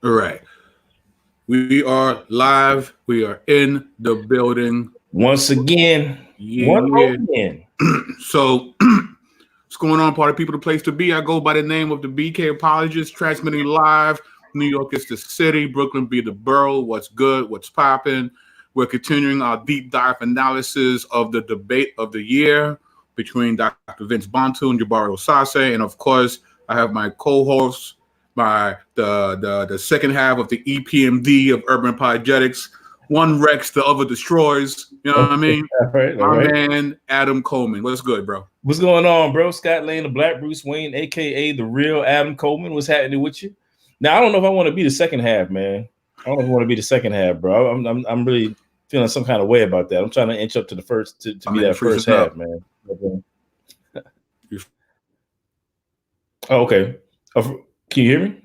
All right. We are live. We are in the building. Once again, one more Yeah. again. So, what's going on, party people? The place to be. I go by the name of the BK Apologist, transmitting live. New York is the city. Brooklyn be the borough. What's good? What's popping? We're continuing our deep dive analysis of the debate of the year between Dr. Vince Bantu and Jabari Osaze. And of course, I have my co-host, the second half of the EPMD of Urban Apologetics. One wrecks, the other destroys. You know what I mean? All right, all My right. man, Adam Coleman. What's good, bro? What's going on, bro? Scott Lane, the Black Bruce Wayne, aka the real Adam Coleman. What's happening with you? Now, I don't know if I want to be the second half, man. I don't know if I want to be the second half, bro. I'm really feeling some kind of way about that. I'm trying to inch up to the first to be that first half, man. Oh, okay. Oh, can you hear me?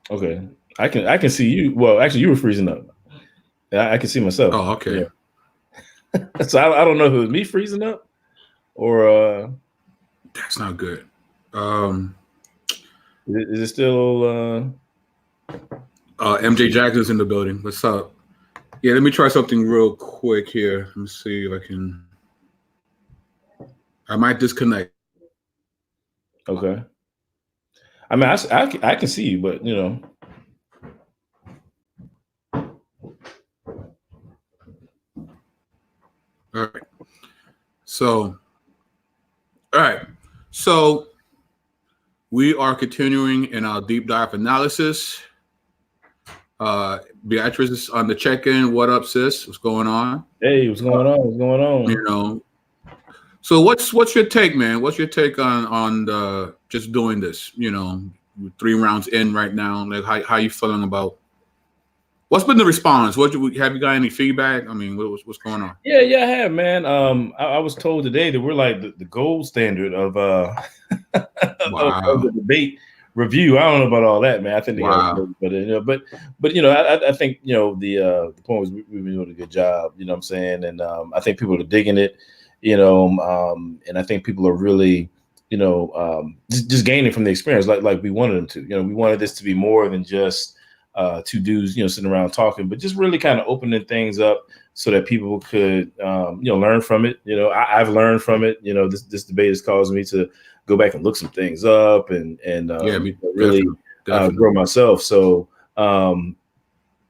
Okay. I can see you. Well, actually, you were freezing up. I can see myself. Oh, okay. Yeah. So I don't know if it was me freezing up or that's not good. Is it still MJ Jackson's in the building. What's up? Yeah, let me try something real quick here. Let me see if I can. I might disconnect. okay? I mean, I can see you, but you know. All right. So, all right. So, we are continuing in our deep dive analysis. Beatrice is on the check-in. What up, sis? What's going on? Hey, what's going on? What's going on? You know. So, what's your take, man? What's your take on the just doing this? You know, 3 rounds in right now. Like, how you feeling about? What's been the response? Have you got any feedback? I mean, what's going on? Yeah, I have, man. I was told today that we're like the gold standard of Wow. of the debate review. I don't know about all that, man. I think they got it, but you know, but you know, I think you know the point was we've been doing a good job. You know what I'm saying? And I think people are digging it. You know, and I think people are really, you know, just gaining from the experience, like we wanted them to. You know, we wanted this to be more than just 2 dudes, you know, sitting around talking, but just really kind of opening things up so that people could, you know, learn from it. You know, I've learned from it. You know, this debate has caused me to go back and look some things up and really definitely. grow myself. So,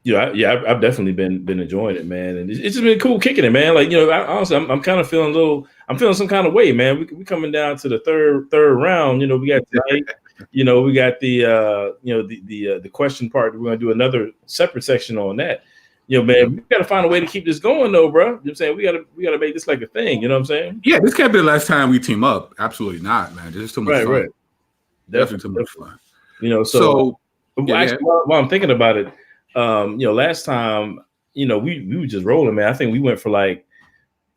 you know, I've definitely been enjoying it, man, and it's just been cool kicking it, man. Like, you know, honestly, I'm kind of feeling I'm feeling some kind of way, man. We coming down to the third round. You know, we got tonight. You know, we got the you know the question part. We're gonna do another separate section on that. You know, man, we gotta find a way to keep this going, though, bro. You know what I'm saying? We gotta make this like a thing. You know what I'm saying? Yeah, this can't be the last time we team up. Absolutely not, man. This is too much fun. Right. Definitely too much fun. You know, so actually, while I'm thinking about it, you know, last time, you know, we were just rolling, man. I think we went for like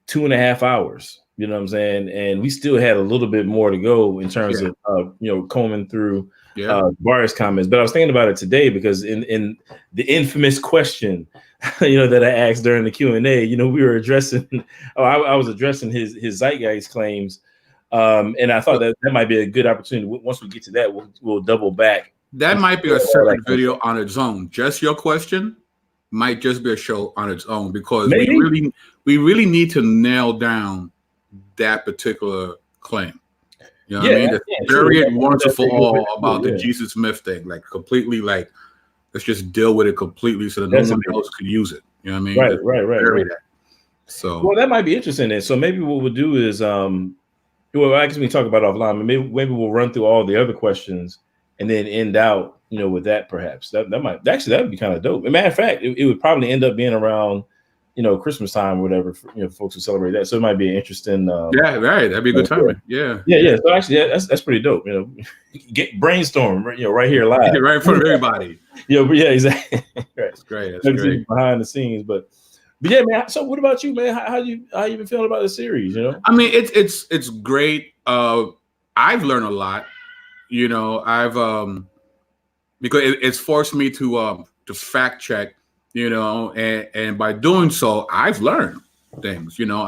2.5 hours. You know what I'm saying? And we still had a little bit more to go in terms of you know, combing through Jabari's comments. But I was thinking about it today because in the infamous question, you know, that I asked during the Q&A, you know, we were addressing, I was addressing his zeitgeist claims. And I thought that might be a good opportunity. Once we get to that, we'll double back. That might be a separate video on its own. Just your question might just be a show on its own because we really need to nail down that particular claim. You know what I mean? Bury it once and for all about the Jesus myth thing. Like completely, like let's just deal with it completely so that no one else could use it. You know what I mean? Right. That. So well, that might be interesting then. So maybe what we'll do is well, I guess we can talk about it offline, but maybe we'll run through all the other questions and then end out, you know, with that perhaps. That might actually that would be kind of dope. As a matter of fact, it would probably end up being around, you know, Christmas time or whatever, for, you know, folks who celebrate that. So it might be an interesting. That'd be a good time. Yeah. So actually, that's pretty dope. You know, get brainstorm, you know, right here live, right in front of everybody. Exactly. Right. That's great. That's great. Behind the scenes, but yeah, man. So what about you, man? How you been feeling about the series? You know, I mean, it's great. I've learned a lot. You know, I've because it's forced me to fact check. You know, and by doing so, I've learned things. You know,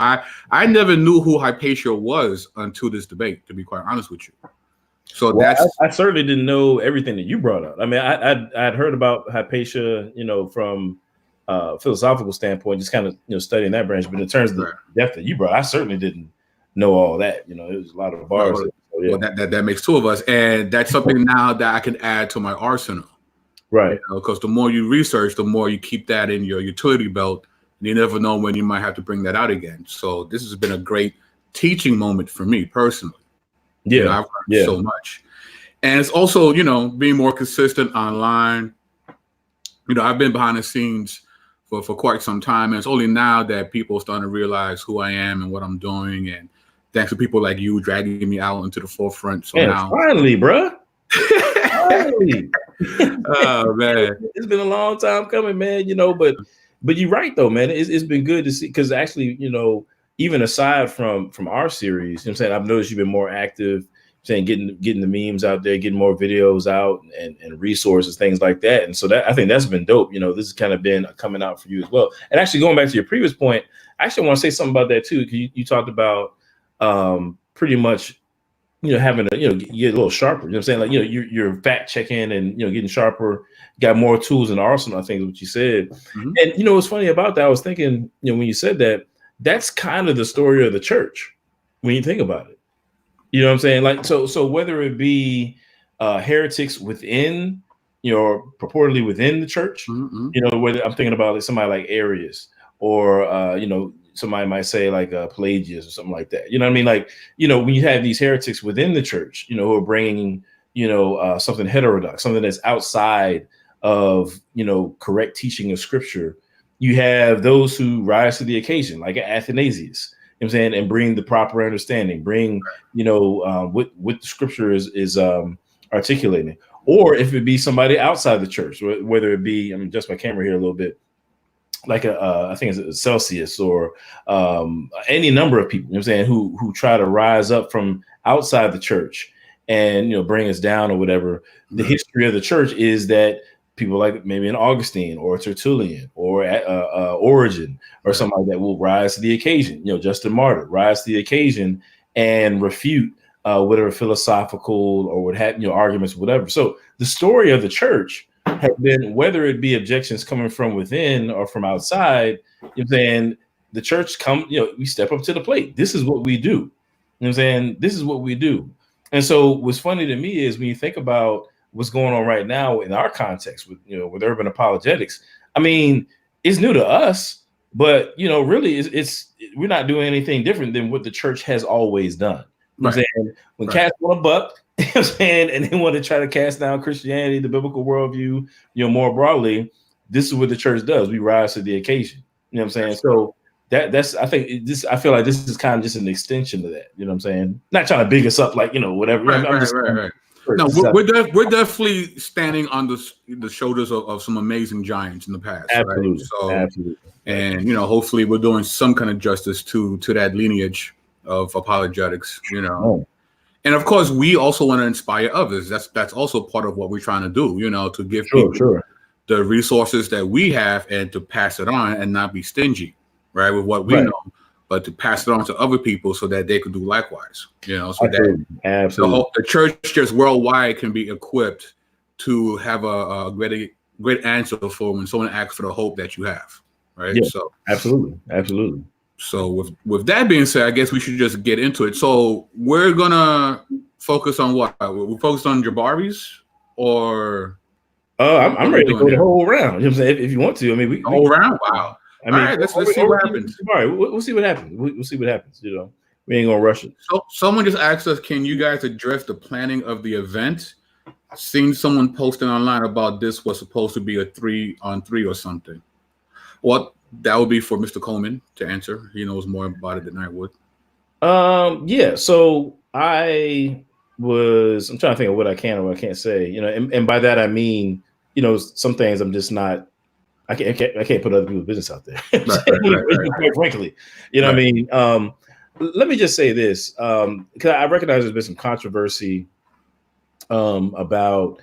I never knew who Hypatia was until this debate. To be quite honest with you, So well, that's I certainly didn't know everything that you brought up. I mean, I'd heard about Hypatia, from philosophical standpoint, just kind of studying that branch. But in terms of the depth that you brought, I certainly didn't know all that. It was a lot of bars. Well, that makes two of us, and that's something now that I can add to my arsenal. Right. Because the more you research, the more you keep that in your utility belt, and you never know when you might have to bring that out again. So this has been a great teaching moment for me personally. Yeah, I've learned so much, and it's also being more consistent online. I've been behind the scenes for quite some time, and it's only now that people are starting to realize who I am and what I'm doing, and thanks to people like you dragging me out into the forefront. So now, finally, bro. Finally. Oh man, it's been a long time coming, man. But you're right though, man. It's been good to see, because actually, even aside from our series, I'm saying, I've noticed you've been more active, saying getting the memes out there, getting more videos out, and resources, things like that. And so that, I think that's been dope. This has kind of been coming out for you as well. And actually, going back to your previous point, I actually want to say something about that too, because you talked about pretty much having to get a little sharper. You know what I'm saying? Like you're fact checking and getting sharper, got more tools in the arsenal, I think is what you said. Mm-hmm. And what's funny about that, I was thinking, when you said that, that's kind of the story of the church when you think about it. You know what I'm saying? Like so whether it be heretics within, purportedly within the church, mm-hmm. Whether I'm thinking about somebody like Arius, or somebody might say like Pelagius or something like that. You know what I mean? Like, when you have these heretics within the church, who are bringing, something heterodox, something that's outside of, correct teaching of scripture, you have those who rise to the occasion, like Athanasius, you know what I'm saying, and bring the proper understanding, bring, what the scripture is articulating. Or if it be somebody outside the church, whether it be, I'm just my camera here a little bit, like I think it's Celsius, or any number of people, you know what I'm saying, who try to rise up from outside the church and bring us down or whatever. The history of the church is that people like maybe an Augustine or a Tertullian or Origen or somebody that will rise to the occasion. Justin Martyr rise to the occasion and refute whatever philosophical or what have arguments, whatever. So the story of the church have been, whether it be objections coming from within or from outside, then the church we step up to the plate. This is what we do. You know what I'm saying? This is what we do. And so what's funny to me is when you think about what's going on right now in our context with urban apologetics, I mean, it's new to us, but really it's we're not doing anything different than what the church has always done. You know what I'm saying? When cats want a buck, you know what I'm saying, and they want to try to cast down Christianity, the biblical worldview, more broadly, this is what the church does. We rise to the occasion. You know what I'm saying? So that's I feel like this is kind of just an extension of that. You know what I'm saying? Not trying to big us up, like whatever. Right. No, we're definitely standing on the shoulders of some amazing giants in the past. Absolutely. Right? So, absolutely. And hopefully we're doing some kind of justice to that lineage of apologetics. And of course, we also want to inspire others. That's also part of what we're trying to do. To give people the resources that we have and to pass it on and not be stingy, right, with what we know, but to pass it on to other people so that they could do likewise. So absolutely. that the church just worldwide can be equipped to have a great answer for when someone asks for the hope that you have, right? Yeah, so absolutely. So with that being said, I guess we should just get into it. So we're gonna focus on what? We focus on Jabari's, or I'm ready to go the whole round. You know what I'm saying? If you want to, I mean, we whole round. Wow. I mean, all right, let's see what happens. All right, we'll see what happens. We'll see what happens. We ain't gonna rush it. So someone just asked us, can you guys address the planning of the event? I've seen someone posting online about this was supposed to be a 3-on-3 or something. Well, that would be for Mr. Coleman to answer. He knows more about it than I would. Yeah. So I'm trying to think of what I can or what I can't say. And by that I mean, some things I'm just not. I can't put other people's business out there. Right. Frankly, what I mean. Let me just say this, because I recognize there's been some controversy about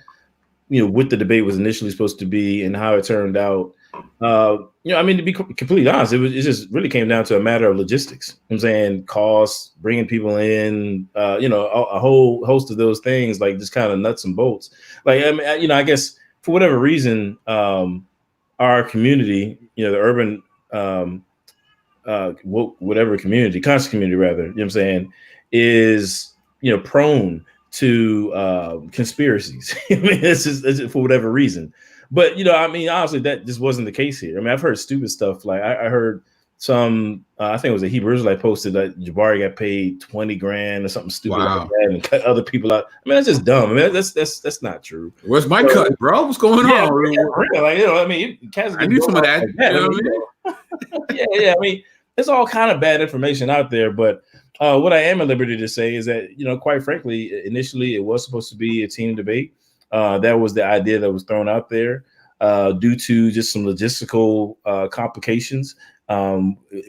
what the debate was initially supposed to be and how it turned out. I mean, to be completely honest, it just really came down to a matter of logistics. I'm saying costs, bringing people in, a whole host of those things, like just kind of nuts and bolts. Like, I mean, I guess for whatever reason, our community, the urban, whatever community, conscious community rather, you know what I'm saying, is, prone to conspiracies. I mean, it's just for whatever reason. But I mean, honestly, that just wasn't the case here. I mean, I've heard stupid stuff. Like I heard some, I think it was a Hebrew Israelite posted that Jabari got paid 20 grand or something stupid like that and cut other people out. I mean, that's just dumb. I mean, that's not true. Where's my cut, bro? What's going on? Real. Like, I mean, I need some of that. Yeah. I mean, there's all kind of bad information out there, but what I am at liberty to say is that, quite frankly, initially it was supposed to be a team debate. That was the idea that was thrown out there due to just some logistical complications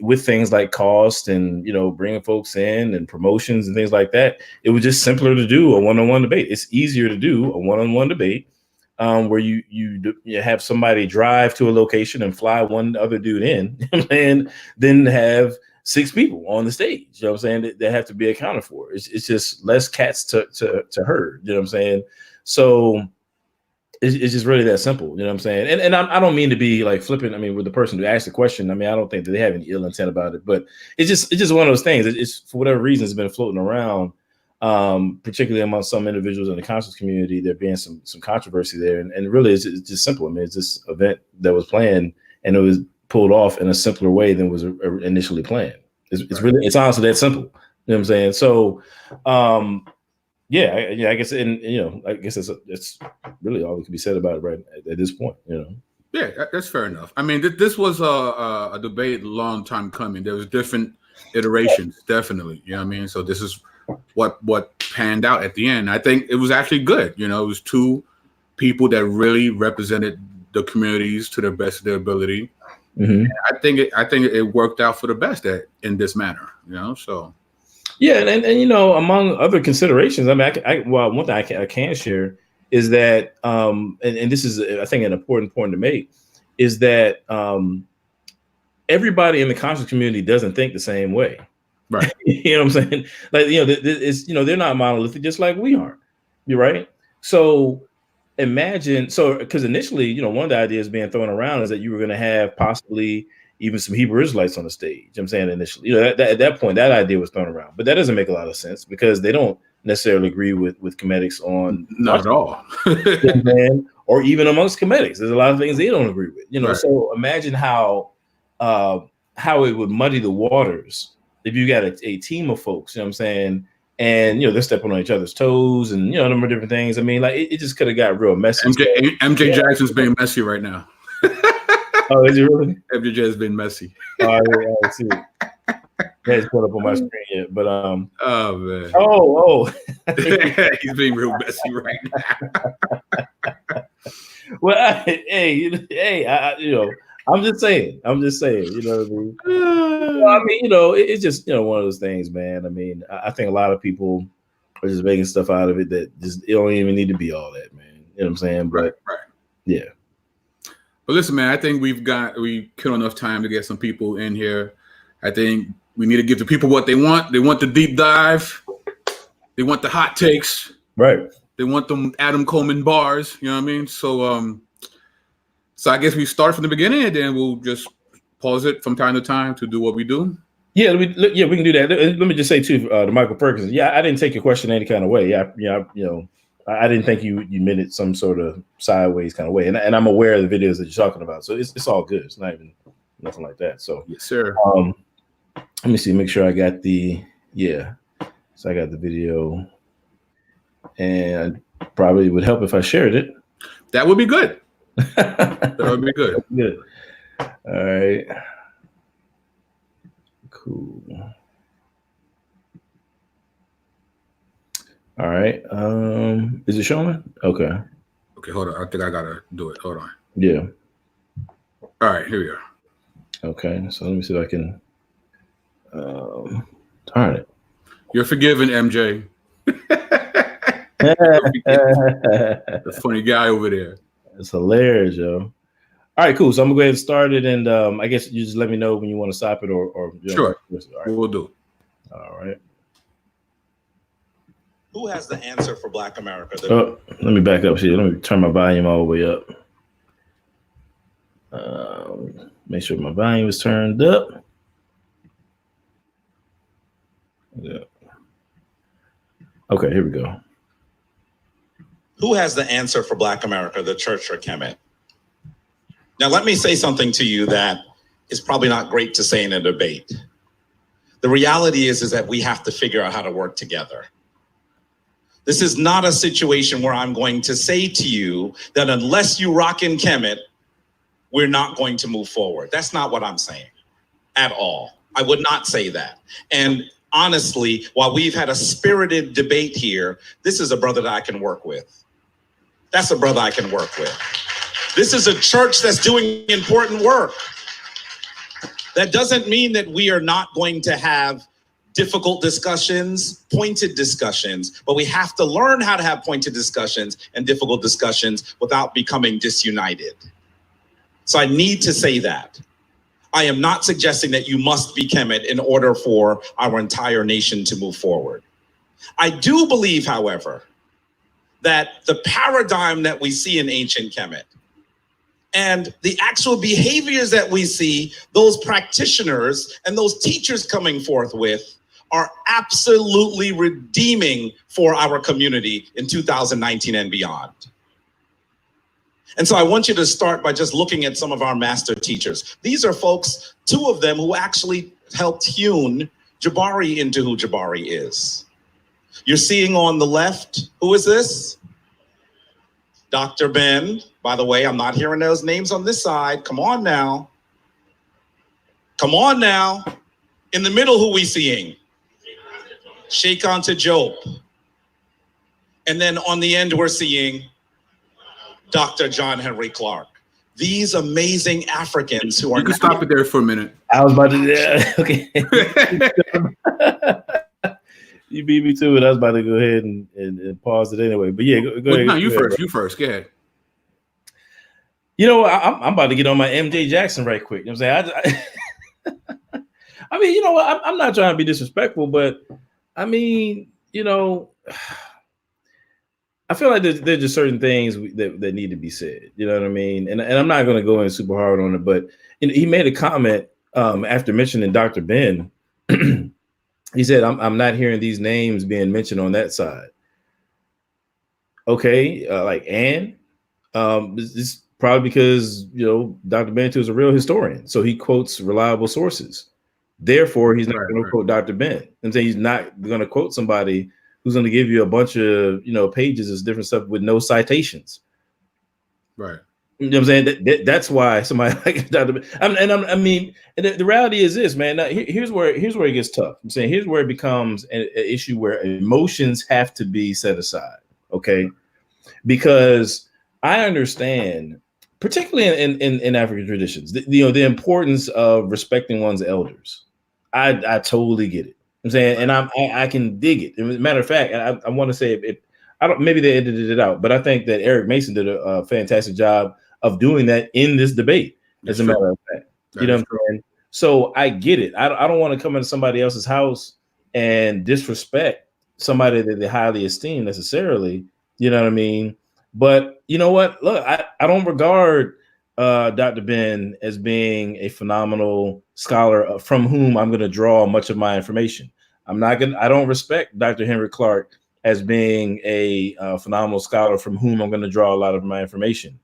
with things like cost and, bringing folks in and promotions and things like that. It was just simpler to do a one-on-one debate. It's easier to do a one-on-one debate where you have somebody drive to a location and fly one other dude in and then have 6 people on the stage, you know what I'm saying, that have to be accounted for. It's just less cats to herd, you know what I'm saying? So it's just really that simple, you know what I'm saying? And I don't mean to be like flippant. I mean, with the person who asked the question, I mean, I don't think that they have any ill intent about it, but it's just one of those things. It's for whatever reason, it's been floating around, particularly among some individuals in the conscious community. There being some controversy there, and really it's just simple. I mean, it's this event that was planned and it was pulled off in a simpler way than was initially planned. It's honestly that simple. You know what I'm saying? So, I guess, and I guess it's really all that can be said about it right at this point. Yeah, that's fair enough. I mean, this was a debate a long time coming. There was different iterations, definitely. You know what I mean? So this is what panned out at the end. I think it was actually good. It was 2 people that really represented the communities to the best of their ability. Mm-hmm. I think it worked out for the best in this manner. So. Yeah, and among other considerations, I mean, one thing I can share is that, and this is, I think, an important point to make, is that everybody in the conscious community doesn't think the same way. Right. You know what I'm saying? Like, it's, they're not monolithic, just like we are. You're right. So imagine, because initially, one of the ideas being thrown around is that you were going to have possibly even some Hebrew Israelites on the stage. I'm saying initially, that at that point, that idea was thrown around, but that doesn't make a lot of sense because they don't necessarily agree with Kemetics on not at all, or even amongst Kemetics. There's a lot of things they don't agree with. Right. So imagine how it would muddy the waters if you got a team of folks. You know what I'm saying? And they're stepping on each other's toes, and a number of different things. I mean, like it just could have got real messy. MJ Jackson's being messy right now. Oh, is he really? MJ has been messy. I see. It's put up on my screen yet, but oh man. Oh. He's being real messy right now. Well, I'm just saying. You know what I mean? I mean, it's just one of those things, man. I mean, I think a lot of people are just making stuff out of it that just it don't even need to be all that, man. You know what I'm saying? But right. Yeah. But listen, man, I think we killed enough time to get some people in here. I think we need to give the people what they want. They want the deep dive. They want the hot takes. Right. They want them Adam Coleman bars. You know what I mean? So I guess we start from the beginning and then we'll just pause it from time to time to do what we do. Yeah, we can do that. Let me just say too, to Michael Perkins. Yeah, I didn't take your question any kind of way. I didn't think you meant it some sort of sideways kind of way. And I'm aware of the videos that you're talking about. So it's all good. It's not even nothing like that. So yes, sir. Let me see, make sure I got so I got the video. And probably would help if I shared it. That would be good. That would be good. Good. All right. Cool. All right. Is it showing? Okay. Okay, hold on. I think I gotta do it. Hold on. Yeah. All right, here we are. Okay, so let me see if I can turn it. You're forgiven, MJ. The funny guy over there. It's hilarious, yo. All right, cool. So I'm gonna go ahead and start it, and I guess you just let me know when you want to stop it, or sure. All right. We'll do. All right. Who has the answer for Black America? Let me back up here. Let me turn my volume all the way up. Make sure my volume is turned up. Yeah. Okay, here we go. Who has the answer for Black America, the church or Kemet? Now, let me say something to you that is probably not great to say in a debate. The reality is that we have to figure out how to work together. This is not a situation where I'm going to say to you that unless you rock in Kemet, we're not going to move forward. That's not what I'm saying at all. I would not say that. And honestly, while we've had a spirited debate here, this is a brother that I can work with. That's a brother I can work with. This is a church that's doing important work. That doesn't mean that we are not going to have difficult discussions, pointed discussions, but we have to learn how to have pointed discussions and difficult discussions without becoming disunited. So I need to say that. I am not suggesting that you must be Kemet in order for our entire nation to move forward. I do believe, however, that the paradigm that we see in ancient Kemet and the actual behaviors that we see those practitioners and those teachers coming forth with are absolutely redeeming for our community in 2019 and beyond. And so I want you to start by just looking at some of our master teachers. These are folks, two of them who actually helped hewn Jabari into who Jabari is. You're seeing on the left, who is this? Dr. Ben. By the way, I'm not hearing those names on this side. Come on now. Come on now. In the middle, who we seeing? Sheikh Anta Diop. And then on the end, we're seeing Dr. John Henry Clark. These amazing Africans who are— You can stop it there for a minute. I was about to, yeah, okay. You beat me to it. I was about to go ahead and pause it anyway. But yeah, go ahead. No, you first. You first. Go ahead. You know, I'm about to get on my MJ Jackson right quick. You know what I'm saying? I mean, you know what? I'm not trying to be disrespectful, but I mean, you know, I feel like there's just certain things that need to be said. You know what I mean? And I'm not going to go in super hard on it, but you know, he made a comment after mentioning Dr. Ben. He said, I'm not hearing these names being mentioned on that side. Okay, it's probably because, you know, Dr. Bantu is a real historian. So he quotes reliable sources. Therefore, he's not going to quote Dr. Ben. And so he's not going to quote somebody who's going to give you a bunch of, you know, pages of different stuff with no citations. Right. You know what I'm saying? That's why somebody like Dr. Ben. I mean, the reality is this, man. Now, here's where it gets tough. I'm saying here's where it becomes an issue where emotions have to be set aside. Okay, because I understand, particularly in African traditions, the importance of respecting one's elders. I totally get it. I'm saying, and I can dig it. As a matter of fact, I want to say maybe they edited it out, but I think that Eric Mason did a fantastic job of doing that in this debate. As a matter of fact, you know what I'm saying? So I get it. I don't want to come into somebody else's house and disrespect somebody that they highly esteem necessarily. You know what I mean? But you know what? Look, I don't regard Dr. Ben as being a phenomenal scholar from whom I'm going to draw much of my information. I don't respect Dr. Henry Clark as being a phenomenal scholar from whom I'm going to draw a lot of my information.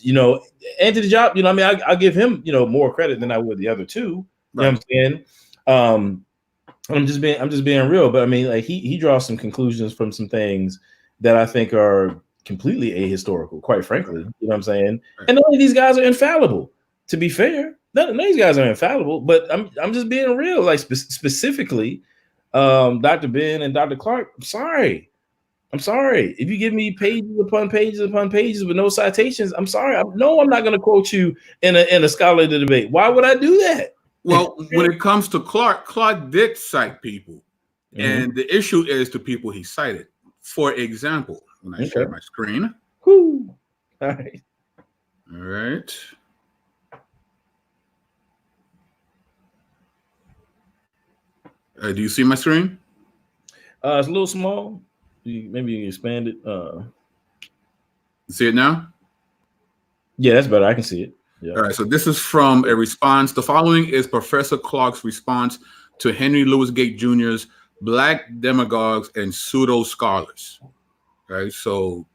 You know, Anthony Job, you know, I mean, I'll give him, you know, more credit than I would the other two. Right. You know what I'm saying? I'm just being real, but I mean, like he draws some conclusions from some things that I think are completely ahistorical, quite frankly. You know what I'm saying? Right. And none of these guys are infallible. To be fair, none of these guys are infallible. But I'm just being real. Like specifically, Dr. Ben and Dr. Clark. I'm sorry. If you give me pages upon pages upon pages with no citations, I'm sorry. I'm not going to quote you in a scholarly debate. Why would I do that? Well, when it comes to Clark did cite people, and the issue is the people he cited. For example, when I share my screen. Woo. All right. All right. Do you see my screen? It's a little small. Maybe you can expand it. See it now? Yeah, that's better. I can see it. Yeah. All right. So this is from a response. The following is Professor Clark's response to Henry Louis Gates Jr.'s Black demagogues and pseudo scholars. Right. So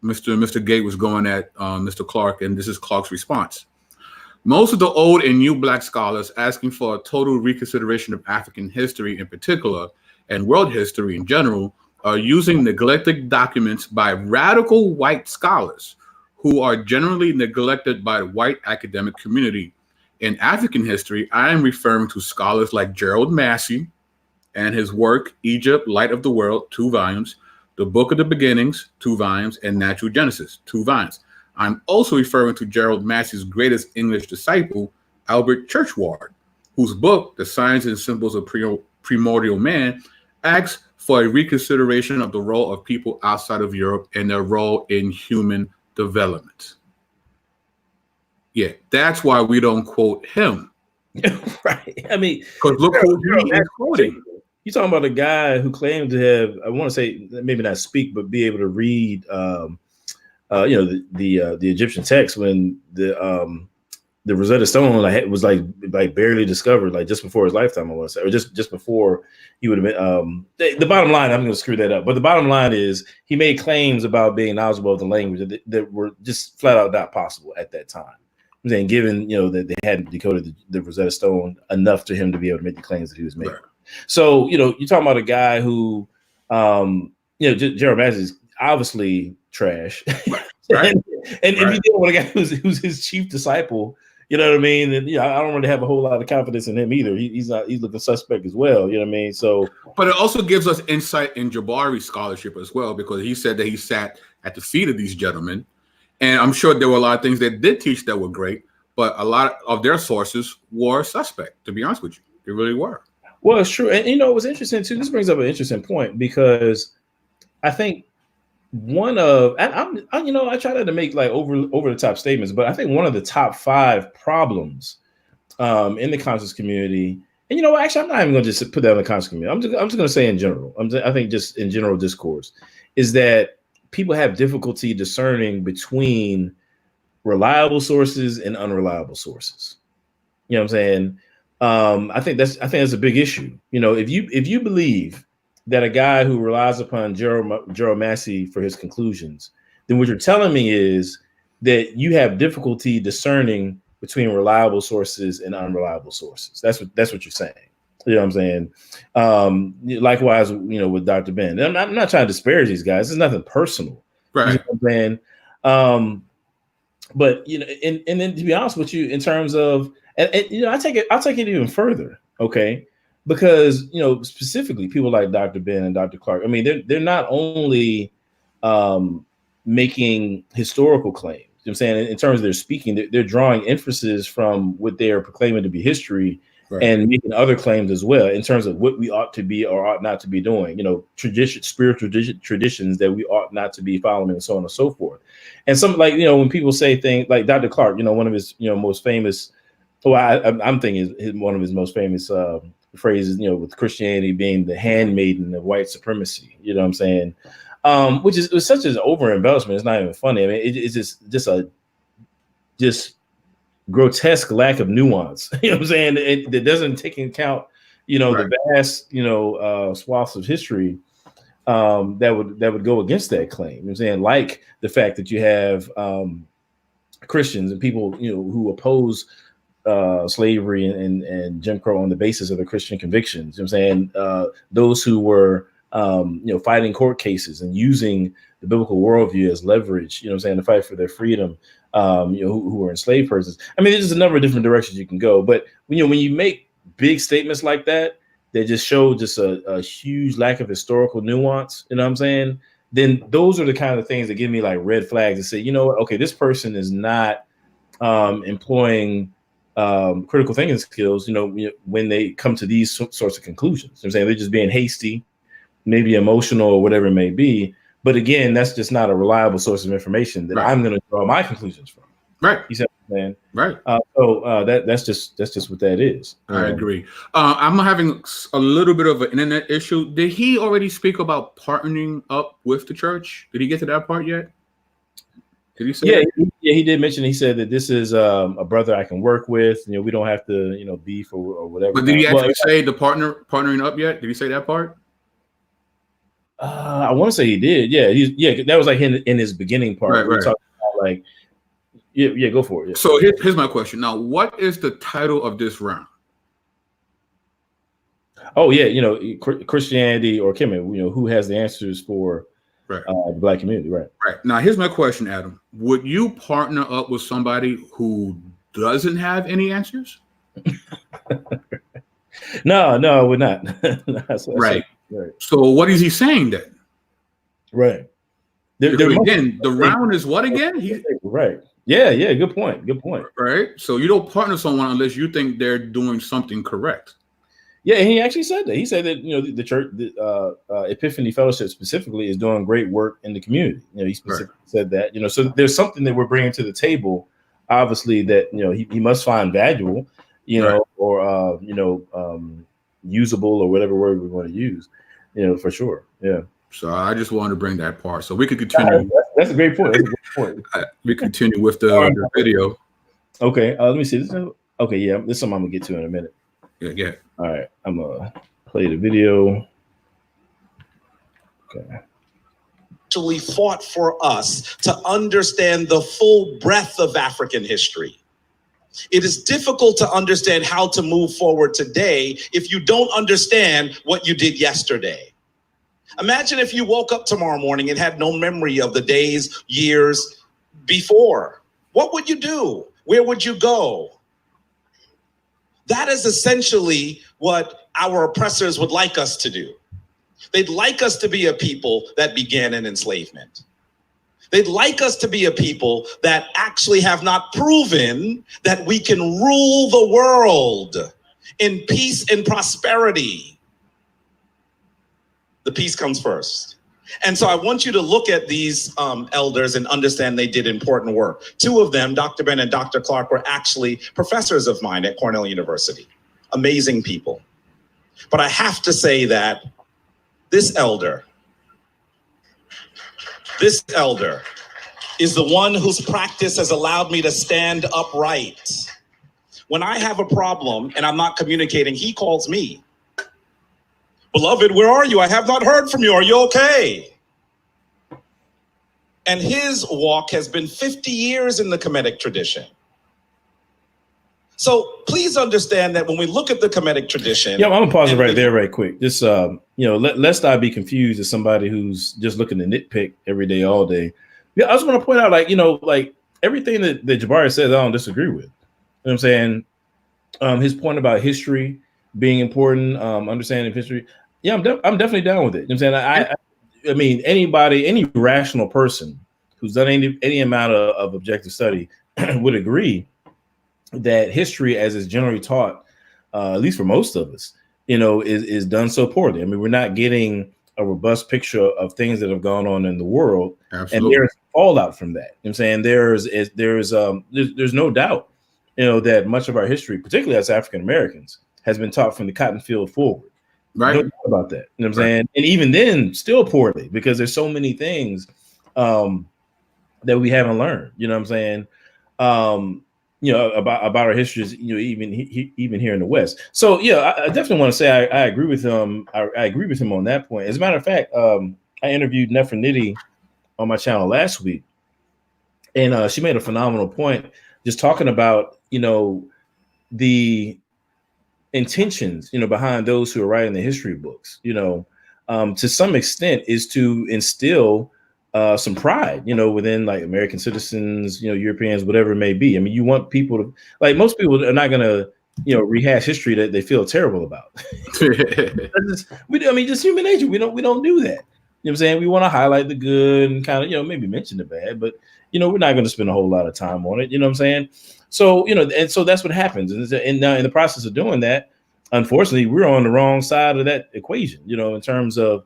Mr. Gate was going at Mr. Clark, and this is Clark's response. Most of the old and new Black scholars asking for a total reconsideration of African history in particular and world history in general are using neglected documents by radical white scholars who are generally neglected by the white academic community. In African history, I am referring to scholars like Gerald Massey and his work, Egypt, Light of the World, 2 volumes, The Book of the Beginnings, 2 volumes, and Natural Genesis, 2 volumes. I'm also referring to Gerald Massey's greatest English disciple, Albert Churchward, whose book, The Signs and Symbols of Primordial Man, asks for a reconsideration of the role of people outside of Europe and their role in human development. Yeah, that's why we don't quote him. Right. I mean, because look who he is quoting. You're talking about a guy who claimed to have, I want to say, maybe not speak, but be able to read, the Egyptian text when the Rosetta Stone was barely discovered, like just before his lifetime, I want to say, or just before he would have been. The bottom line, I'm going to screw that up, but the bottom line is he made claims about being knowledgeable of the language that were just flat out not possible at that time. I'm saying, given that they hadn't decoded the Rosetta Stone enough to him to be able to make the claims that he was making. Right. So you're talking about a guy who, Gerald Massey is obviously trash, right? and if you deal with a guy who's his chief disciple, you know what I mean? And I don't really have a whole lot of confidence in him either. He's looking suspect as well. You know what I mean? So, but it also gives us insight in Jabari's scholarship as well, because he said that he sat at the feet of these gentlemen, and I'm sure there were a lot of things they did teach that were great, but a lot of their sources were suspect. To be honest with you, they really were. Well, it's true, and it was interesting too. This brings up an interesting point, because I think one of I try not to make like over the top statements, but I think one of the top 5 problems in the conscious community, and actually I'm not even going to just put that in the conscious community. I'm just going to say in general. I think just in general discourse is that people have difficulty discerning between reliable sources and unreliable sources. You know what I'm saying? I think that's a big issue. If you believe that a guy who relies upon Gerald Massey for his conclusions, then what you're telling me is that you have difficulty discerning between reliable sources and unreliable sources. That's what you're saying. You know what I'm saying? Likewise, with Dr. Ben. I'm not trying to disparage these guys. It's nothing personal. Right. You know what I'm saying? But and then to be honest with you, in terms of, and I'll take it even further, okay? Because specifically people like Dr. Ben and Dr. Clark, I mean, they're not only making historical claims. You know what I'm saying? In terms of their speaking, they're drawing inferences from what they are proclaiming to be history, right, and making other claims as well in terms of what we ought to be or ought not to be doing. Spiritual traditions that we ought not to be following, and so on and so forth. And some, like, when people say things like Dr. Clark, one of his most famous, I'm thinking one of his most famous phrases, with Christianity being the handmaiden of white supremacy. You know what I'm saying? Which is such an over embellishment. It's not even funny. I mean, it's just grotesque lack of nuance. You know what I'm saying? It doesn't take into account, right, the vast, swaths of history that would go against that claim. You know what I'm saying? Like the fact that you have Christians and people, who oppose slavery and Jim Crow on the basis of their Christian convictions. You know what I'm saying? Those who were fighting court cases and using the biblical worldview as leverage, to fight for their freedom, who were enslaved persons. I mean, there's just a number of different directions you can go. But when you make big statements like that, that just show just a huge lack of historical nuance, you know what I'm saying? Then those are the kind of things that give me like red flags and say, you know what, okay, this person is not employing critical thinking skills, when they come to these sorts of conclusions. I'm saying they're just being hasty, maybe emotional or whatever it may be. But again, that's just not a reliable source of information that, right, I'm going to draw my conclusions from. Right. You said, man. Right. That's just what that is. I agree. I'm having a little bit of an internet issue. Did he already speak about partnering up with the church? Did he get to that part yet? Did he say? Yeah, he did mention. He said that this is a brother I can work with. You know, we don't have to, beef or whatever. But did he actually say the partnering up yet? Did he say that part? I want to say he did. Yeah, that was like in his beginning part. Right. We talked about like, yeah, go for it. Yeah. So here's my question. Now, what is the title of this round? Oh yeah, Christianity or Kemet. Who has the answers for the Black community? Right. Right. Now, here's my question, Adam. Would you partner up with somebody who doesn't have any answers? No, I would not. Right. So what is he saying then? Right. Again, the round is what again? Right. Yeah. Good point. Right. So you don't partner someone unless you think they're doing something correct. Yeah, and he actually said that. He said that the church, Epiphany Fellowship specifically, is doing great work in the community. He specifically said that. So there's something that we're bringing to the table, obviously, that he must find valuable, or usable, or whatever word we want to use, for sure. Yeah. So I just wanted to bring that part, so we could continue. That's a great point. We continue with the video. Okay. Let me see this. Okay. Yeah, this is something I'm gonna get to in a minute. Yeah. All right, I'm gonna play the video. Okay. Actually fought for us to understand the full breadth of African history. It is difficult to understand how to move forward today if you don't understand what you did yesterday. Imagine if you woke up tomorrow morning and had no memory of the days, years before. What would you do? Where would you go? That is essentially what our oppressors would like us to do. They'd like us to be a people that began in enslavement. They'd like us to be a people that actually have not proven that we can rule the world in peace and prosperity. The peace comes first. And so I want you to look at these elders and understand they did important work. Two of them, Dr. Ben and Dr. Clark, were actually professors of mine at Cornell University. Amazing people. But I have to say that this elder is the one whose practice has allowed me to stand upright. When I have a problem and I'm not communicating, he calls me. Beloved, where are you? I have not heard from you. Are you okay? And his walk has been 50 years in the Kemetic tradition. So please understand that when we look at the Kemetic tradition. Yeah, I'm gonna pause it right there, right quick. Just lest I be confused as somebody who's just looking to nitpick every day, all day. Yeah, I just want to point out, like everything that Jabari says, I don't disagree with. You know what I'm saying? His point about history being important, understanding history. Yeah, I'm definitely down with it. You know what I'm saying? I mean, any rational person who's done any amount of objective study would agree that history, as is generally taught, at least for most of us, is done so poorly. I mean, we're not getting a robust picture of things that have gone on in the world. Absolutely. And there's fallout from that. You know what I'm saying? There's no doubt, that much of our history, particularly as African Americans, has been taught from the cotton field forward. Right. No doubt about that. You know what I'm saying? And even then, still poorly, because there's so many things that we haven't learned. You know what I'm saying? About our histories, even here in the West. So yeah, I definitely want to say I agree with him. I agree with him on that point. As a matter of fact, I interviewed Nefertiti on my channel last week, and she made a phenomenal point, just talking about the intentions behind those who are writing the history books. To some extent, is to instill some pride, within like American citizens, Europeans, whatever it may be. I mean, you want people to, like, most people are not going to, rehash history that they feel terrible about. Just human nature. We don't do that. You know what I'm saying? We want to highlight the good and kind of, maybe mention the bad, but, we're not going to spend a whole lot of time on it. You know what I'm saying? So, and so that's what happens. And now in the process of doing that, unfortunately, we're on the wrong side of that equation, in terms of,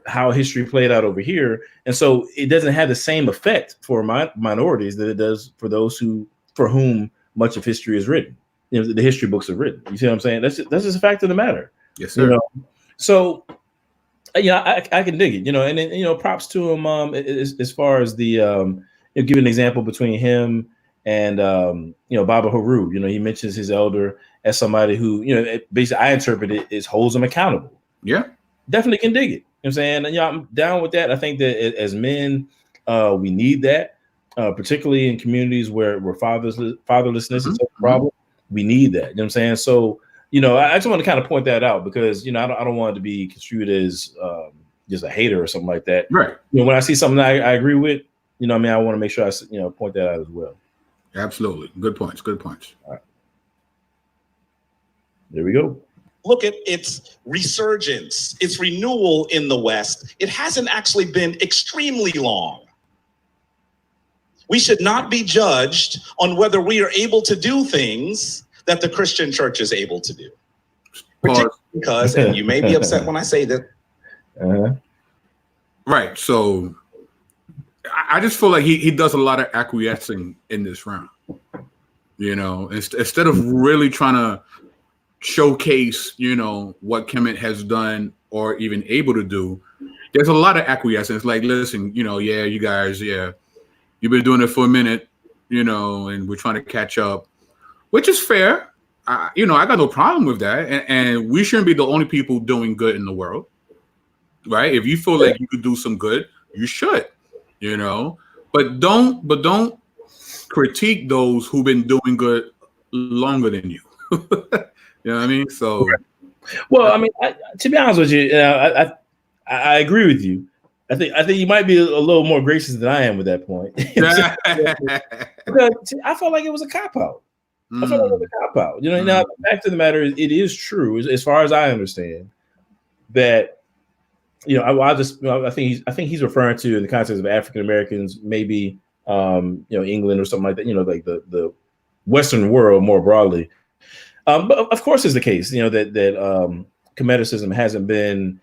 how history played out over here, and so it doesn't have the same effect for minorities that it does for those for whom much of history is written. The history books are written. You see what I'm saying? That's just a fact of the matter. Yes, sir. So I can dig it. And then props to him. As far as the give an example between him and Baba Haru. He mentions his elder as somebody who basically I interpret it as holds him accountable. Yeah, definitely can dig it. I'm saying, and I'm down with that. I think that as men, we need that, particularly in communities where fatherlessness is a problem. We need that. You know what I'm saying? So, I just want to kind of point that out because, I don't want it to be construed as just a hater or something like that. Right. When I see something that I agree with, I want to make sure I, point that out as well. Absolutely. Good points. Good points. All right. There we go. Look at its resurgence, its renewal in the West. It hasn't actually been extremely long. We should not be judged on whether we are able to do things that the Christian church is able to do. Particularly because, and you may be upset when I say that. Right. So I just feel like he does a lot of acquiescing in this round. Instead of really trying to showcase, what Kemet has done or even able to do, there's a lot of acquiescence. Like, listen, you guys, you've been doing it for a minute, and we're trying to catch up, which is fair. I got no problem with that. And we shouldn't be the only people doing good in the world, right? If you feel like you could do some good, you should, but don't critique those who've been doing good longer than you. You know what I mean? So, well, I mean, to be honest with you, I agree with you. I think you might be a little more gracious than I am with that point. Because I felt like it was a cop out. I felt like it was a cop out. Now back to the matter, it is true as far as I understand that. I think he's referring to in the context of African Americans, maybe England or something like that. Like the Western world more broadly. But of course, is the case, that Kemeticism hasn't been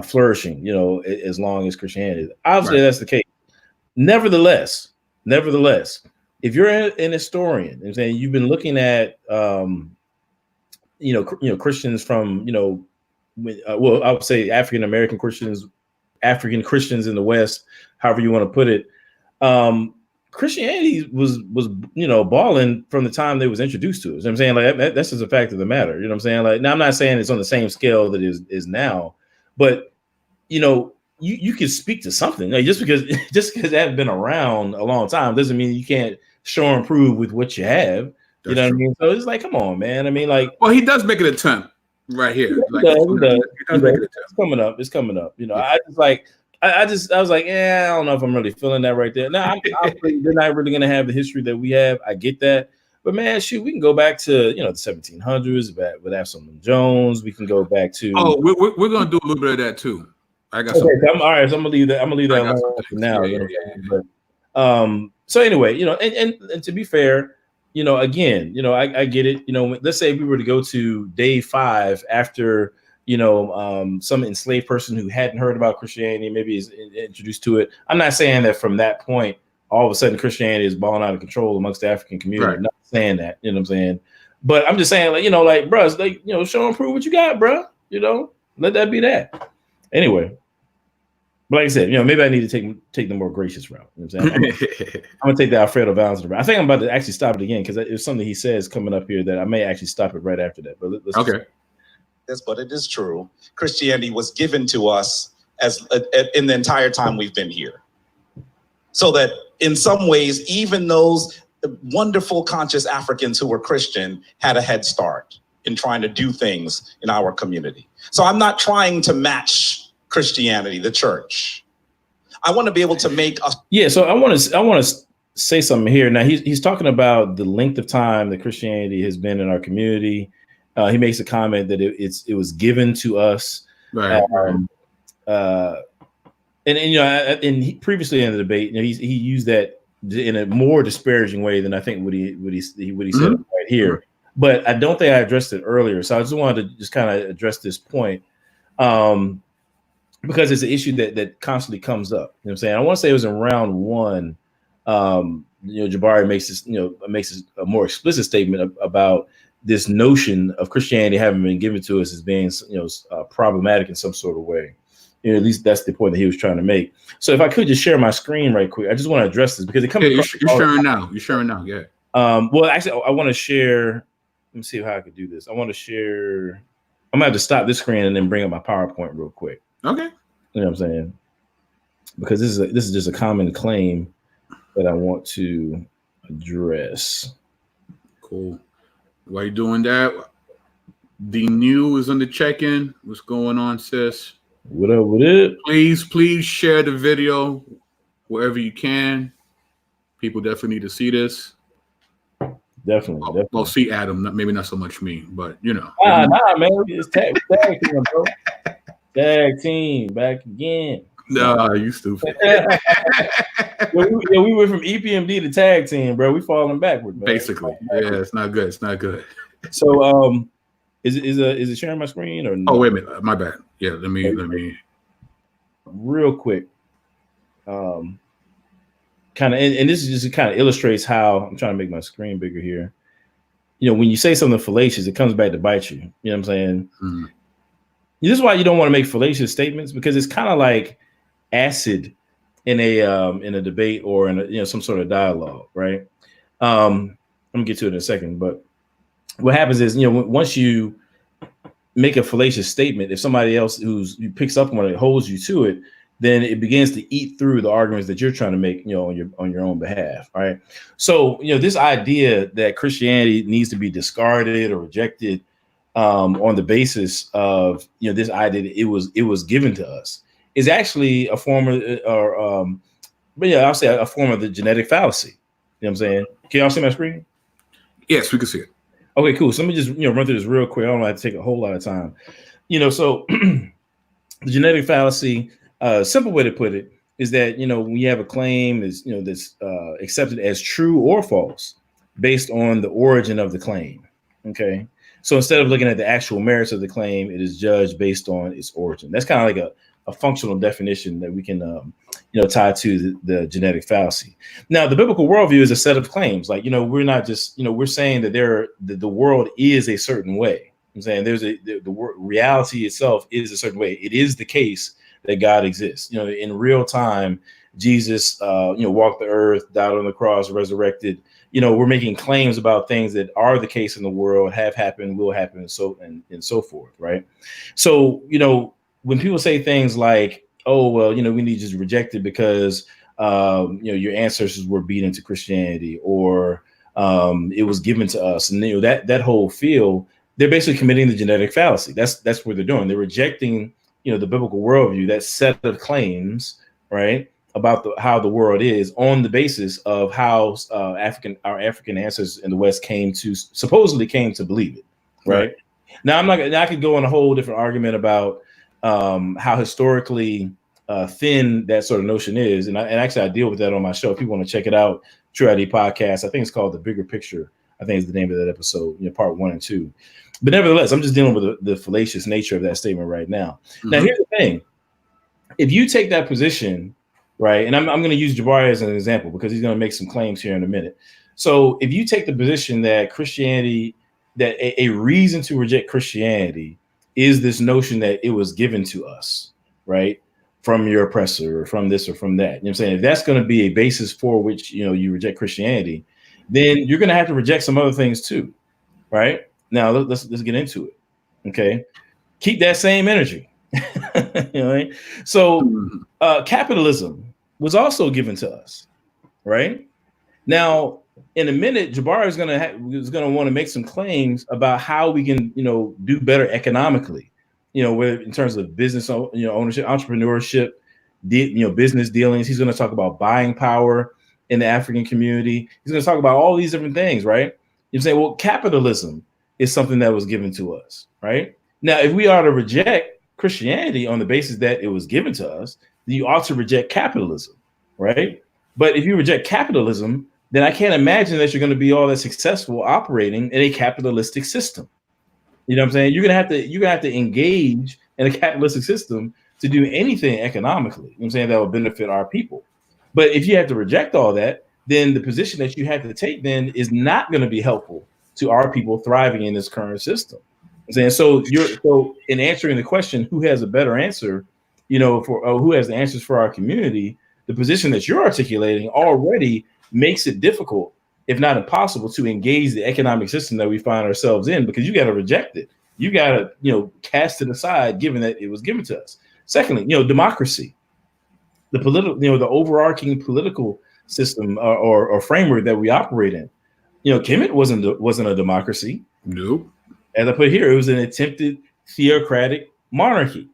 flourishing, as long as Christianity. Obviously, That's the case. Nevertheless, if you're an historian, I'm saying you've been looking at, Christians from, I would say African American Christians, African Christians in the West, however you want to put it. Christianity was balling from the time they was introduced to it. You know what I'm saying? Like that's just a fact of the matter. You know what I'm saying? Like now I'm not saying it's on the same scale that is now, but you can speak to something. Like just because they haven't been around a long time doesn't mean you can't show and prove with what you have. That's what I mean? So it's like, come on, man. I mean, like, well, he does make an attempt right here. It's coming up. It's coming up. Yeah. I was like, I don't know if I'm really feeling that right there. Now, they're not really going to have the history that we have. I get that. But, man, shoot, we can go back to, the 1700s with Absalom Jones. We can go back to. Oh, we're going to do a little bit of that, too. I got some. All right, so I'm going to leave that. I'm going to leave that alone for now. Yeah. But, so, anyway, and to be fair, again, I get it. Let's say we were to go to day 5 after some enslaved person who hadn't heard about Christianity, maybe is introduced to it. I'm not saying that from that point, all of a sudden Christianity is balling out of control amongst the African community. Right. I'm not saying that, you know what I'm saying? But I'm just saying, like, bro, it's like, show and prove what you got, bro. Let that be that. Anyway, but like I said, maybe I need to take the more gracious route. You know what I'm saying? I'm gonna take the Alfredo Valens route. I think I'm about to actually stop it again because there's something he says coming up here that I may actually stop it right after that. But let's okay. Yes, but it is true. Christianity was given to us as in the entire time we've been here. So that in some ways, even those wonderful conscious Africans who were Christian had a head start in trying to do things in our community. So I'm not trying to match Christianity, the church. I want to be able to make a So I want to say something here. Now he's talking about the length of time that Christianity has been in our community. He makes a comment that it was given to us, right? And previously in the debate, he used that in a more disparaging way than I think what he said right here. But I don't think I addressed it earlier, so I just wanted to just kind of address this point. because it's an issue that constantly comes up. You know what I'm saying? I want to say it was in round one. Jabari makes this a more explicit statement about this notion of Christianity having been given to us as being problematic in some sort of way. At least that's the point that he was trying to make. So if I could just share my screen right quick, I just want to address this because it comes. Yeah, you're sharing now. You're sharing now. Yeah. Well, actually, I want to share. Let me see how I could do this. I want to share. I'm gonna have to stop this screen and then bring up my PowerPoint real quick. Okay. You know what I'm saying? Because this is just a common claim that I want to address. Cool. While you're doing that, the new is on the check-in. What's going on, sis? What up with it? Please share the video wherever you can. People definitely need to see this. Definitely. Well, see Adam, maybe not so much me, but Nah, man. It's tag team, bro. Tag team back again. Nah, you stupid. we went from EPMD to tag team, bro. We falling backward, man. Basically. Yeah, it's not good. It's not good. So is it sharing my screen or no? Oh, wait a minute. My bad. Yeah, let me real quick. Kind of, and this is just kind of illustrates how I'm trying to make my screen bigger here. When you say something fallacious, it comes back to bite you. You know what I'm saying? Mm-hmm. This is why you don't want to make fallacious statements, because it's kind of like acid in a debate or in some sort of dialogue, right? I'm gonna get to it in a second, but what happens is, once you make a fallacious statement, if somebody else who picks up on it holds you to it, then it begins to eat through the arguments that you're trying to make, on your own behalf. All right. So, this idea that Christianity needs to be discarded or rejected on the basis of, this idea that it was given to us is actually a form of, I'll say a form of the genetic fallacy. You know what I'm saying? Can y'all see my screen? Yes, we can see it. Okay, cool. So let me just, run through this real quick. I don't have to take a whole lot of time. So the genetic fallacy, simple way to put it is that, when you have a claim that's accepted as true or false based on the origin of the claim. Okay. So instead of looking at the actual merits of the claim, it is judged based on its origin. That's kind of like a functional definition that we can, tie to the genetic fallacy. Now, the biblical worldview is a set of claims. Like, we're not just, we're saying that the world is a certain way. I'm saying the reality itself is a certain way. It is the case that God exists. In real time, Jesus, walked the earth, died on the cross, resurrected. We're making claims about things that are the case in the world, have happened, will happen, and so forth, right? So, when people say things like, "Oh, well, we need to just reject it because your ancestors were beat into Christianity, or it was given to us," and that whole field, they're basically committing the genetic fallacy. That's what they're doing. They're rejecting the biblical worldview, that set of claims, right, about how the world is on the basis of how our African ancestors in the West supposedly came to believe it, right? Now, I could go on a whole different argument about how historically thin that sort of notion is, and actually I deal with that on my show. If you want to check it out, True ID Podcast, I think it's called The Bigger Picture. I think is the name of that episode, part 1 and 2. But nevertheless, I'm just dealing with the fallacious nature of that statement right now. Mm-hmm. Now, here's the thing. If you take that position, right, and I'm going to use Jabari as an example because he's going to make some claims here in a minute. So if you take the position that Christianity, that a reason to reject Christianity is this notion that it was given to us, right, from your oppressor or from this or from that. You know what I'm saying? If that's going to be a basis for which, you reject Christianity, then you're going to have to reject some other things too, right? Now let's get into it. Okay, keep that same energy. Right? So capitalism was also given to us, right? Now, in a minute, Jabari is going to want to make some claims about how we can, do better economically, in terms of business, ownership, entrepreneurship, business dealings. He's going to talk about buying power in the African community. He's going to talk about all these different things, right? You say, well, capitalism is something that was given to us, right? Now, if we are to reject Christianity on the basis that it was given to us, then you ought to reject capitalism, right? But if you reject capitalism, then I can't imagine that you're going to be all that successful operating in a capitalistic system. You know what I'm saying? You're gonna have to engage in a capitalistic system to do anything economically, you know what I'm saying, that will benefit our people. But if you have to reject all that, then the position that you have to take then is not going to be helpful to our people thriving in this current system. And so in answering the question, who has a better answer, for who has the answers for our community, the position that you're articulating already makes it difficult, if not impossible, to engage the economic system that we find ourselves in, because you got to reject it. You got to, cast it aside, given that it was given to us. Secondly, democracy, the political, the overarching political system or framework that we operate in. Kemet wasn't a democracy. Nope. As I put here, it was an attempted theocratic monarchy.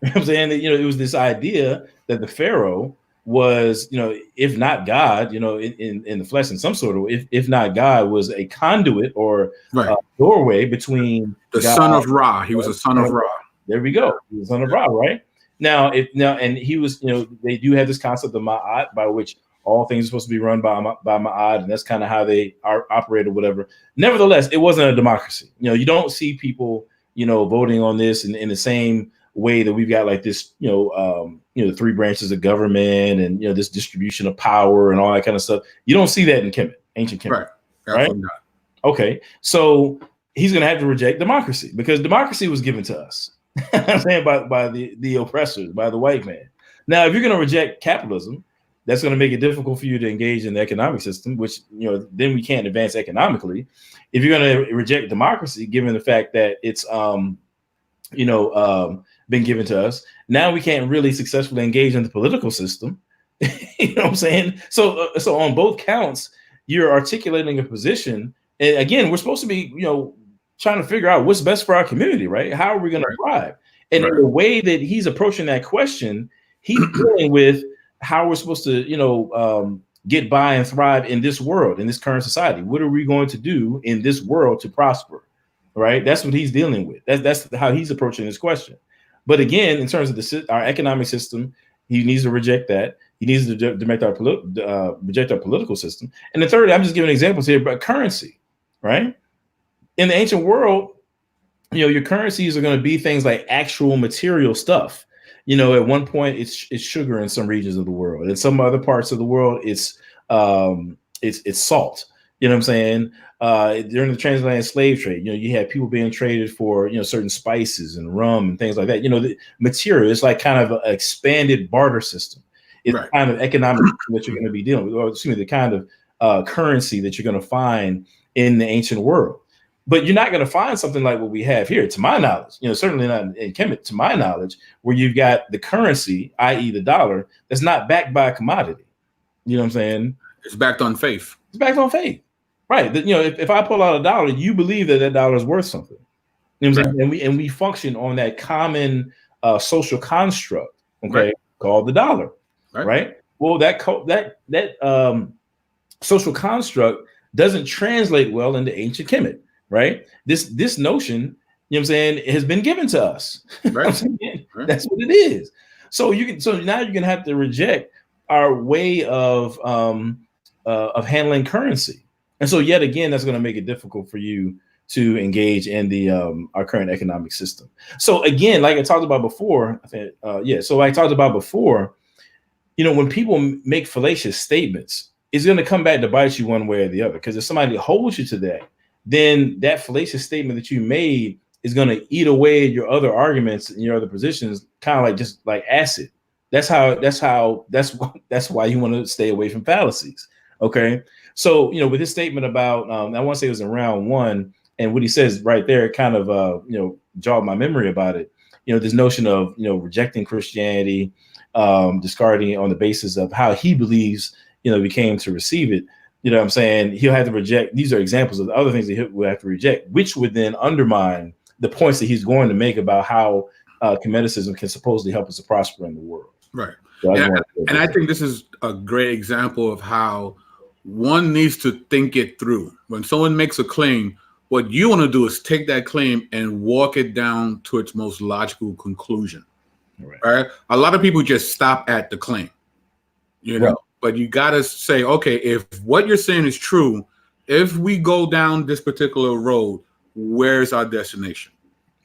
You know what I'm saying? It was this idea that the pharaoh was, if not God, in the flesh in some sort of, if not God, was a conduit or a doorway between the God, son of Ra. He was a son of Ra. There we go. He was the son of Ra, right? And he was, they do have this concept of Ma'at, by which all things are supposed to be run by Ma'at, and that's kind of how they operate or whatever. Nevertheless, it wasn't a democracy. You don't see people, voting on this in the same way that we've got like this, the three branches of government and, this distribution of power and all that kind of stuff. You don't see that in Kemet, ancient Kemet. Right? Okay. So he's going to have to reject democracy because democracy was given to us. I'm saying by the oppressors, by the white man. Now, if you're going to reject capitalism, that's going to make it difficult for you to engage in the economic system, which, then we can't advance economically. If you're going to reject democracy, given the fact that it's, been given to us, now we can't really successfully engage in the political system. You know what I'm saying? So on both counts, you're articulating a position. And again, we're supposed to be, trying to figure out what's best for our community, right? How are we going to thrive? And in the way that he's approaching that question, he's dealing with how we're supposed to, get by and thrive in this world, in this current society. What are we going to do in this world to prosper? Right? That's what he's dealing with. That's how he's approaching this question. But again, in terms of our economic system, he needs to reject that. He needs to reject our political system. And the third, I'm just giving examples here, but currency, right? In the ancient world, your currencies are going to be things like actual material stuff. At one point it's sugar in some regions of the world. In some other parts of the world, it's salt. You know what I'm saying? During the transatlantic slave trade, you had people being traded for, certain spices and rum and things like that. The material is like kind of an expanded barter system. It's the kind of economic that you're going to be dealing with, or excuse me, the kind of currency that you're going to find in the ancient world. But you're not going to find something like what we have here, to my knowledge, certainly not in Kemet, to my knowledge, where you've got the currency, i.e. the dollar, that's not backed by a commodity. You know what I'm saying? It's backed on faith. It's backed on faith. Right. If I pull out a dollar, you believe that dollar is worth something. You know what I'm saying? And we function on that common social construct, called the dollar. Right. Well, that social construct doesn't translate well into ancient Kemet. Right. This notion, you know what I'm saying, has been given to us. Right. That's what it is. So now you're gonna have to reject our way of handling currency. And so yet again, that's going to make it difficult for you to engage in the our current economic system. So again, like I talked about before, when people make fallacious statements, it's going to come back to bite you one way or the other. Because if somebody holds you to that, then that fallacious statement that you made is going to eat away at your other arguments and your other positions, kind of like just like acid. That's why you want to stay away from fallacies. Okay. So, with his statement about, I want to say it was in round one, and what he says right there kind of, jogged my memory about it. This notion of, rejecting Christianity, discarding it on the basis of how he believes, we came to receive it. You know what I'm saying? He'll have to reject. These are examples of the other things that he will have to reject, which would then undermine the points that he's going to make about how Kemeticism can supposedly help us to prosper in the world. Right. So I think this is a great example of how one needs to think it through. When someone makes a claim, what you want to do is take that claim and walk it down to its most logical conclusion. Right? A lot of people just stop at the claim, but you got to say, okay, if what you're saying is true, if we go down this particular road, where's our destination?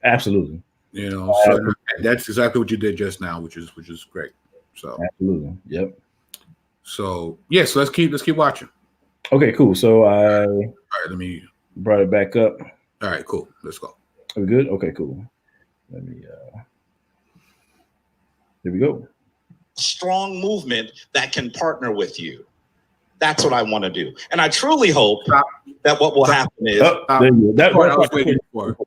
Absolutely. You know, so that's exactly what you did just now, which is great. So absolutely, yep. So yes, let's keep watching. Okay, cool. So all right, let me brought it back up. All right, cool. Let's go. Are we good? Okay, cool. Let me here we go. Strong movement that can partner with you. That's what I want to do. And I truly hope that what will happen is that's what I was waiting for.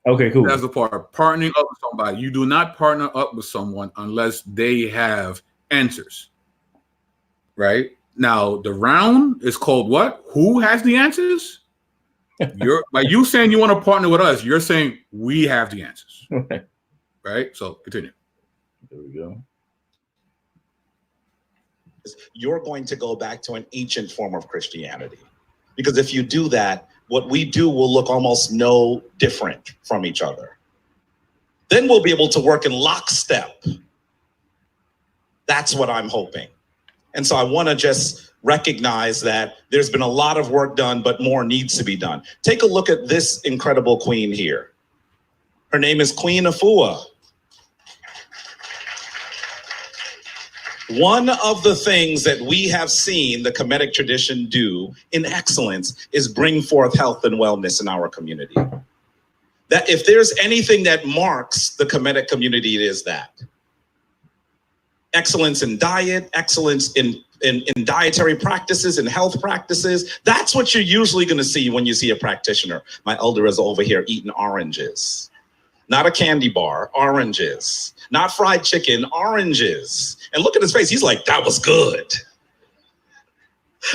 Okay, cool. That's the part. Partnering up with somebody. You do not partner up with someone unless they have answers. Right? Now, the round is called what? Who has the answers? You're by you saying you want to partner with us, you're saying we have the answers. Okay. Right? So continue. There we go. You're going to go back to an ancient form of Christianity. Because if you do that, what we do will look almost no different from each other. Then we'll be able to work in lockstep. That's what I'm hoping. And so I want to just recognize that there's been a lot of work done, but more needs to be done. Take a look at this incredible queen here. Her name is Queen Afua. One of the things that we have seen the Kemetic tradition do in excellence is bring forth health and wellness in our community. That if there's anything that marks the Kemetic community, it is that. Excellence in diet, excellence in dietary practices and health practices. That's what you're usually going to see when you see a practitioner. My elder is over here eating oranges. Not a candy bar, oranges. Not fried chicken, oranges. And look at his face. He's like, that was good.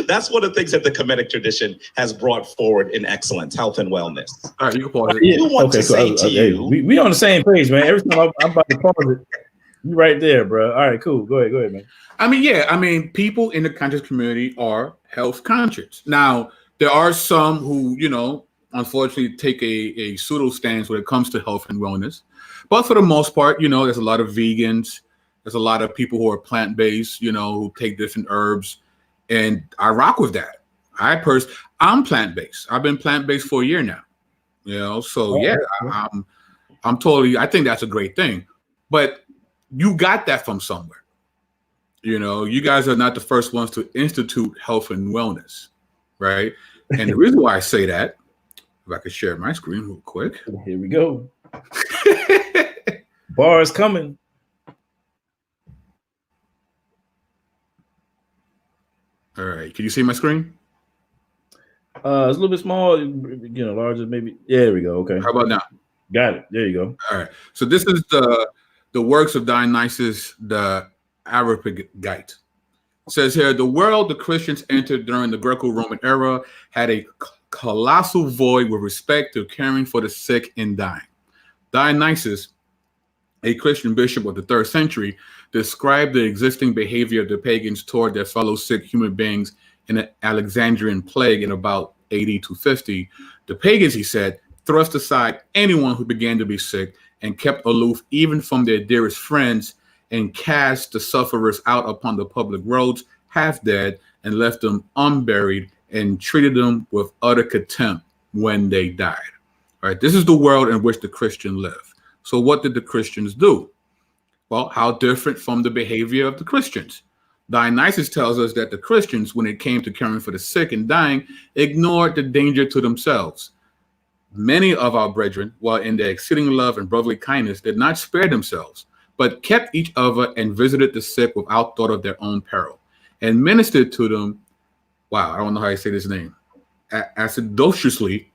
That's one of the things that the Kemetic tradition has brought forward in excellence, health and wellness. All right, you can pause it. You want to say to you. We on the same page, man. Every time I'm about to pause it, you right there, bro. All right, cool. Go ahead, man. I mean, people in the conscious community are health conscious. Now, there are some who, unfortunately take a pseudo stance when it comes to health and wellness. But for the most part, there's a lot of vegans. There's a lot of people who are plant-based, who take different herbs. And I rock with that. I'm plant-based. I've been plant-based for a year now. So yeah, I'm totally, I think that's a great thing. But you got that from somewhere. You guys are not the first ones to institute health and wellness, right? And the reason why I say that, if I could share my screen real quick. Here we go. Bars coming. All right. Can you see my screen? It's a little bit small, larger maybe. Yeah, there we go. Okay. How about now? Got it. There you go. All right. So this is the works of Dionysius the Areopagite. It says here, the world the Christians entered during the Greco-Roman era had a colossal void with respect to caring for the sick and dying. Dionysius, a Christian bishop of the 3rd century, described the existing behavior of the pagans toward their fellow sick human beings in an Alexandrian plague in about 80 to 50. The pagans, he said, thrust aside anyone who began to be sick and kept aloof even from their dearest friends and cast the sufferers out upon the public roads, half dead, and left them unburied and treated them with utter contempt when they died. All right, this is the world in which the Christian live. So what did the Christians do? Well, how different from the behavior of the Christians? Dionysius tells us that the Christians, when it came to caring for the sick and dying, ignored the danger to themselves. Many of our brethren, while in their exceeding love and brotherly kindness, did not spare themselves, but kept each other and visited the sick without thought of their own peril, and ministered to them, I don't know how I say this name, acidociously,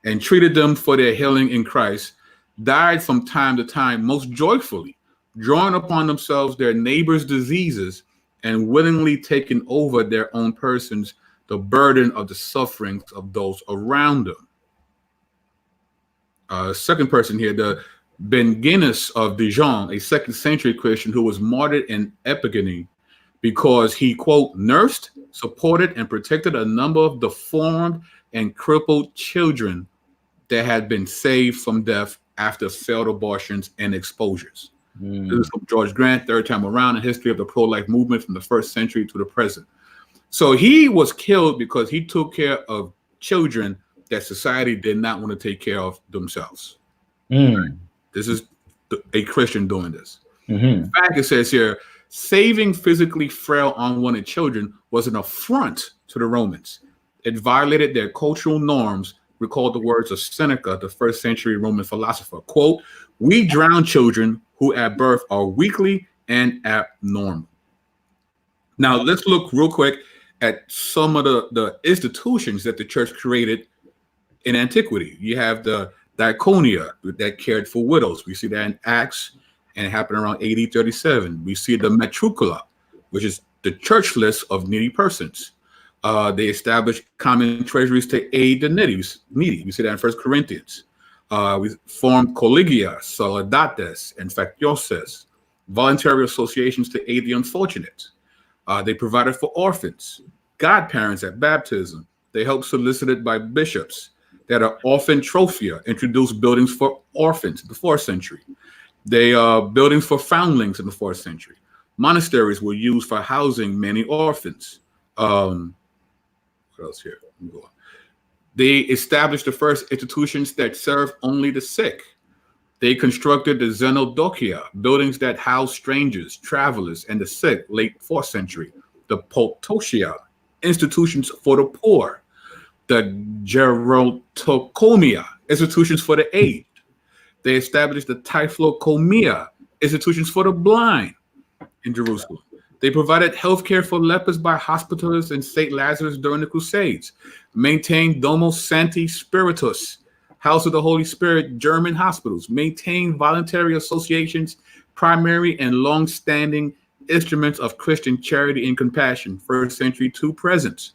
and treated them for their healing in Christ, died from time to time most joyfully, drawing upon themselves their neighbors' diseases and willingly taking over their own persons the burden of the sufferings of those around them. Second person here, the Benguinus of Dijon, a 2nd century Christian who was martyred in Epigony because he, quote, nursed, supported, and protected a number of deformed and crippled children that had been saved from death after failed abortions and exposures. This is from George Grant, Third Time Around, a history of the pro-life movement from the 1st century to the present. So he was killed because he took care of children that society did not want to take care of themselves. Right? This is a Christian doing this. In fact, it says here, saving physically frail, unwanted children was an affront to the Romans. It violated their cultural norms. Recall the words of Seneca, the first century Roman philosopher. Quote, "We drown children who at birth are weakly and abnormal." Now, let's look real quick at some of the institutions that the church created in antiquity. You have the diaconia that cared for widows. We see that in Acts, and it happened around AD 37. We see the metrocula, which is the church list of needy persons. They established common treasuries to aid the needy. We see that in 1 Corinthians. We formed collegia, solidates, and factioses, voluntary associations to aid the unfortunate. They provided for orphans, godparents at baptism. They helped solicited by bishops. They had an orphan trophia, introduced buildings for orphans in the 4th century. They buildings for foundlings in the 4th century. Monasteries were used for housing many orphans. What else here? They established the first institutions that served only the sick. They constructed the xenodokia, buildings that housed strangers, travelers, and the sick, late 4th century. The potosia, institutions for the poor. The gerontocomia, institutions for the aged. They established the typhlocomia, institutions for the blind in Jerusalem. They provided health care for lepers by hospitals in St. Lazarus during the Crusades. Maintained Domus Sancti Spiritus, House of the Holy Spirit, German hospitals. Maintained voluntary associations, primary and long-standing instruments of Christian charity and compassion, 1st century to present.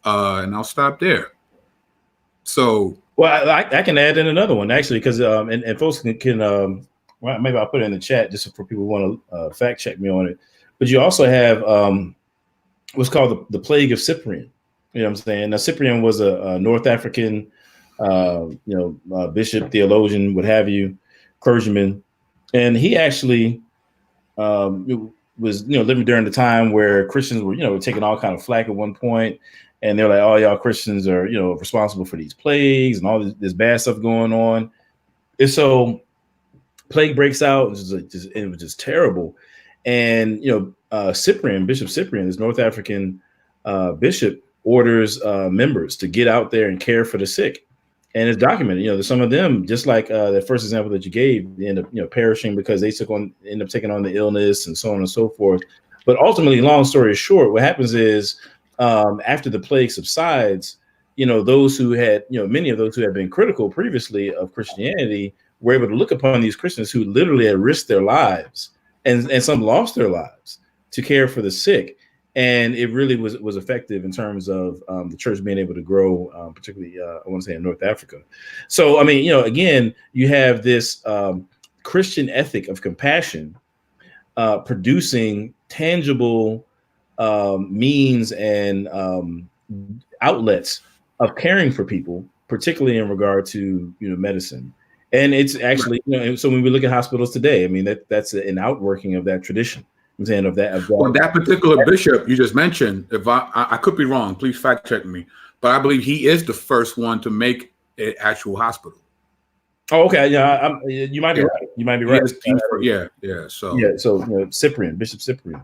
And I'll stop there. So, well, I can add in another one actually, because and folks can well, maybe I'll put it in the chat just for people who want to fact check me on it. But you also have what's called the plague of Cyprian. You know what I'm saying? Now, Cyprian was a North African, bishop, theologian, what have you, clergyman, and he actually was living during the time where Christians were taking all kind of flack at one point. And they're like, "Oh, y'all Christians are, responsible for these plagues and all this bad stuff going on." And so, plague breaks out. It was just terrible. And Cyprian, Bishop Cyprian, this North African bishop, orders members to get out there and care for the sick. And it's documented. Some of them, just like the first example that you gave, they end up perishing because they end up taking on the illness and so on and so forth. But ultimately, long story short, what happens is, after the plague subsides, those who had, many of those who had been critical previously of Christianity were able to look upon these Christians who literally had risked their lives, and some lost their lives to care for the sick. And it really was effective in terms of the church being able to grow, particularly, I want to say in North Africa. So, I mean, again, you have this Christian ethic of compassion producing tangible means and outlets of caring for people, particularly in regard to medicine. And it's actually so when we look at hospitals today, I mean that's an outworking of that tradition. I'm saying of that. Well, that particular bishop you just mentioned, if I could be wrong, please fact check me, but I believe he is the first one to make an actual hospital. Oh, okay. Yeah, you might be right. You might be right. So Cyprian, Bishop Cyprian.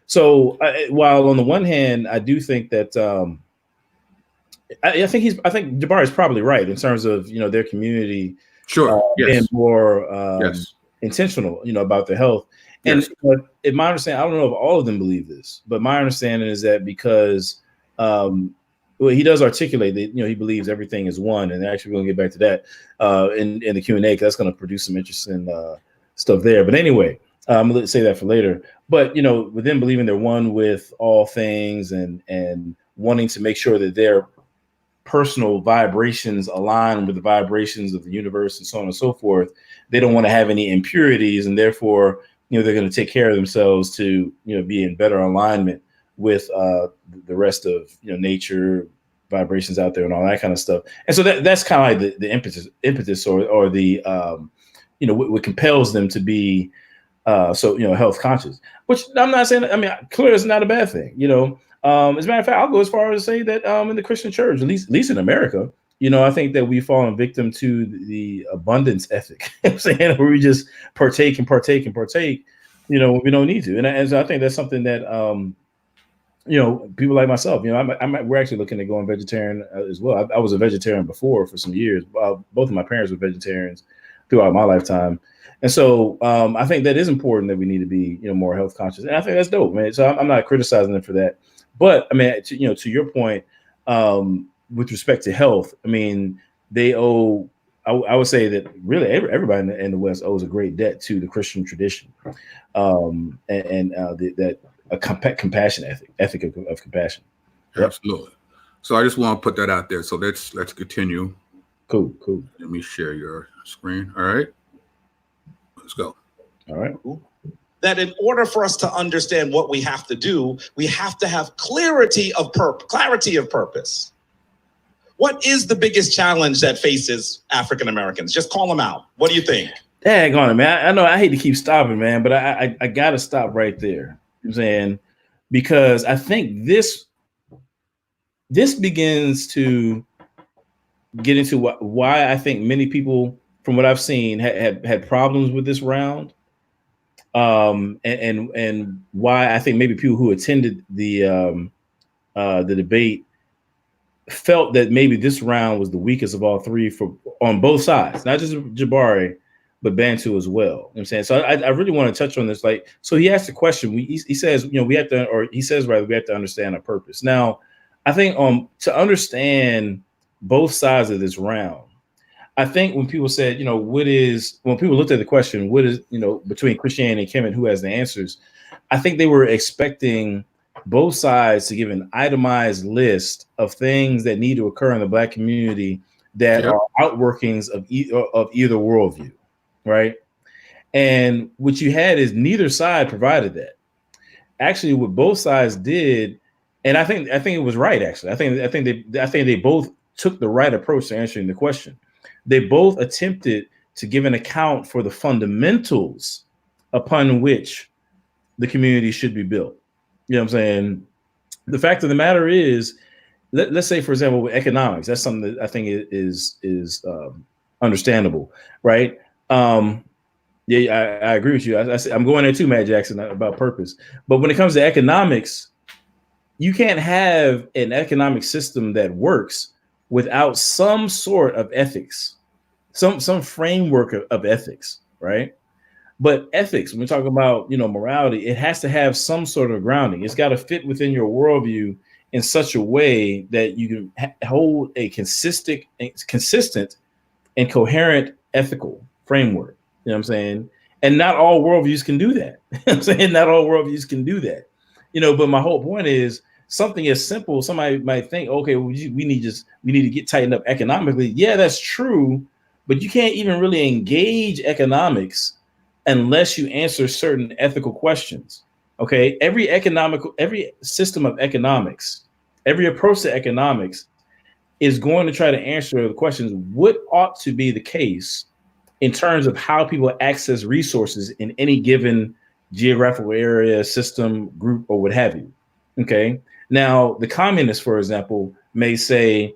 So while on the one hand, I do think that I think Jabari is probably right in terms of their community, being more intentional, about their health. And in my understanding, I don't know if all of them believe this, but my understanding is that because he does articulate that he believes everything is one, and actually we're gonna get back to that in the Q&A because that's going to produce some interesting stuff there. But anyway. I'm going to say that for later, but with them believing they're one with all things and wanting to make sure that their personal vibrations align with the vibrations of the universe and so on and so forth, they don't want to have any impurities, and therefore they're going to take care of themselves to be in better alignment with the rest of nature, vibrations out there, and all that kind of stuff. And so that's kind of like the impetus or the what compels them to be. Health conscious, which I'm not saying. I mean, clearly it's not a bad thing. As a matter of fact, I'll go as far as to say that in the Christian church, at least in America, I think that we've fallen victim to the abundance ethic. I'm saying, where we just partake and partake and partake, when we don't need to. And so I think that's something that, people like myself, we're actually looking at going vegetarian as well. I was a vegetarian before for some years. Both of my parents were vegetarians throughout my lifetime. And so I think that is important, that we need to be, more health conscious. And I think that's dope, man. So I'm not criticizing them for that. But I mean, to your point, with respect to health, I mean, they owe, I would say that really everybody in the West owes a great debt to the Christian tradition, that a compassion ethic of compassion. Absolutely. So I just want to put that out there. So let's continue. Cool. Let me share your screen. All right. Let's go. All right. That in order for us to understand what we have to do, we have to have clarity of purpose. What is the biggest challenge that faces African Americans? Just call them out. What do you think? Dang on it, man. I know I hate to keep stopping, man, but I got to stop right there. You know what I'm saying? Because I think this begins to get into why I think many people, from what I've seen, had problems with this round. And why I think maybe people who attended the debate felt that maybe this round was the weakest of all three on both sides, not just Jabari, but Bantu as well. You know what I'm saying? So I really want to touch on this. So he asked the question, he says, we have to, or he says rather, we have to understand our purpose. Now, I think to understand both sides of this round, I think when people said, when people looked at the question, what is, between Christianity and Kemet, who has the answers? I think they were expecting both sides to give an itemized list of things that need to occur in the Black community that are outworkings of either worldview, right? And what you had is neither side provided that. Actually, what both sides did, and I think it was right. Actually, I think they both took the right approach to answering the question. They both attempted to give an account for the fundamentals upon which the community should be built. You know what I'm saying? The fact of the matter is, let's say, for example, with economics, that's something that I think is understandable, right? I agree with you. I'm going there too, Matt Jackson, about purpose. But when it comes to economics, you can't have an economic system that works without some sort of ethics, some framework of ethics, right? But ethics, when we're talking about, morality, it has to have some sort of grounding. It's got to fit within your worldview in such a way that you can hold a consistent and coherent ethical framework. You know what I'm saying? And not all worldviews can do that. I'm saying not all worldviews can do that. But my whole point is, something as simple, somebody might think, okay, well, we need to get tightened up economically. Yeah, that's true, but you can't even really engage economics unless you answer certain ethical questions. Okay, every system of economics, every approach to economics is going to try to answer the questions: what ought to be the case in terms of how people access resources in any given geographical area, system, group, or what have you. Okay. Now, the communists, for example, may say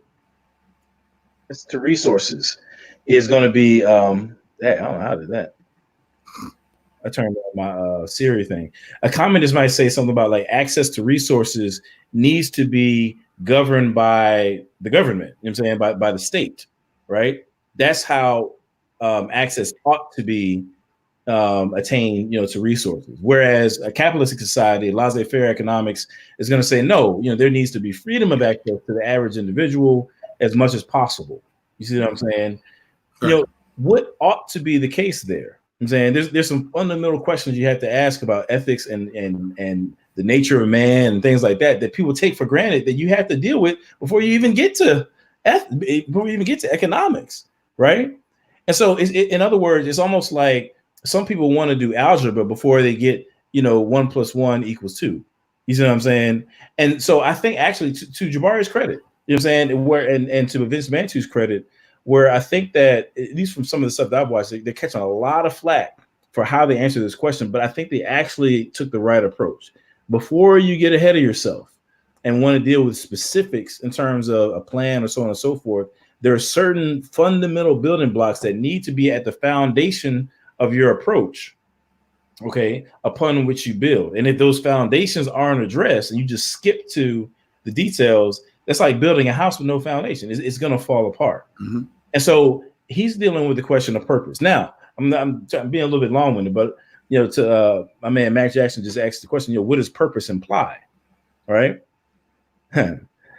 to resources is going to be, I don't know, how did that? I turned on my Siri thing. A communist might say something about access to resources needs to be governed by the government, you know what I'm saying, by the state, right? That's how access ought to be attained, to resources. Whereas a capitalistic society, laissez-faire economics, is going to say, no, there needs to be freedom of access to the average individual as much as possible. You see what I'm saying? Sure. What ought to be the case there? I'm saying there's some fundamental questions you have to ask about ethics and the nature of man and things like that people take for granted that you have to deal with before you even get to economics, right? And so, in other words, it's almost like some people want to do algebra before they get 1 + 1 = 2. You see what I'm saying? And so I think actually to Jabari's credit, you know what I'm saying, and to Vince Bantu's credit, where I think that, at least from some of the stuff that I've watched, they're catching a lot of flack for how they answer this question. But I think they actually took the right approach. Before you get ahead of yourself and want to deal with specifics in terms of a plan or so on and so forth, there are certain fundamental building blocks that need to be at the foundation of your approach, okay, upon which you build. And if those foundations aren't addressed and you just skip to the details, that's like building a house with no foundation. It's going to fall apart. Mm-hmm. And so he's dealing with the question of purpose. Now, I'm being a little bit long-winded, but to my man Max Jackson just asked the question, what does purpose imply? All right.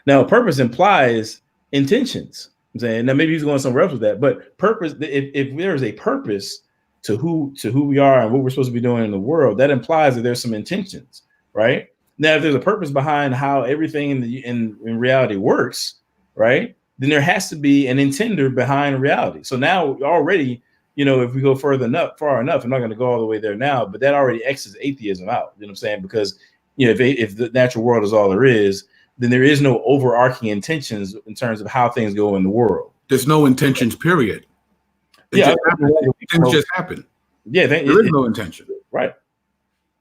Now, purpose implies intentions. I'm saying now maybe he's going somewhere else with that, but purpose. If there is a purpose to who we are and what we're supposed to be doing in the world, that implies that there's some intentions, right? Now, if there's a purpose behind how everything in reality works, right, then there has to be an intender behind reality. So now already, if we go far enough, I'm not going to go all the way there now, but that already X's atheism out. You know what I'm saying? Because if the natural world is all there is, then there is no overarching intentions in terms of how things go in the world. There's no intentions, period. Things just happen. Yeah, there is no intention. Right.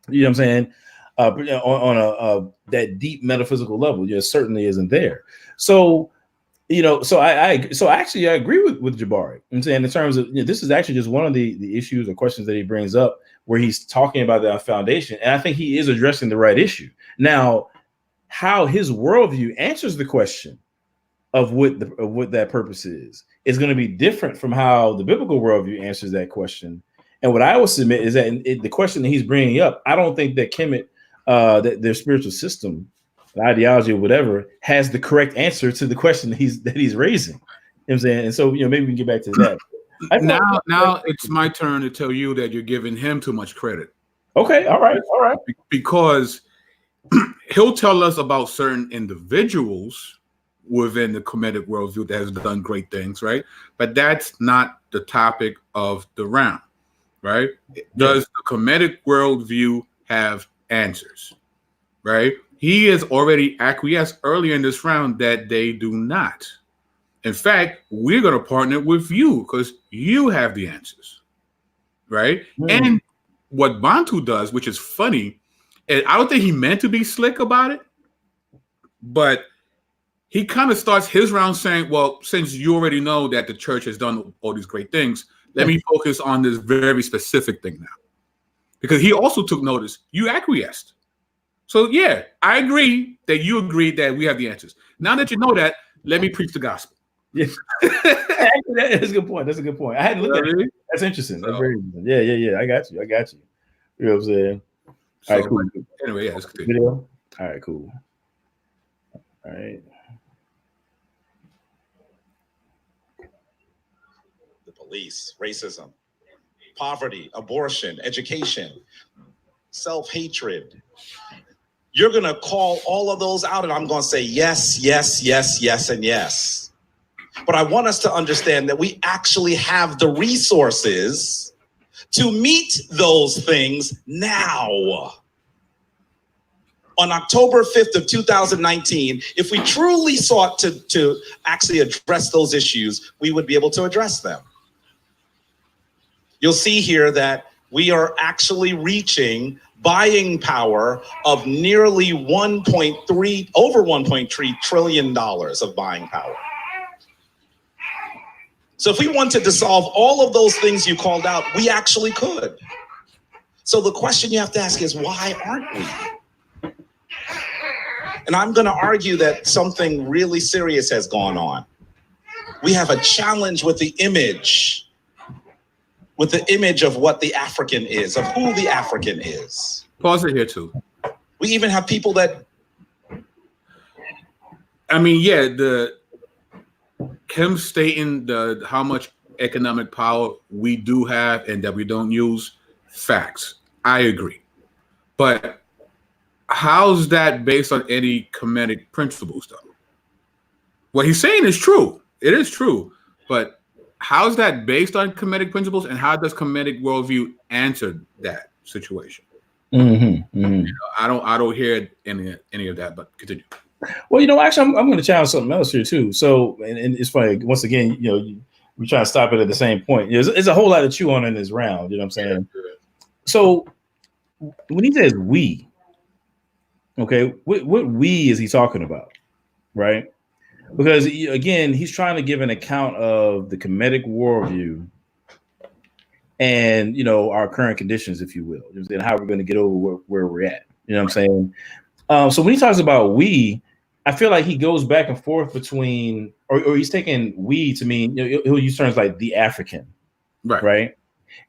You know what I'm saying? On that deep metaphysical level, certainly isn't there. So, I actually agree with Jabari. I'm saying in terms of this is actually just one of the issues or questions that he brings up where he's talking about that foundation, and I think he is addressing the right issue. Now, how his worldview answers the question of what that purpose is going to be different from how the biblical worldview answers that question. And what I will submit is that the question that he's bringing up, I don't think that Kemet, that their spiritual system, ideology or whatever, has the correct answer to the question that he's raising. You know what I'm saying? And so, maybe we can get back to that. Now it's my turn to tell you that you're giving him too much credit. Okay. All right. Because he'll tell us about certain individuals within the Kemetic worldview that has done great things, right? But that's not the topic of the round, right? Does the Kemetic worldview have answers, right? He has already acquiesced earlier in this round that they do not. In fact, we're going to partner with you because you have the answers, right? And what Bantu does, which is funny, and I don't think he meant to be slick about it, but he kind of starts his round saying, well, since you already know that the church has done all these great things, let me focus on this very specific thing now. Because he also took notice, you acquiesced. So yeah, I agree that you agreed that we have the answers. Now that you know that, let me preach the gospel. Yeah. That's a good point. I hadn't looked at it. That's interesting. That's very interesting. Yeah. I got you. You know what I'm saying? All right, cool. Anyway, let's continue. Video. All right, cool. All right. The police, racism, poverty, abortion, education, self-hatred. You're going to call all of those out, and I'm going to say yes, and yes. But I want us to understand that we actually have the resources to meet those things now. On October 5th of 2019, if we truly sought to actually address those issues, we would be able to address them. You'll see here that we are actually reaching buying power of nearly over $1.3 trillion of buying power. So if we wanted to solve all of those things you called out, we actually could. So the question you have to ask is, why aren't we? And I'm going to argue that something really serious has gone on. We have a challenge with the image of what the African is, of who the African is. Pause it here too. We even have people that... I mean, yeah, him stating how much economic power we do have and that we don't use, facts. I agree. But how's that based on any Kemetic principles, though? What he's saying is true. It is true. But how's that based on Kemetic principles, and how does Kemetic worldview answer that situation? I don't hear any of that, but continue. Well, actually, I'm going to challenge something else here too. So, and it's funny. Once again, we try to stop it at the same point. There's a whole lot to chew on in this round. You know what I'm saying? Yeah. So, when he says "we," okay, what "we" is he talking about, right? Because again, he's trying to give an account of the Kemetic worldview and our current conditions, if you will, and how we're going to get over where we're at. You know what I'm saying? So when he talks about we, I feel like he goes back and forth between, or he's taking we to mean, he'll use terms like the African, right?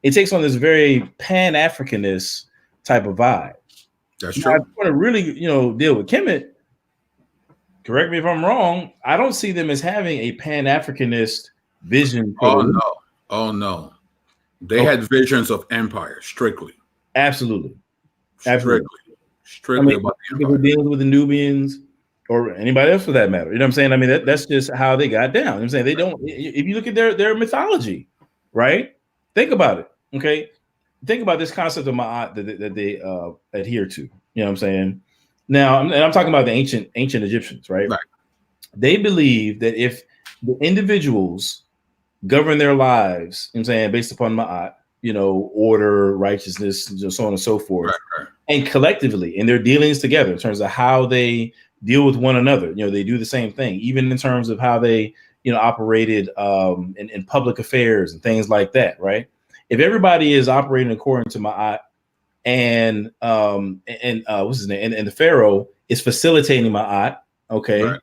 It takes on this very Pan-Africanist type of vibe. That's true. I want to really, deal with Kemet. Correct me if I'm wrong. I don't see them as having a Pan-Africanist vision. Oh no. They had visions of empire, strictly. Absolutely. Strictly about the empire. People dealing with the Nubians or anybody else for that matter. You know what I'm saying? I mean, that's just how they got down. You know what I'm saying? They don't, if you look at their mythology, right? Think about it. Okay. Think about this concept of Ma'at that they adhere to. You know what I'm saying? Now, and I'm talking about the ancient Egyptians, right? They believe that if the individuals govern their lives, you know what I'm saying, based upon Ma'at, order, righteousness, so on and so forth, and collectively in their dealings together in terms of how they deal with one another, they do the same thing, even in terms of how they, operated in public affairs and things like that, right? If everybody is operating according to Ma'at and what's his name, and the Pharaoh is facilitating Ma'at, okay,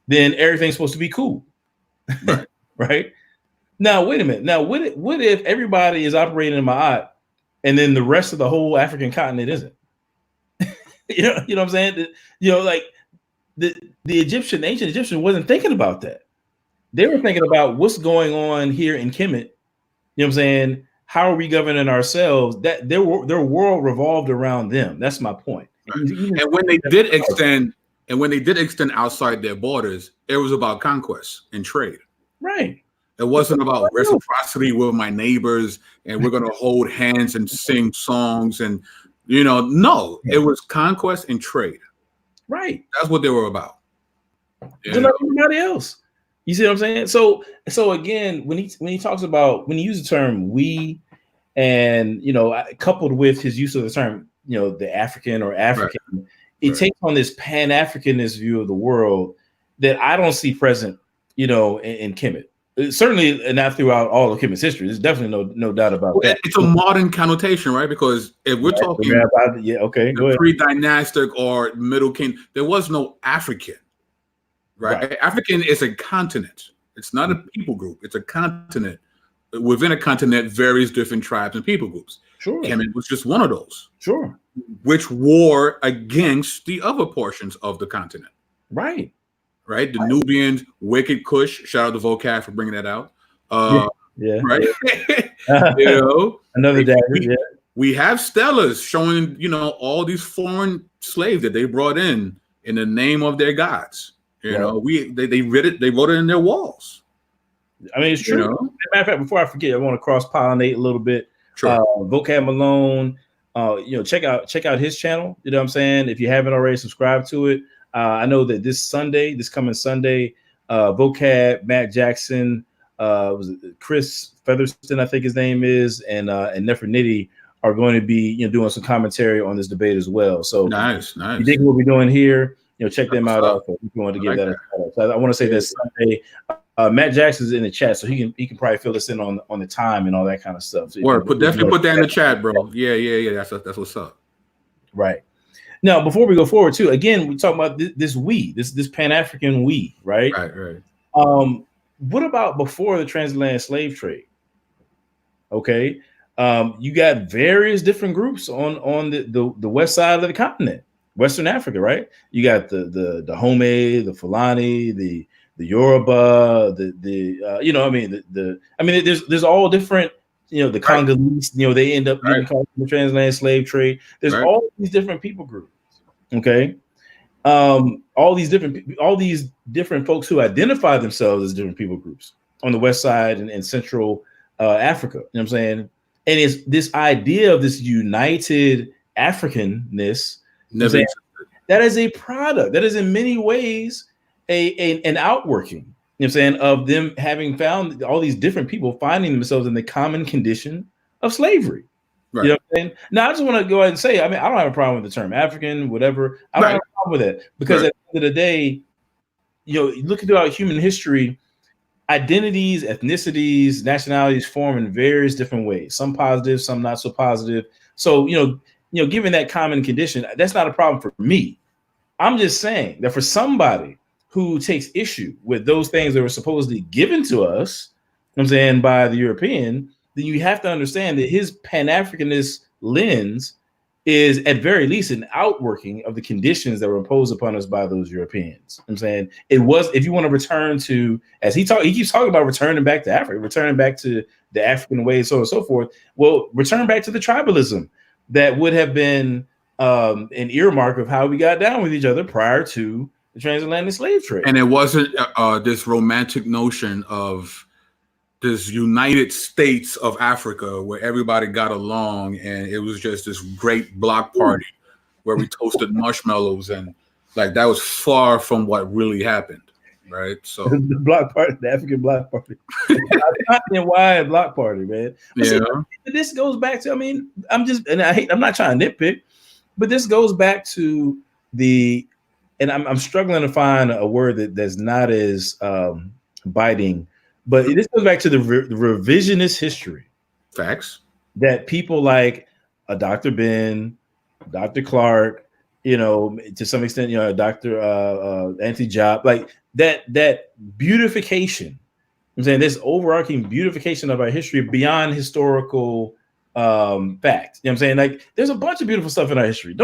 then everything's supposed to be cool, right? Now, wait a minute. Now, what if everybody is operating in Ma'at and then the rest of the whole African continent isn't? you know what I'm saying? Like the ancient Egyptian wasn't thinking about that. They were thinking about what's going on here in Kemet. You know what I'm saying? How are we governing ourselves? That their world revolved around them. That's my point. And when they did extend outside their borders, it was about conquest and trade. Right. It wasn't about reciprocity with my neighbors and we're going to hold hands and sing songs and, no, it was conquest and trade. Right. That's what they were about. Just like everybody else. You see what I'm saying? So again, when he talks about, when he uses the term we and, coupled with his use of the term, the African or African, it takes on this Pan-Africanist view of the world that I don't see present, in Kemet. Certainly not throughout all of Kemet's history. There's definitely no doubt about that. It's a modern connotation, right? Because if we're talking go ahead. Pre-dynastic or Middle King, there was no African, right? African is a continent. It's not a people group. It's a continent. Within a continent, various different tribes and people groups. Sure. Kemet was just one of those. Sure. Which war against the other portions of the continent. Right. Right, the Nubians, Wicked Kush. Shout out to Vocab for bringing that out. Right. Another day. We have stelas showing, all these foreign slaves that they brought in the name of their gods. They wrote it in their walls. I mean, it's true. As a matter of fact, before I forget, I want to cross-pollinate a little bit. Sure. Vocab Malone. Check out his channel. You know what I'm saying? If you haven't already, subscribe to it. I know that this coming Sunday, Vocab, Matt Jackson, was it Chris Featherston, I think his name is, and Nefertiti are going to be doing some commentary on this debate as well. So nice. You dig what we're doing here? Check them out. Also, if you want to give that a shout out. So I want to say that Sunday, Matt Jackson's in the chat, so he can probably fill us in on the time and all that kind of stuff. So definitely put that in the chat, bro. Yeah. That's what's up. Right. Now, before we go forward, too, again, we talk about this Pan-African we, right? Right. What about before the transatlantic slave trade? Okay, you got various different groups on the west side of the continent, Western Africa, right? You got the Home, the Fulani, the Yoruba, there's all different. The Congolese, they end up getting caught in the transatlantic slave trade. There's all these different people groups. Okay. All these different folks who identify themselves as different people groups on the west side and central Africa. You know what I'm saying? And it's this idea of this united Africanness that is a product that is in many ways an outworking. You know what I'm saying, of them having found all these different people finding themselves in the common condition of slavery. Right. You know what I'm saying? Now, I just want to go ahead and say, I don't have a problem with the term African, whatever. I don't have a problem with it because at the end of the day, looking throughout human history, identities, ethnicities, nationalities form in various different ways. Some positive, some not so positive. So, given that common condition, that's not a problem for me. I'm just saying that for somebody who takes issue with those things that were supposedly given to us, I'm saying, by the European, then you have to understand that his Pan-Africanist lens is at very least an outworking of the conditions that were imposed upon us by those Europeans. I'm saying it was, if you want to return to, he keeps talking about returning back to Africa, returning back to the African ways, so on and so forth. Well, return back to the tribalism that would have been an earmark of how we got down with each other prior to the transatlantic slave trade. And it wasn't this romantic notion of this United States of Africa where everybody got along and it was just this great block party where we toasted marshmallows, and like that was far from what really happened, right? So the block party, the African block party, not the wide block party, man. But see, this goes back to, I'm not trying to nitpick, but this goes back to and I'm struggling to find a word that's not as biting. But this goes back to the revisionist history. Facts. That people like Dr. Ben, Dr. Clark, to some extent, Dr. Anthony Job, like that beautification. I'm saying this overarching beautification of our history beyond historical fact. You know what I'm saying? Like there's a bunch of beautiful stuff in our history.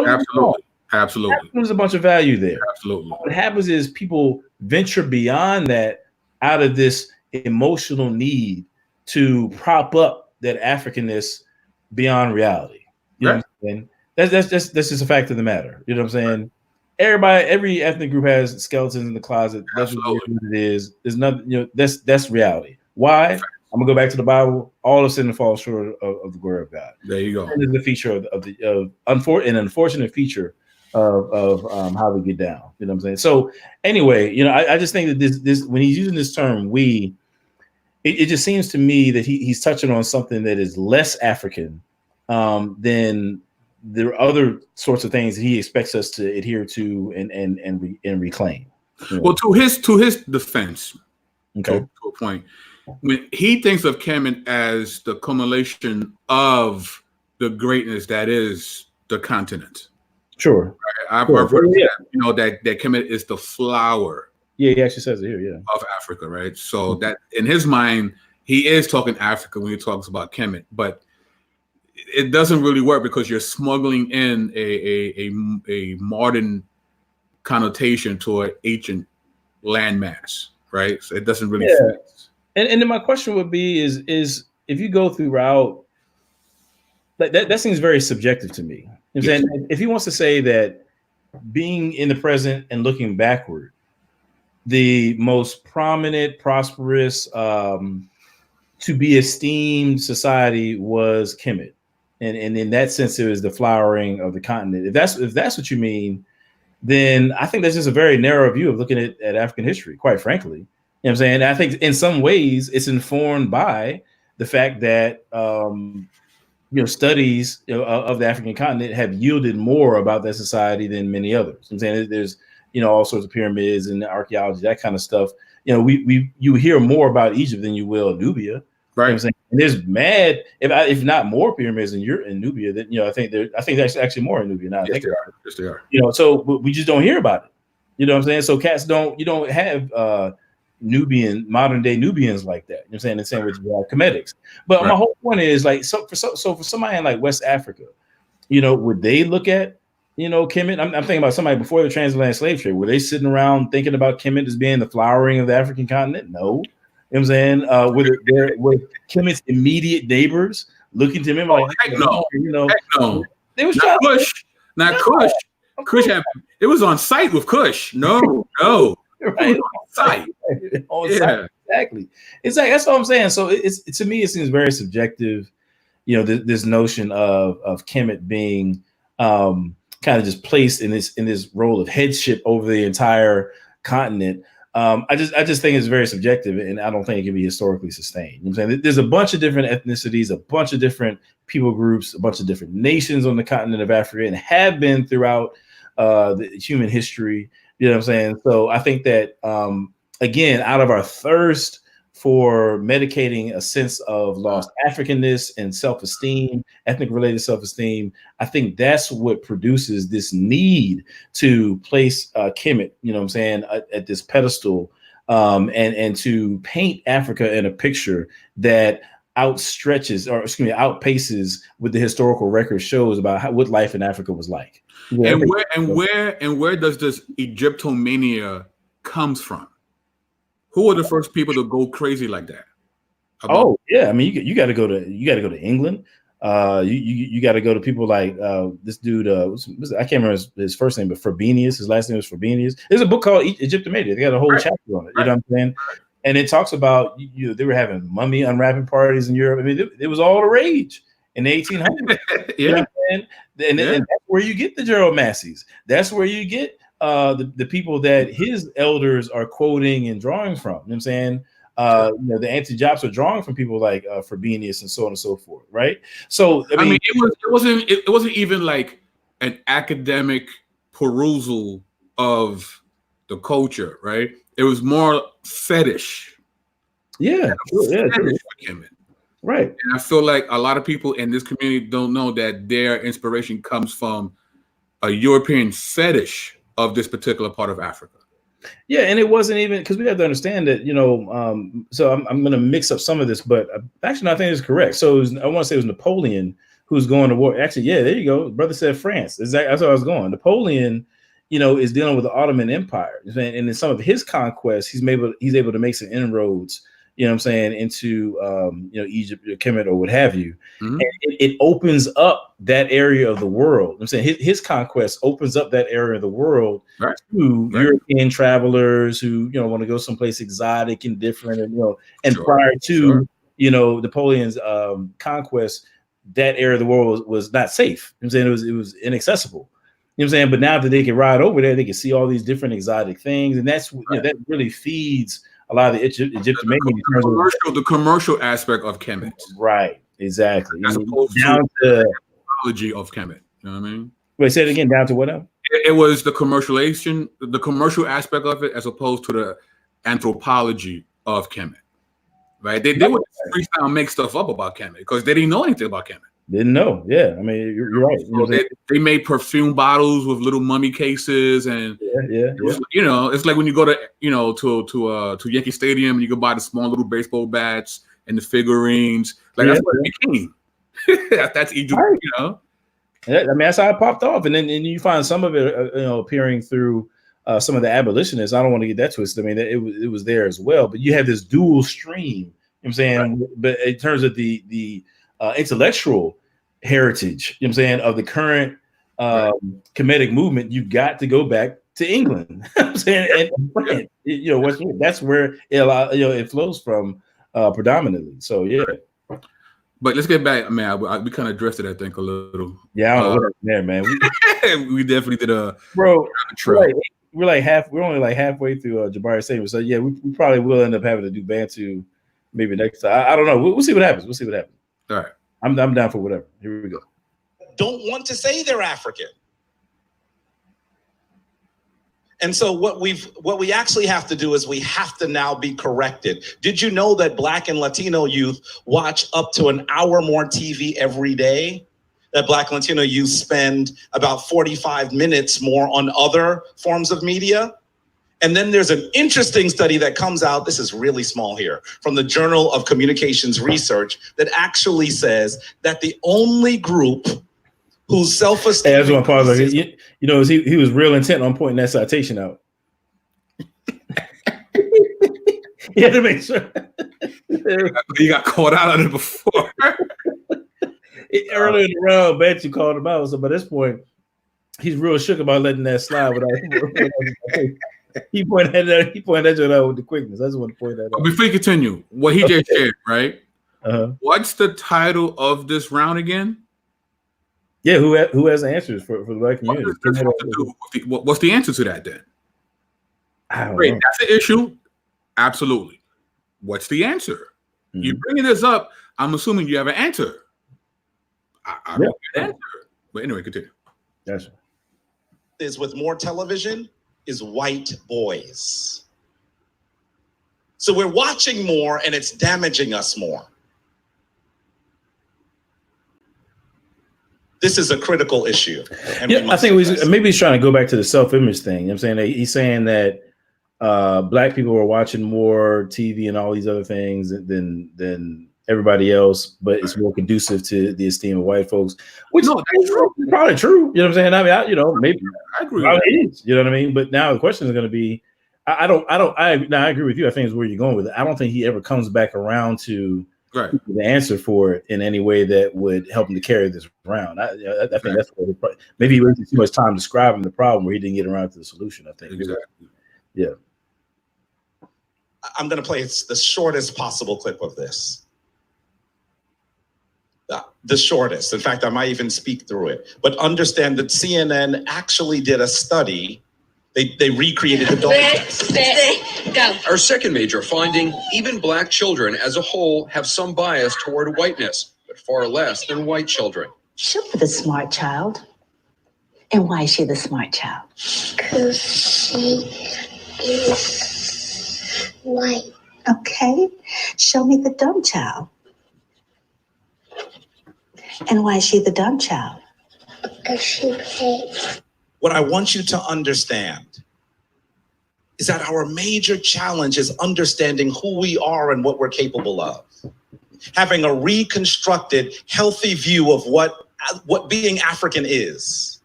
Absolutely. There's a bunch of value there. Absolutely. What happens is people venture beyond that out of this emotional need to prop up that Africanness beyond reality. You know what I'm saying? That's just a fact of the matter. You know what I'm saying? Every ethnic group has skeletons in the closet. That's what it is. There's nothing, that's reality. Why? I'm gonna go back to the Bible. All of sin falls short of the glory of God. There you go. That is the feature an unfortunate feature of how we get down. You know what I'm saying? So anyway, I just think that this when he's using this term "we," it just seems to me that he's touching on something that is less African than the other sorts of things that he expects us to adhere to and reclaim. Well, to his defense, okay, to a point, when he thinks of Kemet as the culmination of the greatness that is the continent. Sure. Right? I've heard that Kemet is the flower. Yeah, he actually says it here, of Africa, right? So that in his mind, he is talking Africa when he talks about Kemet, but it doesn't really work because you're smuggling in a modern connotation to an ancient landmass, right? So it doesn't really fit. And then my question would be is if you go throughout, like that seems very subjective to me. You know what I'm saying? If he wants to say that being in the present and looking backward, the most prominent, prosperous, to be esteemed society was Kemet. And in that sense, it was the flowering of the continent. If that's what you mean, then I think that's just a very narrow view of looking at African history, quite frankly. You know what I'm saying? I think in some ways it's informed by the fact that studies of the African continent have yielded more about that society than many others. I'm saying there's all sorts of pyramids and archaeology, that kind of stuff. You hear more about Egypt than you will Nubia. Right. You know what I'm saying? And there's mad, if not more pyramids in Nubia, that I think there's actually more in Nubia now. Yes, they are. So we just don't hear about it. You know what I'm saying? So cats you don't have modern day Nubians like that. You know what I'm saying? The same with Kemetics. But my whole point is like for somebody in like West Africa, would they look at Kemet? I'm thinking about somebody before the transatlantic slave trade. Were they sitting around thinking about Kemet as being the flowering of the African continent? No. You know what I'm saying? Were Kemet's immediate neighbors looking to him like, no. They was not Kush. Not Kush. Kush it was on site with Kush. No. Right. On site. Site. Exactly. It's like that's what I'm saying. So to me, it seems very subjective. This notion of Kemet being kind of just placed in this role of headship over the entire continent. I just think it's very subjective, and I don't think it can be historically sustained. You know what I'm saying? There's a bunch of different ethnicities, a bunch of different people groups, a bunch of different nations on the continent of Africa, and have been throughout the human history. You know what I'm saying? So I think that again, out of our thirst for medicating a sense of lost Africanness and self-esteem, ethnic-related self-esteem, I think that's what produces this need to place Kemet, you know what I'm saying, at this pedestal, and to paint Africa in a picture that outpaces what the historical record shows about what life in Africa was like. Yeah, and where does this Egyptomania comes from? Who are the first people to go crazy like that? Oh yeah, I mean you got to go to England. You got to go to people like this dude. I can't remember his first name, but Frobenius. His last name was Frobenius. There's a book called Egyptomania. They got a whole chapter on it. You know what I'm saying? And it talks about they were having mummy unwrapping parties in Europe. I mean, it was all the rage in the 1800s. You know what I'm saying? And that's where you get the Gerald Masseys. That's where you get the people that his elders are quoting and drawing from. You know what I'm saying? The anti-Jops are drawing from people like Frobenius and so on and so forth, right? So I mean it wasn't even like an academic perusal of the culture, right? It was more fetish. Yeah, fetish for Kemet. Right. And I feel like a lot of people in this community don't know that their inspiration comes from a European fetish of this particular part of Africa. Yeah, and it wasn't even because we have to understand that, so I'm going to mix up some of this, but actually, I think it's correct. So I want to say it was Napoleon who's going to war. Actually, yeah, there you go. Brother said France. Exactly, that's where I was going. Napoleon, is dealing with the Ottoman Empire, and in some of his conquests, he's able to make some inroads, you know what I'm saying, into Egypt or Kemet or what have you. Mm-hmm. And it opens up that area of the world. I'm saying his conquest opens up that area of the world to European travelers who want to go someplace exotic and different, and prior to Napoleon's conquest, that area of the world was not safe. I'm saying it was inaccessible. You know what I'm saying? But now that they can ride over there, they can see all these different exotic things, and that's that really feeds a lot of the Egyptomania, the commercial aspect of Kemet. Right, exactly. As opposed to the technology of Kemet. You know what I mean? Wait, say it again. Down to what else? It was the commercial aspect of it, as opposed to the anthropology of Kemet. Right? They would freestyle make stuff up about Kemet because they didn't know anything about Kemet. Didn't know. Yeah, I mean, you're right. So they made perfume bottles with little mummy cases, and it's like when you go to Yankee Stadium and you go buy the small little baseball bats and the figurines. Like that's what it became. That's Egypt, right. I mean, that's how it popped off, and then you find some of it, appearing through some of the abolitionists. I don't want to get that twisted. I mean, it was there as well, but you have this dual stream. You know what I'm saying, right. But in terms of the intellectual heritage, you know what I'm saying, of the current Kemetic movement, you've got to go back to England. You know what I'm saying, and France, that's where it flows from predominantly. So yeah. But let's get back, man. We kind of drifted, I think, a little. Yeah, I don't know what there, man. We definitely did a we're only like halfway through Jabari Osaze. So yeah, we probably will end up having to do Bantu maybe next time. I don't know. We'll see what happens. All right. I'm down for whatever. Here we go. Don't want to say they're African. And so what we actually have to do is we have to now be corrected. Did you know that Black and Latino youth watch up to an hour more TV every day? That Black and Latino youth spend about 45 minutes more on other forms of media? And then there's an interesting study that comes out, this is really small here, from the Journal of Communications Research that actually says that the only group whose self-esteem... Hey, I just want to pause. He was real intent on pointing that citation out. He had to make sure. You got caught out on it before. Earlier in the round, Bantu called him out. So by this point, he's real shook about letting that slide without... He pointed that out with the quickness. I just want to point that out. Before you continue, what he just shared, right? What's the title of this round again? Yeah, who has answers for the Black community? What's the answer to that then? I don't know. That's the issue. Absolutely. What's the answer? Mm-hmm. You're bringing this up. I'm assuming you have an answer. I don't have an answer. But anyway, continue. That's right. Is with more television, is white boys. So we're watching more and it's damaging us more. This is a critical issue. And I think maybe he's trying to go back to the self-image thing. You know what I'm saying? He's saying that black people are watching more TV and all these other things than everybody else, but it's more conducive to the esteem of white folks, which is probably true. You know what I'm saying? I mean, maybe I agree. It is, you know what I mean? But now the question is going to be, I agree with you. I think it's where you're going with it. I don't think he ever comes back around to the answer for it in any way that would help him to carry this around. I think that's what maybe he wasted too much time describing the problem where he didn't get around to the solution. I think exactly. Yeah. I'm going to play the shortest possible clip of this. The shortest. In fact, I might even speak through it. But understand that CNN actually did a study. They recreated the dog test. Go. Our second major finding, even black children as a whole have some bias toward whiteness, but far less than white children. She'll be the smart child. And why is she the smart child? Because she is white. Okay. Show me the dumb child. And why is she the dumb child? Because she pays. What I want you to understand is that our major challenge is understanding who we are and what we're capable of. Having a reconstructed, healthy view of what being African is.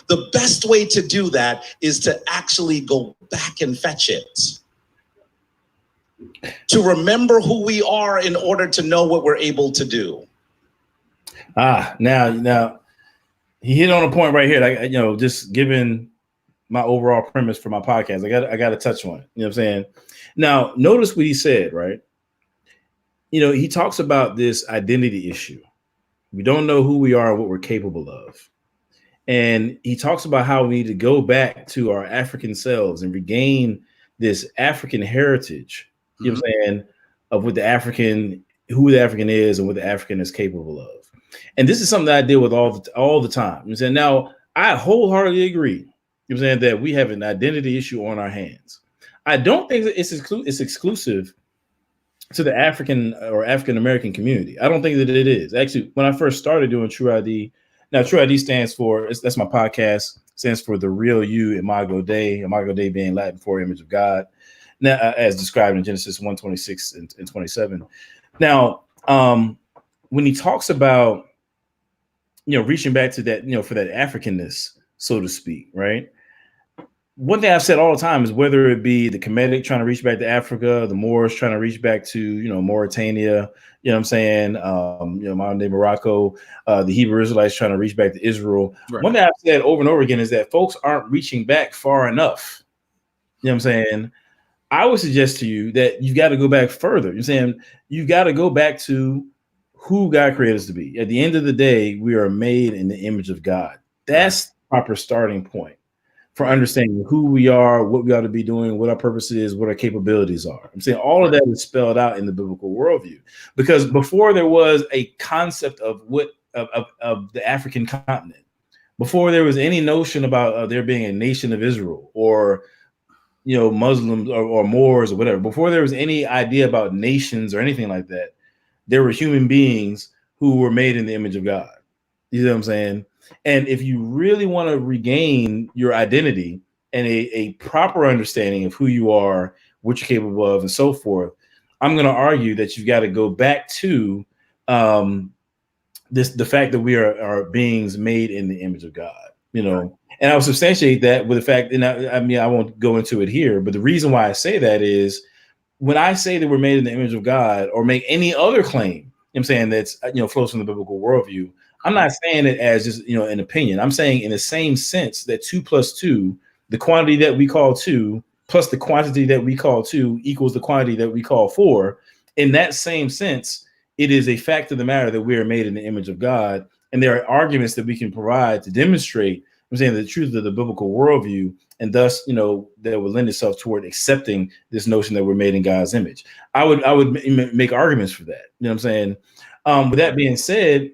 The best way to do that is to actually go back and fetch it. To remember who we are in order to know what we're able to do. Now he hit on a point right here. Like, just given my overall premise for my podcast, I got to touch on it. You know what I'm saying? Now, notice what he said, right? He talks about this identity issue. We don't know who we are and what we're capable of. And he talks about how we need to go back to our African selves and regain this African heritage, you know what I'm saying, of who the African is and what the African is capable of. And this is something that I deal with all the time. You know what I'm saying? Now, I wholeheartedly agree, you know what I'm saying, that we have an identity issue on our hands. I don't think that it's exclusive to the African or African American community. I don't think that it is. Actually, when I first started doing True ID, now True ID stands for, that's my podcast, stands for the real you, Imago Dei being Latin for image of God, now, as described in Genesis 1:26 and 27. Now, when he talks about, reaching back to that, for that Africanness, so to speak, right? One thing I've said all the time is whether it be the Kemetic trying to reach back to Africa, the Moors trying to reach back to, Mauritania, you know what I'm saying? Modern day Morocco, the Hebrew Israelites trying to reach back to Israel. Right. One thing I've said over and over again is that folks aren't reaching back far enough. You know what I'm saying? I would suggest to you that you've got to go back further. You're saying you've got to go back to who God created us to be. At the end of the day, we are made in the image of God. That's the proper starting point for understanding who we are, what we ought to be doing, what our purpose is, what our capabilities are. I'm saying all of that is spelled out in the biblical worldview, because before there was a concept of the African continent, before there was any notion about there being a nation of Israel or Muslims or Moors or whatever, before there was any idea about nations or anything like that, there were human beings who were made in the image of God. You know what I'm saying? And if you really want to regain your identity and a proper understanding of who you are, what you're capable of, and so forth, I'm going to argue that you've got to go back to the fact that we are beings made in the image of God, And I'll substantiate that with the fact, and I won't go into it here, but the reason why I say that is when I say that we're made in the image of God or make any other claim, I'm saying that's, flows from the biblical worldview, I'm not saying it as just, an opinion. I'm saying in the same sense that 2 + 2, the quantity that we call 2 plus the quantity that we call 2 equals the quantity that we call 4. In that same sense, it is a fact of the matter that we are made in the image of God. And there are arguments that we can provide to demonstrate, I'm saying, the truth of the biblical worldview, and thus, that would lend itself toward accepting this notion that we're made in God's image. I would make arguments for that. You know what I'm saying? With that being said,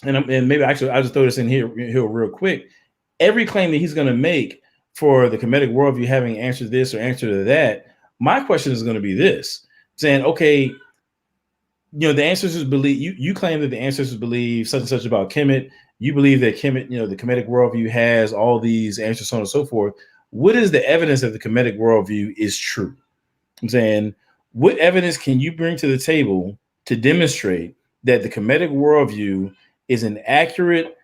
and maybe actually I'll just throw this in here real quick. Every claim that he's going to make for the Kemetic worldview having answer to this or answer to that, my question is going to be this, saying, okay, the ancestors believe, you claim that the ancestors believe such and such about Kemet. You believe that Kemet, the Kemetic worldview has all these answers, so on and so forth. What is the evidence that the Kemetic worldview is true? I'm saying, what evidence can you bring to the table to demonstrate that the Kemetic worldview is an accurate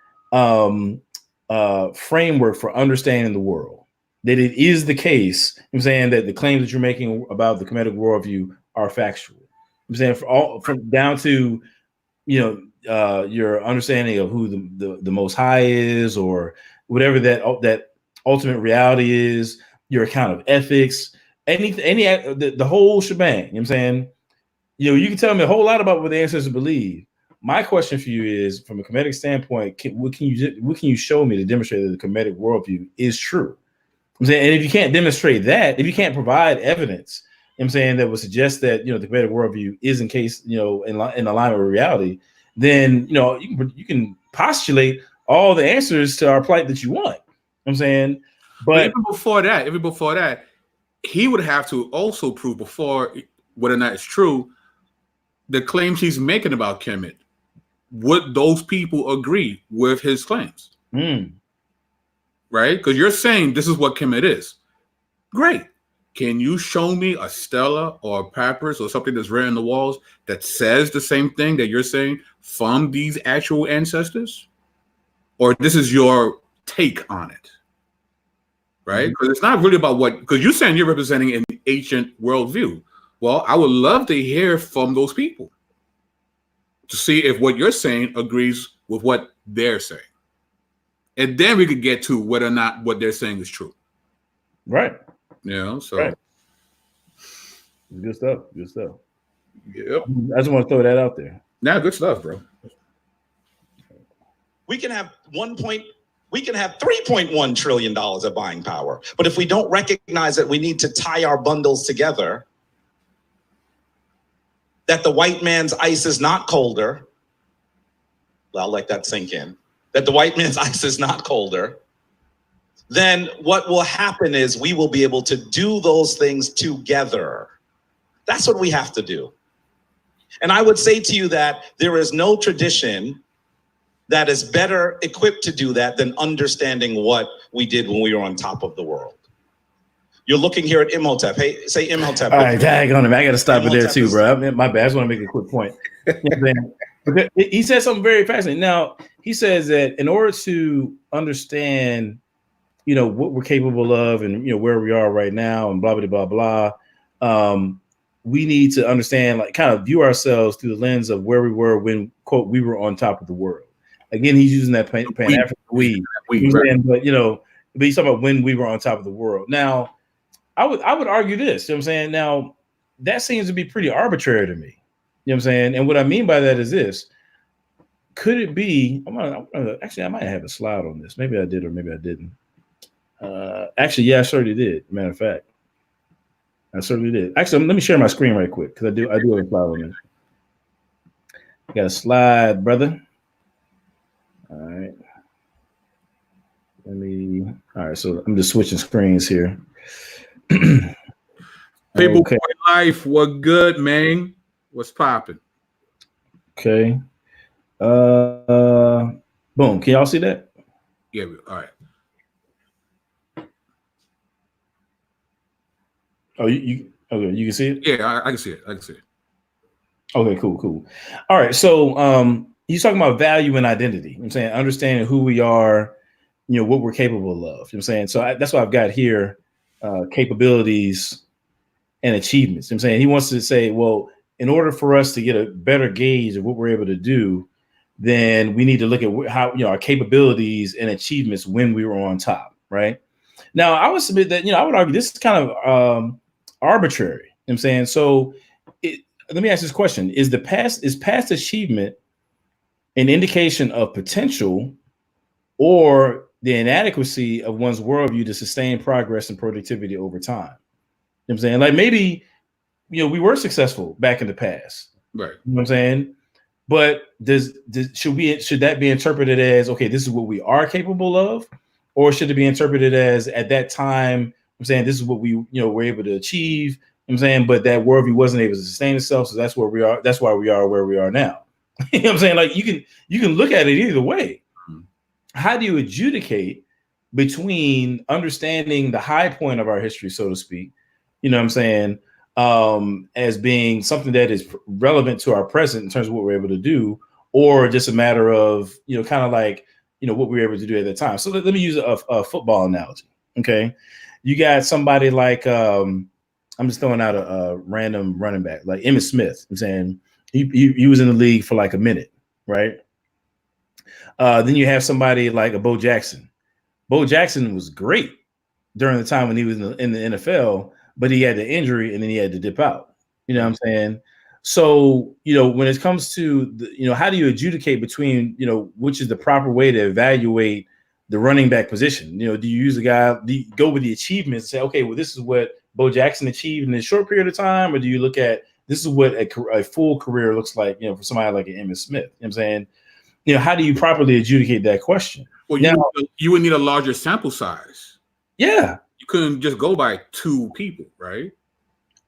framework for understanding the world? That it is the case, I'm saying, that the claims that you're making about the Kemetic worldview are factual. I'm saying from down to, your understanding of who the Most High is, or whatever that ultimate reality is, your account of ethics, the whole shebang. You know what I'm saying? You can tell me a whole lot about what the ancestors believe. My question for you is, from a Kemetic standpoint, what can you show me to demonstrate that the Kemetic worldview is true? I'm saying, and if you can't demonstrate that, if you can't provide evidence, I'm saying, that would suggest that the Kemetic worldview is in alignment with reality, then you can postulate all the answers to our plight that you want. I'm saying, but even before that, he would have to also prove, before whether or not it's true, the claims he's making about Kemet. Would those people agree with his claims? Right? Because you're saying this is what Kemet is. Great. Can you show me a stela or a papyrus or something that's written on the walls that says the same thing that you're saying from these actual ancestors? Or this is your take on it? Right? Because it's not really about because you're saying you're representing an ancient worldview. Well, I would love to hear from those people to see if what you're saying agrees with what they're saying. And then we could get to whether or not what they're saying is true. Right. So right. Good stuff. Yep. I just want to throw that out there. Nah, good stuff, bro. We can have $3.1 trillion of buying power. But if we don't recognize that we need to tie our bundles together, that the white man's ice is not colder, well, I'll let that sink in, that the white man's ice is not colder, then what will happen is we will be able to do those things together. That's what we have to do. And I would say to you that there is no tradition that is better equipped to do that than understanding what we did when we were on top of the world. You're looking here at Imhotep. Hey, say Imhotep. All right, tag on him. I got to stop it there too, bro. My bad. I just want to make a quick point. But he said something very fascinating. Now, he says that in order to understand, what we're capable of and, where we are right now and blah, blah, blah, blah, we need to understand, kind of view ourselves through the lens of where we were when, quote, we were on top of the world. Again, he's using that Pan-African we, right. But he's talking about when we were on top of the world. Now, I would argue this, I'm saying? Now, that seems to be pretty arbitrary to me. You know what I'm saying? And what I mean by that is this. Could it be, actually, I might have a slide on this. Maybe I did or maybe I didn't. Actually, yeah, I certainly did. Matter of fact, I certainly did. Actually, let me share my screen right quick because I do have a slide on this. Got a slide, brother. All right. All right, so I'm just switching screens here. People okay. Life, what good, man? What's popping? Okay. Boom. Can y'all see that? Yeah, all right. Oh, you okay, you can see it? Yeah, I can see it. Okay, cool. All right. So he's talking about value and identity. I'm saying understanding who we are, what we're capable of. I'm saying, so that's what I've got here, capabilities and achievements. I'm saying he wants to say, well, in order for us to get a better gauge of what we're able to do, then we need to look at how, our capabilities and achievements when we were on top, right? Now, I would submit that, I would argue this is kind of arbitrary. I'm saying, so let me ask this question. Is past achievement an indication of potential or the inadequacy of one's worldview to sustain progress and productivity over time? You know what I'm saying? Like maybe, we were successful back in the past. Right. You know what I'm saying? But should that be interpreted as, okay, this is what we are capable of? or should it be interpreted as at that time? I'm saying this is what we were able to achieve. I'm saying, but that worldview wasn't able to sustain itself, so that's where we are. That's why we are where we are now. You know what I'm saying? Like you can look at it either way. How do you adjudicate between understanding the high point of our history, so to speak, you know what I'm saying, as being something that is relevant to our present in terms of what we're able to do, or just a matter of, kind of like, what we were able to do at the time. So let me use a football analogy. Okay. You got somebody like, I'm just throwing out a random running back, like Emmitt Smith. I'm saying he was in the league for like a minute, right? Then you have somebody like a Bo Jackson. Bo Jackson was great during the time when he was in the NFL, but he had the injury and then he had to dip out. You know what I'm saying? So, when it comes to, how do you adjudicate between, which is the proper way to evaluate the running back position? Do you use a guy, do you go with the achievements and say, okay, well, this is what Bo Jackson achieved in a short period of time? Or do you look at, this is what a full career looks like, for somebody like an Emmitt Smith? You know what I'm saying? How do you properly adjudicate that question? Well, you would need a larger sample size. Yeah. You couldn't just go by 2 people, right?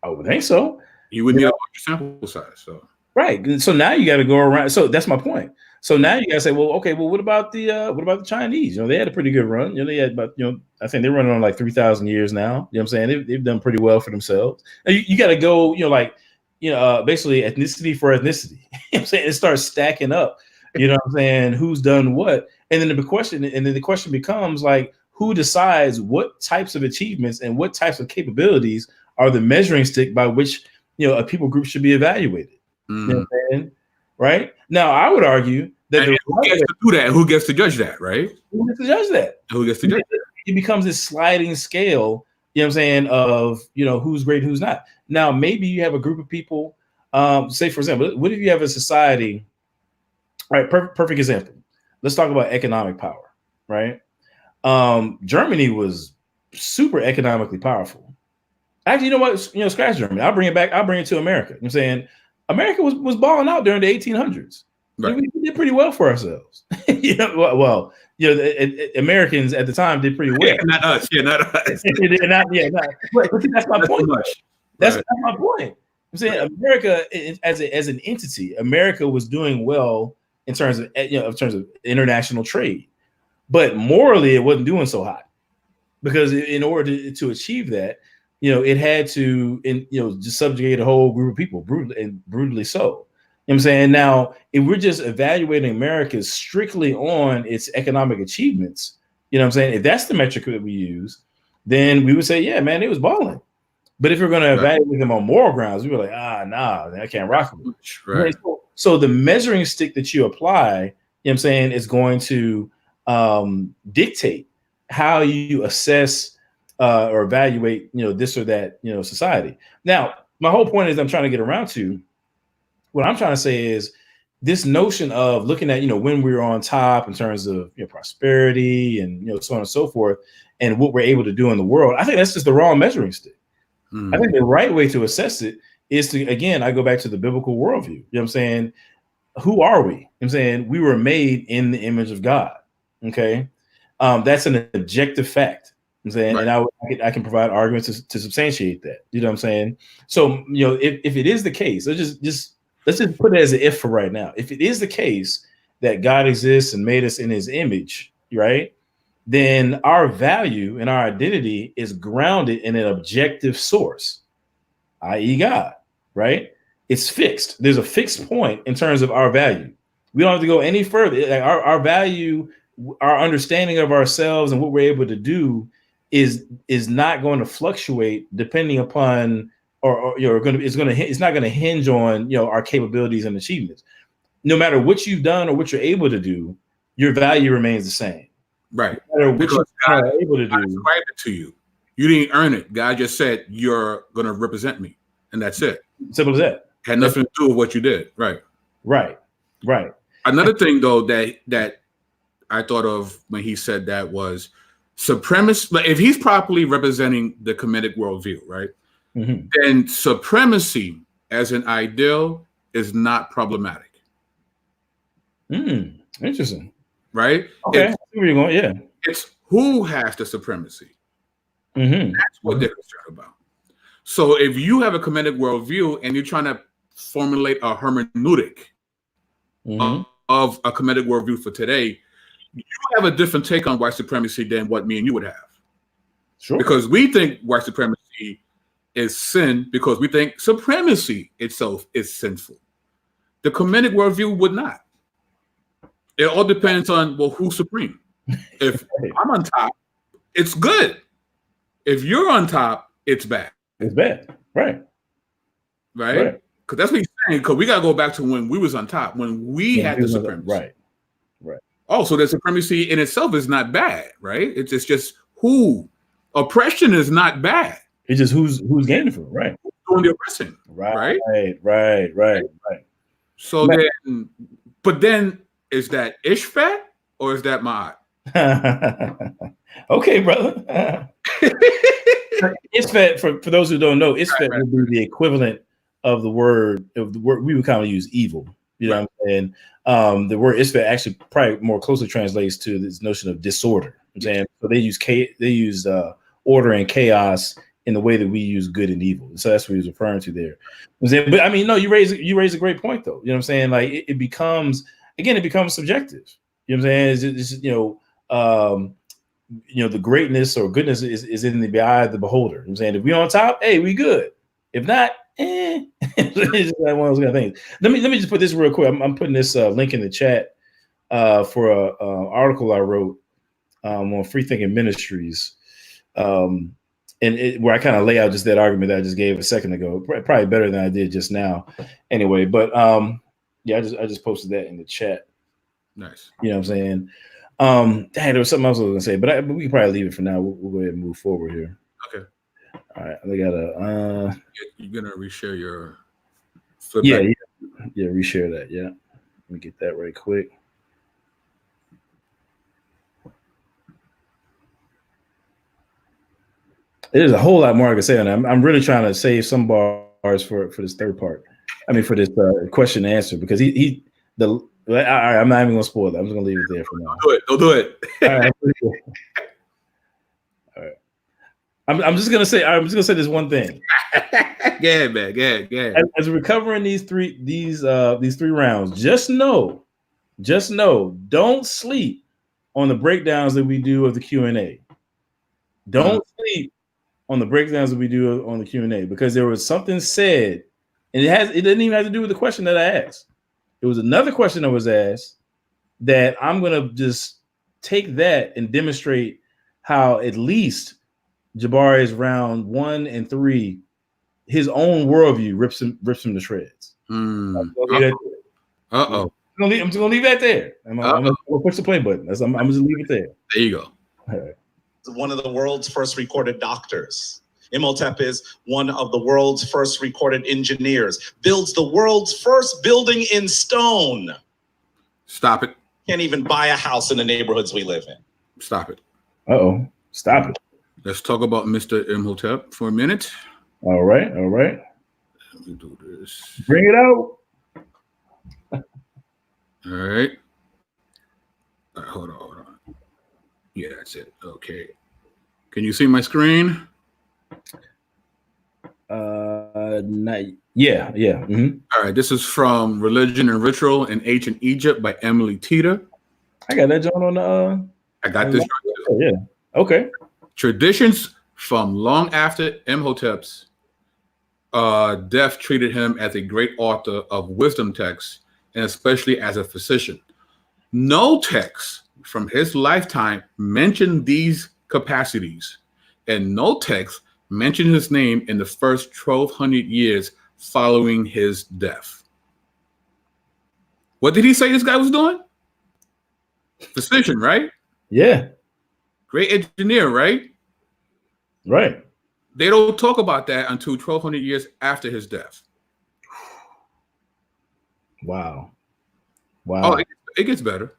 I would think so. You would need a larger sample size. So right. So now you got to go around. So that's my point. So now you got to say, well, okay, well, what about the Chinese? They had a pretty good run. They had about, I think they're running on like 3,000 years now. You know what I'm saying? They've done pretty well for themselves. And you got to go, basically ethnicity for ethnicity. You know what I'm saying? It starts stacking up. You know what I'm saying? Who's done what? And then the question becomes like, who decides what types of achievements and what types of capabilities are the measuring stick by which, a people group should be evaluated? You know what I'm saying? Right? Now, I would argue that who gets to do that? Who gets to judge that, right? Who gets to judge that? Who gets to judge that? It becomes this sliding scale, you know what I'm saying, of, who's great, who's not. Now, maybe you have a group of people, say, for example, what if you have a society, right? Perfect example. Let's talk about economic power, right? Germany was super economically powerful. Actually, you know what? Scratch Germany. I'll bring it back. I'll bring it to America. You know what I'm saying? America was balling out during the 1800s. Right. We did pretty well for ourselves. Americans at the time did pretty well. Yeah, not us. But that's my point. That's my point. I'm saying America, as an entity, America was doing well in terms of international trade, but morally it wasn't doing so hot, because in order to achieve that, it had to, just subjugate a whole group of people, brutally so. You know what I'm saying? Now, if we're just evaluating America strictly on its economic achievements, you know what I'm saying? If that's the metric that we use, then we would say, yeah, man, it was balling. But if we're going to evaluate them on moral grounds, we were like, nah, I can't rock with it. Right. So the measuring stick that you apply, you know what I'm saying, is going to dictate how you assess or evaluate, this or that, society. Now, my whole point is I'm trying to get around to, what I'm trying to say is this notion of looking at, when we were on top in terms of prosperity and, so on and so forth, and what we're able to do in the world. I think that's just the wrong measuring stick. I think the right way to assess it is to, again, I go back to the biblical worldview. You know what I'm saying? Who are we? You know what I'm saying? We were made in the image of God. Okay. That's an objective fact. You know what I'm saying? Right. And I can provide arguments to substantiate that. You know what I'm saying? So, if it is the case, let's just put it as an if for right now. If it is the case that God exists and made us in his image, right? Then our value and our identity is grounded in an objective source, i.e. God, right? It's fixed. There's a fixed point in terms of our value. We don't have to go any further. Like our value, our understanding of ourselves and what we're able to do is not going to fluctuate depending upon it's not going to hinge on our capabilities and achievements. No matter what you've done or what you're able to do, your value remains the same. Right. No matter what God able to do, described it to you. You didn't earn it. God just said you're going to represent me, and that's it. Simple as that. Had nothing to do with what you did. Right. Another thing, though, that I thought of when he said that was supremacy. Like, if he's properly representing the Kemetic worldview, right, then supremacy as an ideal is not problematic. Interesting. Right? Okay. Where you going? Yeah. It's who has the supremacy. Mm-hmm. That's what they're concerned about. So if you have a Kemetic worldview and you're trying to formulate a hermeneutic of a Kemetic worldview for today, you have a different take on white supremacy than what me and you would have. Sure. Because we think white supremacy is sin because we think supremacy itself is sinful. The Kemetic worldview would not. It all depends on, well, who's supreme. If I'm on top, it's good. If you're on top, it's bad. It's bad. Right. Because that's what he's saying. Because we got to go back to when we was on top, when we had the supremacy. Right. Oh, so the supremacy in itself is not bad, right? It's just who. Oppression is not bad. It's just who's gaining from it, right? Who's doing the oppressing, right? Right. So then, but then, is that Ishfat or is that Ma'at? Okay, brother. Ishfat, for those who don't know, Ishfat would be the equivalent of the word we would kind of use evil. You know what I'm saying? The word Ishfat actually probably more closely translates to this notion of disorder. I'm saying, so they use order and chaos in the way that we use good and evil. So that's what he was referring to there. But I mean, no, you raise a great point though. You know what I'm saying? Like it becomes subjective. You know what I'm saying? It's the greatness or goodness is in the eye of the beholder. You know what I'm saying? If we on top, hey, we good. If not, it's just like one of those kind of things. Let me just put this real quick. I'm putting this link in the chat for a article I wrote on Free Thinking Ministries, and where I kind of lay out just that argument that I just gave a second ago. Probably better than I did just now. Anyway, but I just posted that in the chat. Nice. You know what I'm saying? Dang, there was something else I was gonna say, but we can probably leave it for now. We'll go ahead and move forward here. Okay. All right. I gotta. You're gonna reshare your. Yeah. Reshare that. Yeah. Let me get that right quick. There's a whole lot more I can say on that. I'm really trying to save some bars for this third part. I mean, for this question and answer, because all right, I'm not even gonna spoil it. I'm just gonna leave it there for now. Don't do it. All right. All right. I'm just gonna say this one thing. Yeah, man. Yeah. As we're covering these three rounds, just know, don't sleep on the breakdowns that we do of the Q&A. Don't sleep on the breakdowns that we do on the Q&A, because there was something said, and it didn't even have to do with the question that I asked. It was another question that was asked that I'm gonna just take that and demonstrate how at least Jabari's round 1 and 3, his own worldview rips him to shreds. I'm I'm just gonna leave that there. I'm gonna push the play button. I'm just leave it there. There you go. All right. One of the world's first recorded doctors. Imhotep is one of the world's first recorded engineers. Builds the world's first building in stone. Stop it. Can't even buy a house in the neighborhoods we live in. Stop it. Stop it. Let's talk about Mr. Imhotep for a minute. All right. Let me do this. Bring it out. All right. Hold on. Yeah, that's it. Okay. Can you see my screen? Yeah. Mm-hmm. All right. This is from Religion and Ritual in Ancient Egypt by Emily Tita. I got that John on the. I got this. Oh, yeah. Okay. Traditions from long after Imhotep's death treated him as a great author of wisdom texts, and especially as a physician. No text from his lifetime mentioned these capacities, and no text mentioned his name in the first 1,200 years following his death. What did he say this guy was doing? Physician, right? Yeah. Great engineer, right? Right. They don't talk about that until 1,200 years after his death. Wow. Oh, it gets better.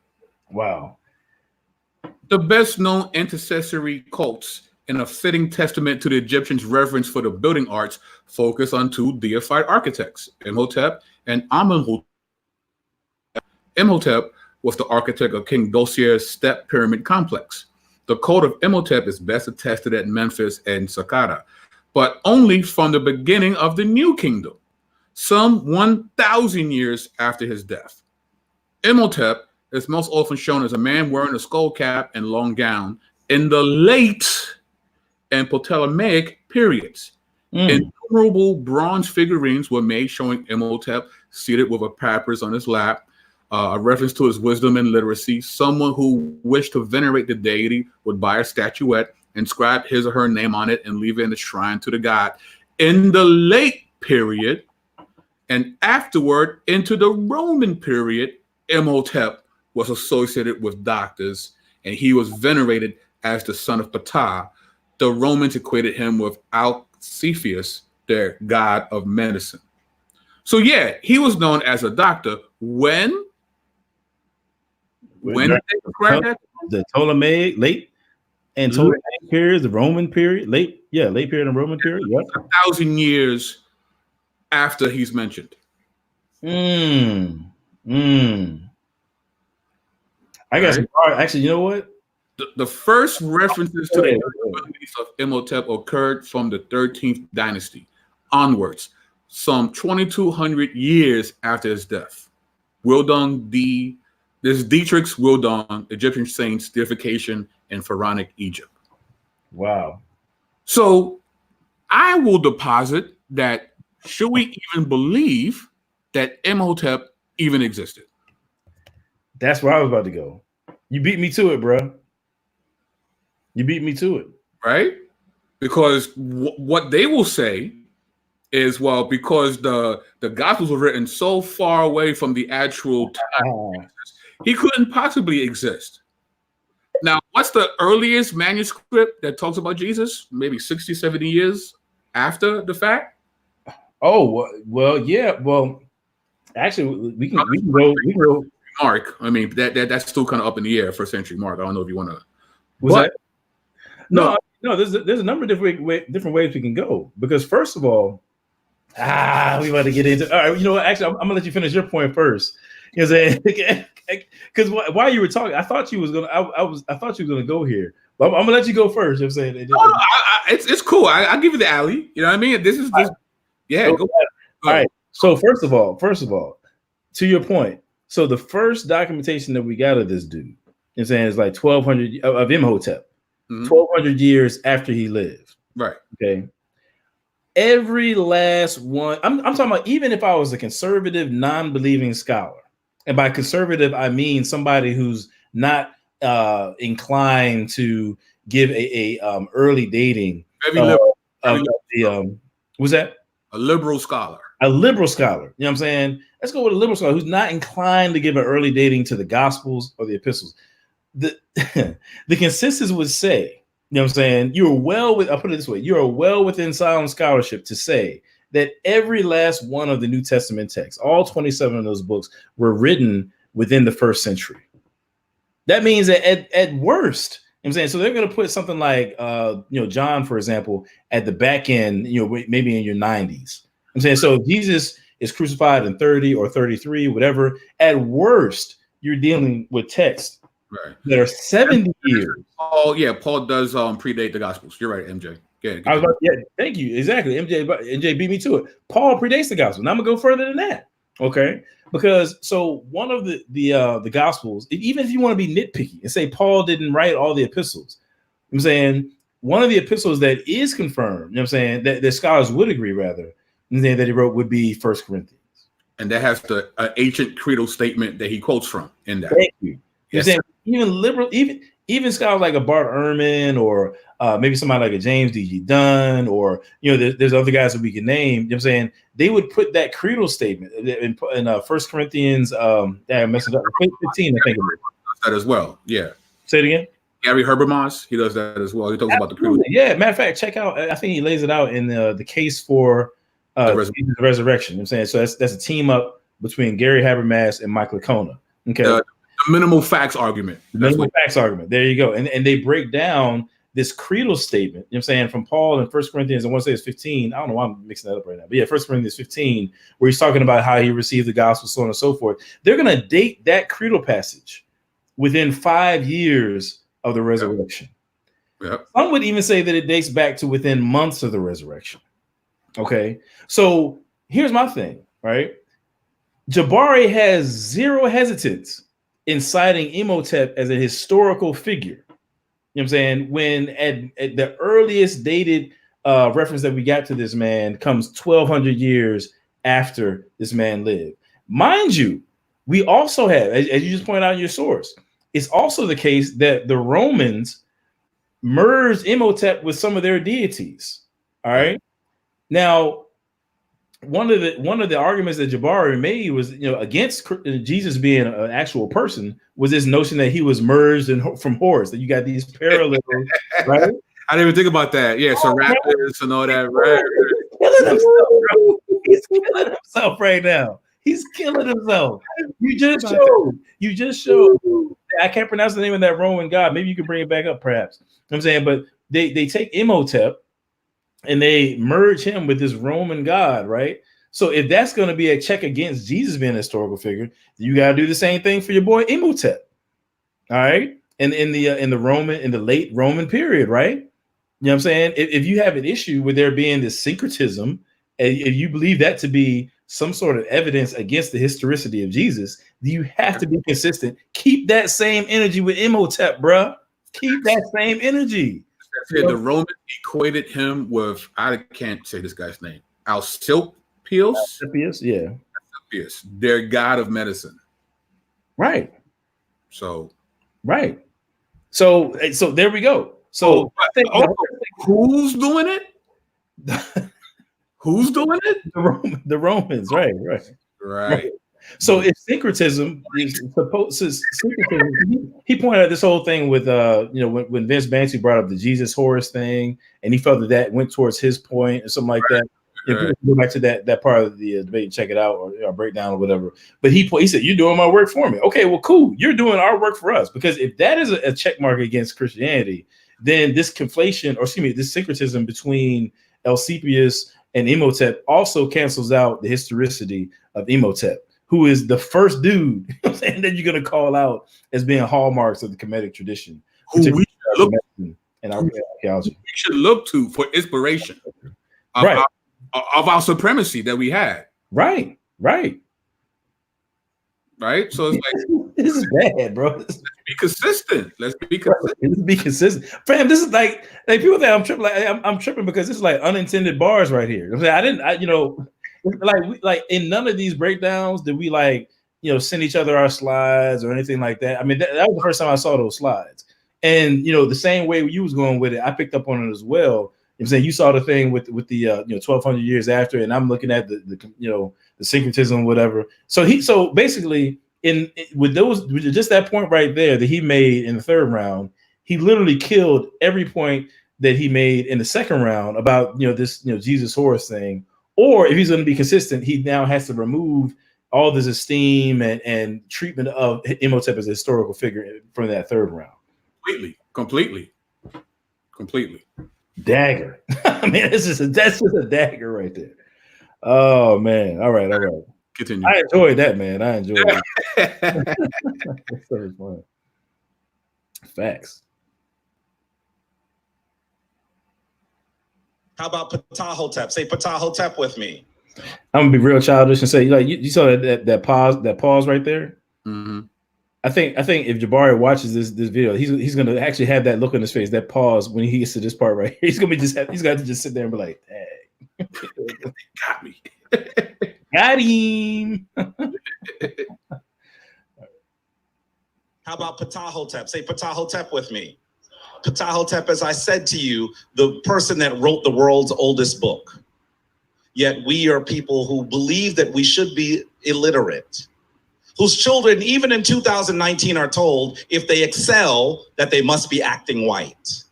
Wow. The best known intercessory cults, in a fitting testament to the Egyptians' reverence for the building arts, focus on two deified architects, Imhotep and Amenhotep. Imhotep was the architect of King Dosier's step pyramid complex. The code of Imhotep is best attested at Memphis and Saqqara, but only from the beginning of the New Kingdom, some 1,000 years after his death. Imhotep is most often shown as a man wearing a skull cap and long gown in the late and Ptolemaic periods. Innumerable bronze figurines were made showing Imhotep seated with a papyrus on his lap, a reference to his wisdom and literacy. Someone who wished to venerate the deity would buy a statuette, inscribe his or her name on it, and leave it in the shrine to the god. In the late period, and afterward into the Roman period, Imhotep was associated with doctors, and he was venerated as the son of Ptah. The Romans equated him with Alcepheus, their god of medicine. So yeah, he was known as a doctor when they described that? The Ptolemaic late and Ptolemaic period, the Roman period, late period and Roman period. Yep. 1,000 years after he's mentioned. I guess actually, you know what? The first references to the abilities of Imhotep occurred from the 13th dynasty onwards, some 2,200 years after his death. This Dietrich's Wildon, Egyptian saints, deification in pharaonic Egypt. Wow. So I will deposit that, should we even believe that Imhotep even existed? That's where I was about to go. You beat me to it, bro. You beat me to it. Right? Because what they will say is, well, because the Gospels were written so far away from the actual time, he couldn't possibly exist. Now, what's the earliest manuscript that talks about Jesus? Maybe 60, 70 years after the fact? Oh, well, yeah. Well, actually, we can go. Mark. I mean, that's still kind of up in the air, first century Mark. I don't know if you want to. That? No. There's a number of different ways we can go. Because first of all, we about to get into. All right, you know what? Actually, I'm gonna let you finish your point first. You know what I'm saying? Because while you were talking, I thought you was gonna. I thought you were gonna go here. But I'm gonna let you go first. You know what I'm saying? No, it's cool. I'll give you the alley. You know what I mean? This is just yeah. Go all right. So first of all, to your point. So the first documentation that we got of this dude, you know what I'm saying, is like 1,200 of Imhotep, 1,200 years after he lived. Right. Okay. Every last one. I'm talking about, even if I was a conservative, non-believing scholar, and by conservative I mean somebody who's not inclined to give a early dating. Was that a liberal scholar? A liberal scholar. You know what I'm saying? Let's go with a liberal scholar who's not inclined to give an early dating to the Gospels or the epistles. The consensus would say, you know what I'm saying, I'll put it this way, you're well within sound scholarship to say that every last one of the New Testament texts, all 27 of those books, were written within the first century. That means that at worst, you know what I'm saying, so they're going to put something like, John, for example, at the back end, maybe in your 90s. I'm saying, so if Jesus is crucified in 30 or 33, whatever, at worst, you're dealing with texts that are 70 years. Oh, yeah, Paul does predate the Gospels. You're right, MJ. Yeah, thank you. Exactly. MJ beat me to it. Paul predates the Gospel. Now I'm gonna go further than that. Okay. Because so one of the Gospels, even if you want to be nitpicky and say Paul didn't write all the epistles, I'm saying one of the epistles that is confirmed, you know what I'm saying, that scholars would agree rather, that he wrote would be 1 Corinthians. And that has the ancient creedal statement that he quotes from in that. Thank you. Yes. You're saying even liberal, even scholars like a Bart Ehrman or maybe somebody like a James D.G. Dunn, or there's other guys that we can name. You know what I'm saying? They would put that creedal statement in 1 Corinthians. I messed it up. 15, I think it is. That as well. Yeah. Say it again. Gary Habermas, he does that as well. He talks about the creedal. Yeah. Matter of fact, check out. I think he lays it out in the case for the resurrection. You know what I'm saying? So that's a team up between Gary Habermas and Mike Licona. Okay. The minimal facts argument. There you go. And they break down this creedal statement, you know what I'm saying, from Paul in 1 Corinthians, I want to say it's 15. I don't know why I'm mixing that up right now. But yeah, 1 Corinthians 15, where he's talking about how he received the gospel, so on and so forth. They're going to date that creedal passage within 5 years of the resurrection. Yep. Some would even say that it dates back to within months of the resurrection. Okay, so here's my thing, right? Jabari has zero hesitance in citing Imhotep as a historical figure. You know what I'm saying? When at the earliest dated reference that we got to this man comes 1,200 years after this man lived. Mind you, we also have, as you just pointed out in your source, it's also the case that the Romans merged Imhotep with some of their deities. All right. Now, one of the arguments that Jabari made was, against Jesus being an actual person was this notion that he was merged from Horus, that you got these parallels, right? I didn't even think about that. Yeah, so Raptors and all that. Right? He's killing himself, bro. He's killing himself right now. He's killing himself. You just showed. I can't pronounce the name of that Roman god. Maybe you can bring it back up, perhaps. You know what I'm saying, but they take Imhotep and they merge him with this Roman god, right? So if that's going to be a check against Jesus being a historical figure, you got to do the same thing for your boy Imhotep. All right, and in the late Roman period, right? You know what I'm saying? If you have an issue with there being this syncretism, and if you believe that to be some sort of evidence against the historicity of Jesus, you have to be consistent. Keep that same energy with Imhotep, bruh. Keep that same energy. The Romans equated him with, I can't say this guy's name, Alcipius, yeah. Alcipius, their god of medicine. Right. So there we go. So who's doing it? Who's doing it? The Romans, right. So if syncretism is supposed to, he pointed out this whole thing with when Vince Bantu brought up the Jesus Horus thing, and he felt that went towards his point or something like that. If we go back to that part of the debate, check it out or breakdown or whatever. But he said, "You're doing my work for me." Okay, well, cool. You're doing our work for us, because if that is a check mark against Christianity, then this conflation, or excuse me, this syncretism between Alcipius and Imhotep also cancels out the historicity of Imhotep, who is the first dude that you're going to call out as being hallmarks of the Kemetic tradition, who we should and archaeology. We should look to for inspiration of our supremacy that we had. Right. So it's like, this is bad, bro. Let's be consistent. Let's be consistent. Fam, this is like people think I'm tripping. I'm tripping because this is like unintended bars right here. Like in none of these breakdowns did we send each other our slides or anything like that. I mean, that was the first time I saw those slides. And the same way you was going with it, I picked up on it as well. I'm saying you saw the thing with the 1,200 years after, and I'm looking at the syncretism, whatever. So basically, with just that point right there that he made in the third round, he literally killed every point that he made in the second round about this Jesus Horus thing. Or if he's going to be consistent, he now has to remove all this esteem and treatment of Imhotep as a historical figure from that third round. Completely. Dagger. I mean, that's just a dagger right there. Oh man. All right. Continue. I enjoyed that, man. I enjoyed it. That's so fun. Facts. How about Ptah-hotep? Say Ptah-hotep with me. I'm gonna be real childish and say, you saw that pause right there. Mm-hmm. I think if Jabari watches this video, he's gonna actually have that look on his face, that pause when he gets to this part right here. He's got to just sit there and be like, "Dang, got me, got him." How about Ptah-hotep? Say Ptah-hotep with me. Ptah-hotep, as I said to you, the person that wrote the world's oldest book. Yet we are people who believe that we should be illiterate, whose children, even in 2019, are told if they excel, that they must be acting white.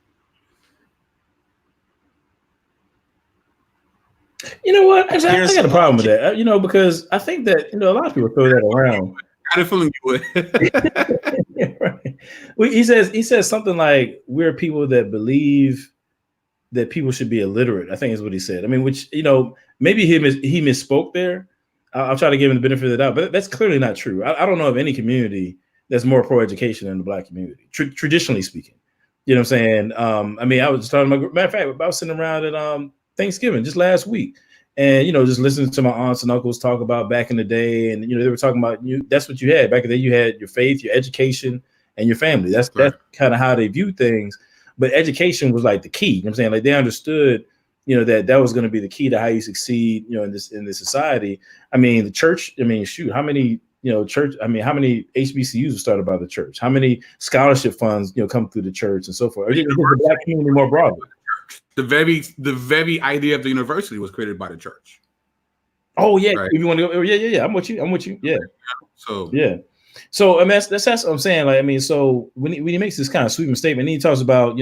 You know what? Actually, I got a problem with that. Because I think that a lot of people throw that around. I had a feeling you would. Yeah, right. Well, he says something like, "We're people that believe that people should be illiterate." I think is what he said. I mean, which maybe he misspoke there. I'll try to give him the benefit of the doubt, but that's clearly not true. I don't know of any community that's more pro-education than the Black community, traditionally speaking. You know what I'm saying? I mean, I was talking about, matter of fact, I was sitting around at Thanksgiving just last week, and just listening to my aunts and uncles talk about back in the day, and they were talking about that's what you had back in the day. You had your faith, your education, and your family. That's kind of how they viewed things. But education was like the key. You know what I'm saying? Like they understood, that was going to be the key to how you succeed, in this society. I mean, the church. I mean, shoot, how many how many HBCUs were started by the church? How many scholarship funds, come through the church and so forth? Or the Black community more broadly. The very idea of the university was created by the church. Oh yeah, right. If you want to go, yeah. I'm with you. Yeah. So yeah. So I mean, that's what I'm saying. Like, I mean, so when he makes this kind of sweeping statement, he talks about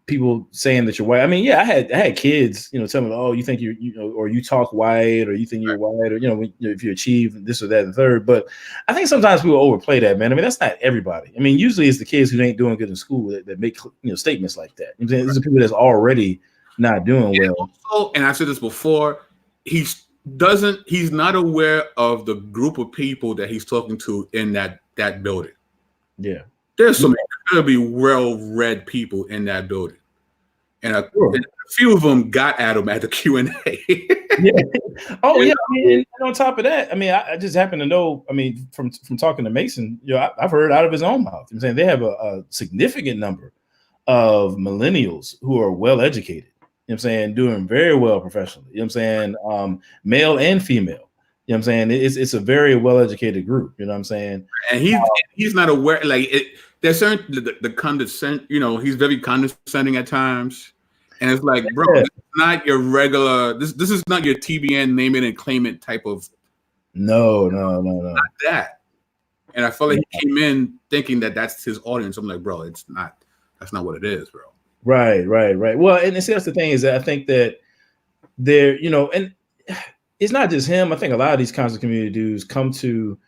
people saying that you're white. I mean, yeah, I had kids, tell me, oh, you think or you talk white, or you think you're white, or if you achieve this or that and third. But I think sometimes people overplay that, man. I mean, that's not everybody. I mean, usually it's the kids who ain't doing good in school that make statements like that. You know, these are people that's already not doing well. Also, and I said this before, he's not aware of the group of people that he's talking to in that building. Yeah. There's some incredibly well-read people in that building. And a few of them got at him at the Q&A. Yeah. Oh, yeah. And on top of that, I mean, I just happen to know, I mean, from talking to Mason, I've heard out of his own mouth. I'm saying they have a significant number of millennials who are well-educated. You know what I'm saying? Doing very well professionally. You know what I'm saying? Male and female. You know what I'm saying? It's a very well-educated group. You know what I'm saying? And he's not aware, like there's certain the condescent, he's very condescending at times. And it's like, bro, this is not your regular, this is not your TBN name it and claim it type of. No. Not that. And I felt like he came in thinking that that's his audience. I'm like, bro, that's not what it is, bro. Right. Well, and see, that's the thing is that I think that there, and it's not just him. I think a lot of these kinds of community dudes come to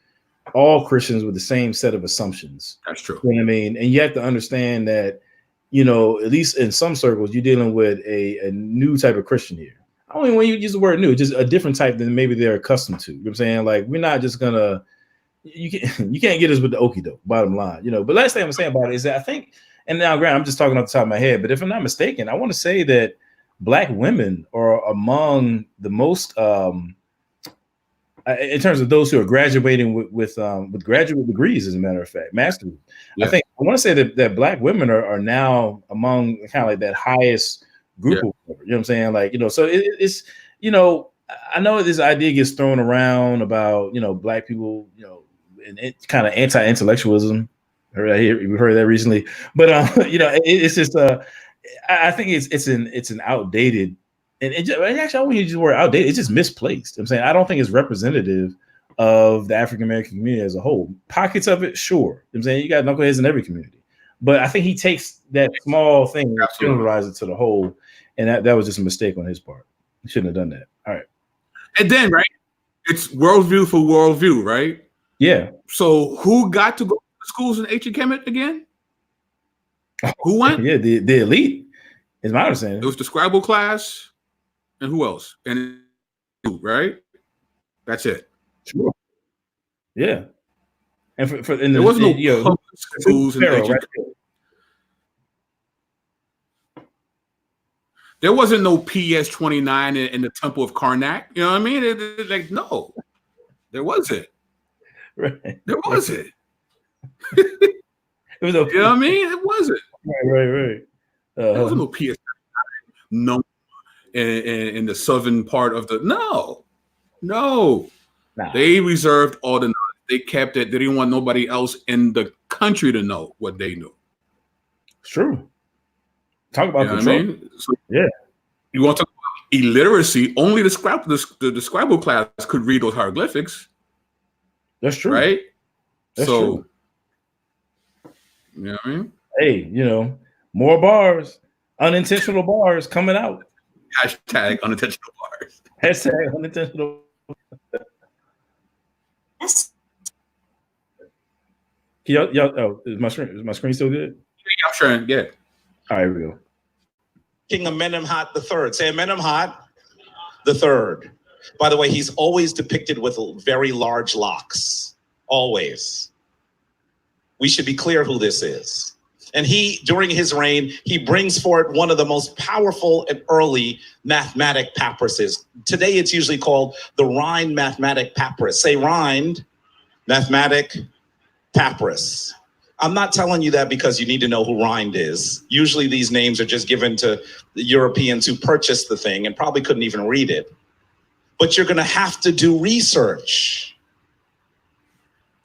all Christians with the same set of assumptions. That's true. You know what I mean? And you have to understand that, at least in some circles, you're dealing with a new type of Christian here. I don't even when you use the word new, just a different type than maybe they're accustomed to. You know what I'm saying? Like, we're not just gonna, you can't get us with the okie doke, bottom line, But last thing I'm saying about it is that I think, and now, granted, I'm just talking off the top of my head, but if I'm not mistaken, I want to say that Black women are among the most, in terms of those who are graduating with graduate degrees, as a matter of fact, master's. Yeah. I want to say that Black women are now among kind of like that highest group. Yeah. You know what I'm saying? Like, so it's, I know this idea gets thrown around about, Black people, and it's kind of anti-intellectualism. We heard that recently, but it's just I think it's an outdated, and actually I wouldn't use the word outdated. It's just misplaced. I'm saying I don't think it's representative of the African American community as a whole. Pockets of it, sure. I'm saying you got knuckleheads in every community, but I think he takes that small thing and generalizes it to the whole, and that was just a mistake on his part. He shouldn't have done that. All right, and then it's worldview for worldview, right? Yeah. So who got to go to schools in H and Kemet again? Who went? Yeah, the elite. Is my understanding. It was the Scrabble class, and who else? And right, that's it. Sure. Yeah, and there was no public schools in right? There wasn't no PS 29 in the Temple of Karnak. You know what I mean? Like, no, there wasn't. Right. There wasn't. It was no. You know what I mean? It wasn't. Right. There was no PS 29. No, in the southern part of the no. Nah. They reserved all the knowledge. They kept it. They didn't want nobody else in the country to know what they knew. It's true. Talk about control. I mean? So, yeah. You want to talk about illiteracy? Only the Scrabble class could read those hieroglyphics. That's true. Right? That's true. You know what I mean? Hey, more bars, unintentional bars coming out. Hashtag unintentional bars. Hashtag unintentional. Y'all, is my screen still good? Yeah, I'm sure. Yeah. All right, here we go. King Amenemhat III. Say Amenemhat III. By the way, he's always depicted with very large locks. Always. We should be clear who this is. And during his reign, he brings forth one of the most powerful and early mathematic papyruses. Today, it's usually called the Rhind Mathematic Papyrus. Say Rhind Mathematic Papyrus. I'm not telling you that because you need to know who Rhind is. Usually these names are just given to the Europeans who purchased the thing and probably couldn't even read it. But you're going to have to do research.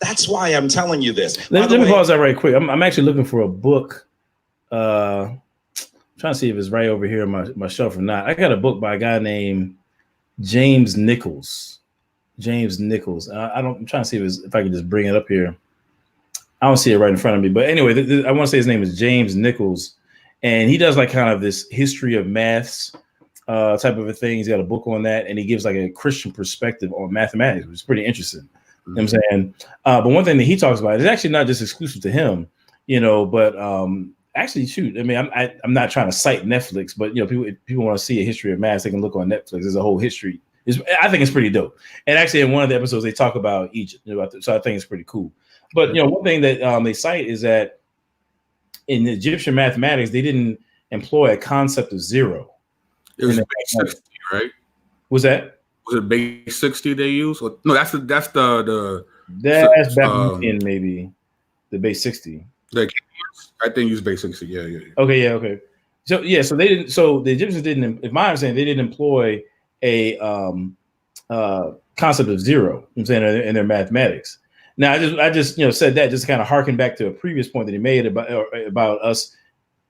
That's why I'm telling you this. Let me pause that right quick. I'm actually looking for a book. Trying to see if it's right over here on my shelf or not. I got a book by a guy named James Nichols. James Nichols. I'm trying to see if I can just bring it up here. I don't see it right in front of me. But anyway, I want to say his name is James Nichols. And he does like kind of this history of maths type of a thing. He's got a book on that. And he gives like a Christian perspective on mathematics, which is pretty interesting. You know what I'm saying? But one thing that he talks about is actually not just exclusive to him, but actually, shoot, I mean, I'm not trying to cite Netflix, but people want to see a history of math, they can look on Netflix. There's a whole history. I think it's pretty dope. And actually, in one of the episodes, they talk about Egypt, so I think it's pretty cool. But one thing that they cite is that in Egyptian mathematics, they didn't employ a concept of zero. It was base 60, right? Was that? Was it base 60 they use? No, that's Babylonian, maybe the base 60. I think use base 60. Yeah. Okay. So they didn't. So the Egyptians didn't. If my understanding, they didn't employ a concept of zero. I'm saying in their mathematics. Now I just said that just to kind of harken back to a previous point that he made about us.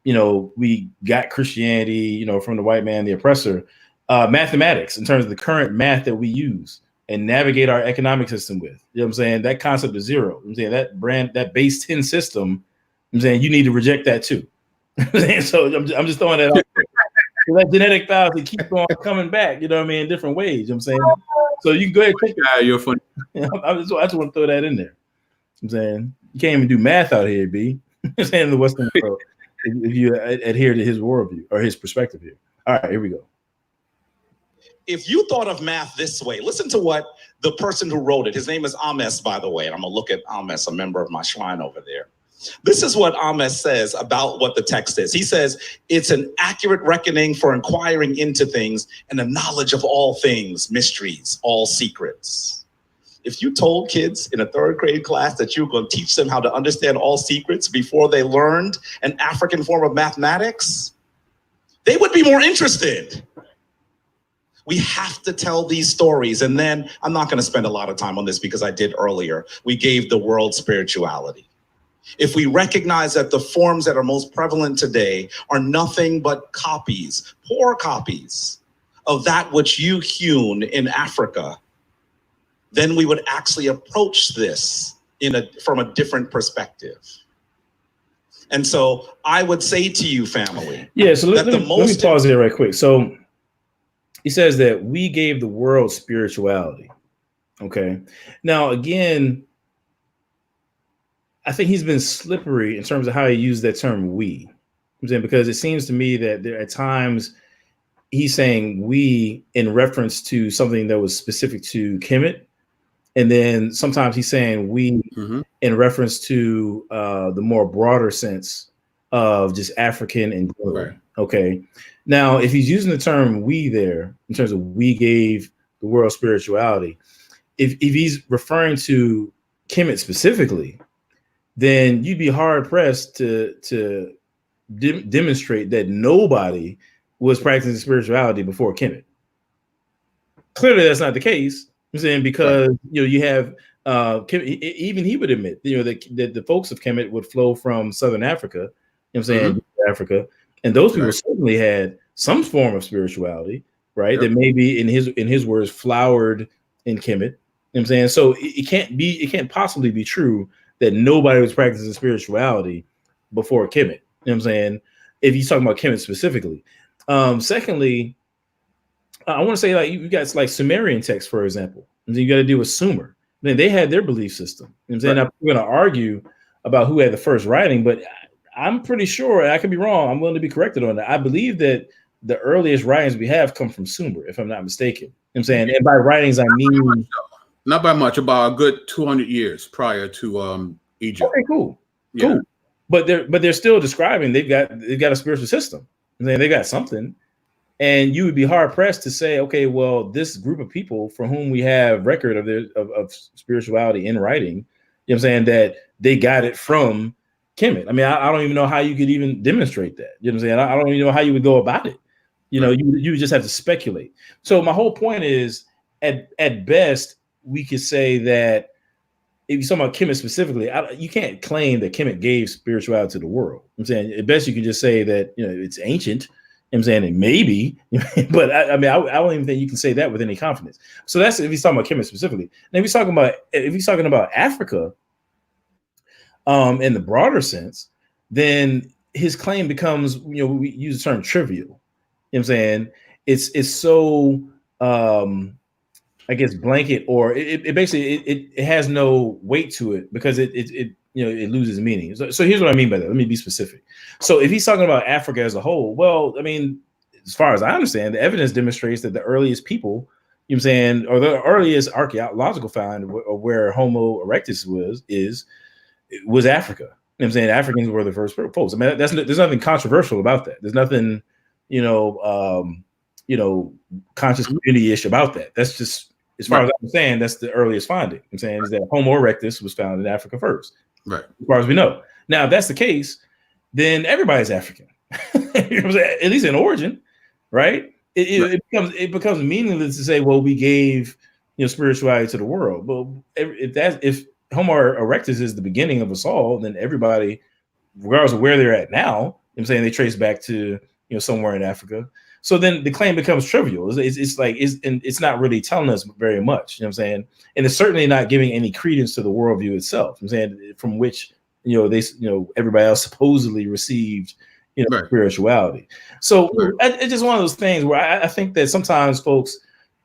We got Christianity, from the white man, the oppressor. Mathematics in terms of the current math that we use and navigate our economic system with. You know what I'm saying? That concept of zero. I'm saying that base 10 system, I'm saying you need to reject that too. So I'm just throwing that out there. So that genetic fallacy keeps on coming back, in different ways. You know what I'm saying? So you can go ahead and take it. You're funny. I just want to throw that in there. I'm saying you can't even do math out here, B. I'm saying in the Western world, if you adhere to his worldview or his perspective here. All right, here we go. If you thought of math this way, listen to what the person who wrote it, his name is Ames, by the way, and I'm going to look at Ames, a member of my shrine over there. This is what Ames says about what the text is. He says, it's an accurate reckoning for inquiring into things and a knowledge of all things, mysteries, all secrets. If you told kids in a third grade class that you were going to teach them how to understand all secrets before they learned an African form of mathematics, they would be more interested. We have to tell these stories. And then I'm not going to spend a lot of time on this because I did earlier. We gave the world spirituality. If we recognize that the forms that are most prevalent today are nothing but copies, poor copies of that which you hewn in Africa, then we would actually approach this from a different perspective. And so I would say to you, family. Yeah, so let me pause there right quick. So he says that we gave the world spirituality. Okay. Now, again, I think he's been slippery in terms of how he used that term we. I'm saying, because it seems to me that there are times he's saying we in reference to something that was specific to Kemet. And then sometimes he's saying we in reference to the more broader sense of just African and global. Right. Okay. Now, if he's using the term we there in terms of we gave the world spirituality, if he's referring to Kemet specifically, then you'd be hard pressed to demonstrate that nobody was practicing spirituality before Kemet. Clearly, that's not the case. I'm saying because you have even he would admit that the folks of Kemet would flow from Southern Africa. You know what I'm saying? Africa, and those people certainly had some form of spirituality, right? That maybe in his words flowered in Kemet. You know what I'm saying? So it can't possibly be true that nobody was practicing spirituality before Kemet. You know what I'm saying? If he's talking about Kemet specifically. Secondly, I want to say like you got like Sumerian texts, for example. And then you got to deal with Sumer. Then they had their belief system. You know what I'm saying? Now, we're going to argue about who had the first writing, but I'm pretty sure, I could be wrong, I'm willing to be corrected on that. I believe that the earliest writings we have come from Sumer, if I'm not mistaken. You know what I'm saying? And by writings, I mean... Not by much, about a good 200 years prior to Egypt. Okay, cool. Yeah. Cool. but they're still describing they've got a spiritual system. They got something, and you would be hard pressed to say, okay, well, this group of people for whom we have record of spirituality in writing, you know what I'm saying, that they got it from Kemet. I mean, I don't even know how you could even demonstrate that. You know what I'm saying? I don't even know how you would go about it. You know, you just have to speculate. So my whole point is, at best, we could say that if you're talking about Kemet specifically, you can't claim that Kemet gave spirituality to the world. I'm saying at best you can just say that, you know, it's ancient. I'm saying it maybe, but I mean, I don't even think you can say that with any confidence. So that's if he's talking about Kemet specifically. Now, if he's talking about Africa, in the broader sense, then his claim becomes, you know, we use the term trivial. You know what I'm saying? It's so I guess blanket, or it basically it has no weight to it because it you know, it loses meaning. So here's what I mean by that. Let me be specific. So if he's talking about Africa as a whole, well, I mean, as far as I understand, the evidence demonstrates that the earliest people, you know what I'm saying, or the earliest archaeological find of where Homo erectus was Africa. You know what I'm saying? Africans were the first folks. I mean, there's nothing controversial about that. There's nothing, you know, conscious community-ish about that. That's just, as far as I'm saying, that's the earliest finding. I'm saying is that Homo erectus was found in Africa first. Right. As far as we know. Now, if that's the case, then everybody's African. You know what I'm saying? At least in origin, right? It becomes meaningless to say, well, we gave, you know, spirituality to the world. But if Homo erectus is the beginning of us all, then everybody, regardless of where they're at now, I'm saying they trace back to, you know, somewhere in Africa. So then the claim becomes trivial. It's not really telling us very much. You know what I'm saying? And it's certainly not giving any credence to the worldview itself. I'm saying from which, you know, everybody else supposedly received, you know, spirituality. So it's just one of those things where I think that sometimes folks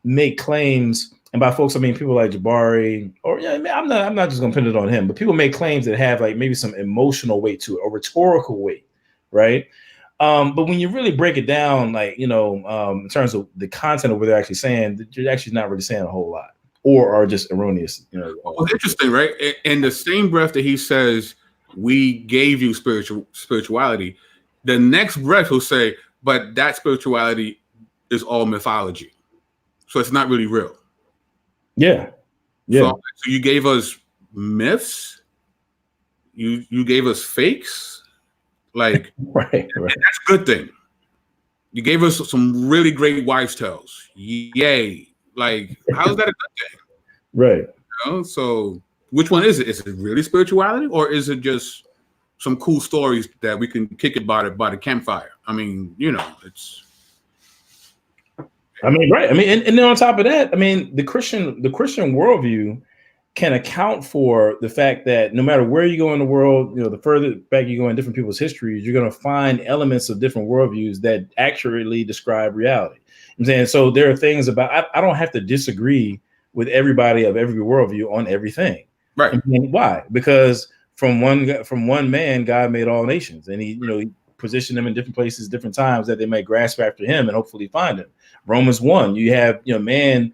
make claims, and by folks I mean people like Jabari, or I'm not just gonna pin it on him, but people make claims that have like maybe some emotional weight to it or rhetorical weight, right? But when you really break it down, like, you know, in terms of the content of what they're actually saying, you're actually not really saying a whole lot, or are just erroneous. You know, well, interesting, right? In the same breath that he says, "We gave you spirituality," the next breath he'll say, "But that spirituality is all mythology, so it's not really real." Yeah. So you gave us myths. You gave us fakes. Like, right. That's a good thing. You gave us some really great wives' tales. Yay. Like, how is that a good thing? Right. You know? So which one is it? Is it really spirituality, or is it just some cool stories that we can kick it by the campfire? I mean, you know, it's. I mean, right. I mean, and then on top of that, I mean, the Christian worldview can account for the fact that no matter where you go in the world, you know, the further back you go in different people's histories, you're going to find elements of different worldviews that accurately describe reality. I'm saying, so there are things about, I don't have to disagree with everybody of every worldview on everything. Right. And why? Because from one man, God made all nations, and he positioned them in different places, different times that they might grasp after him and hopefully find him. Romans 1, you have, you know, man,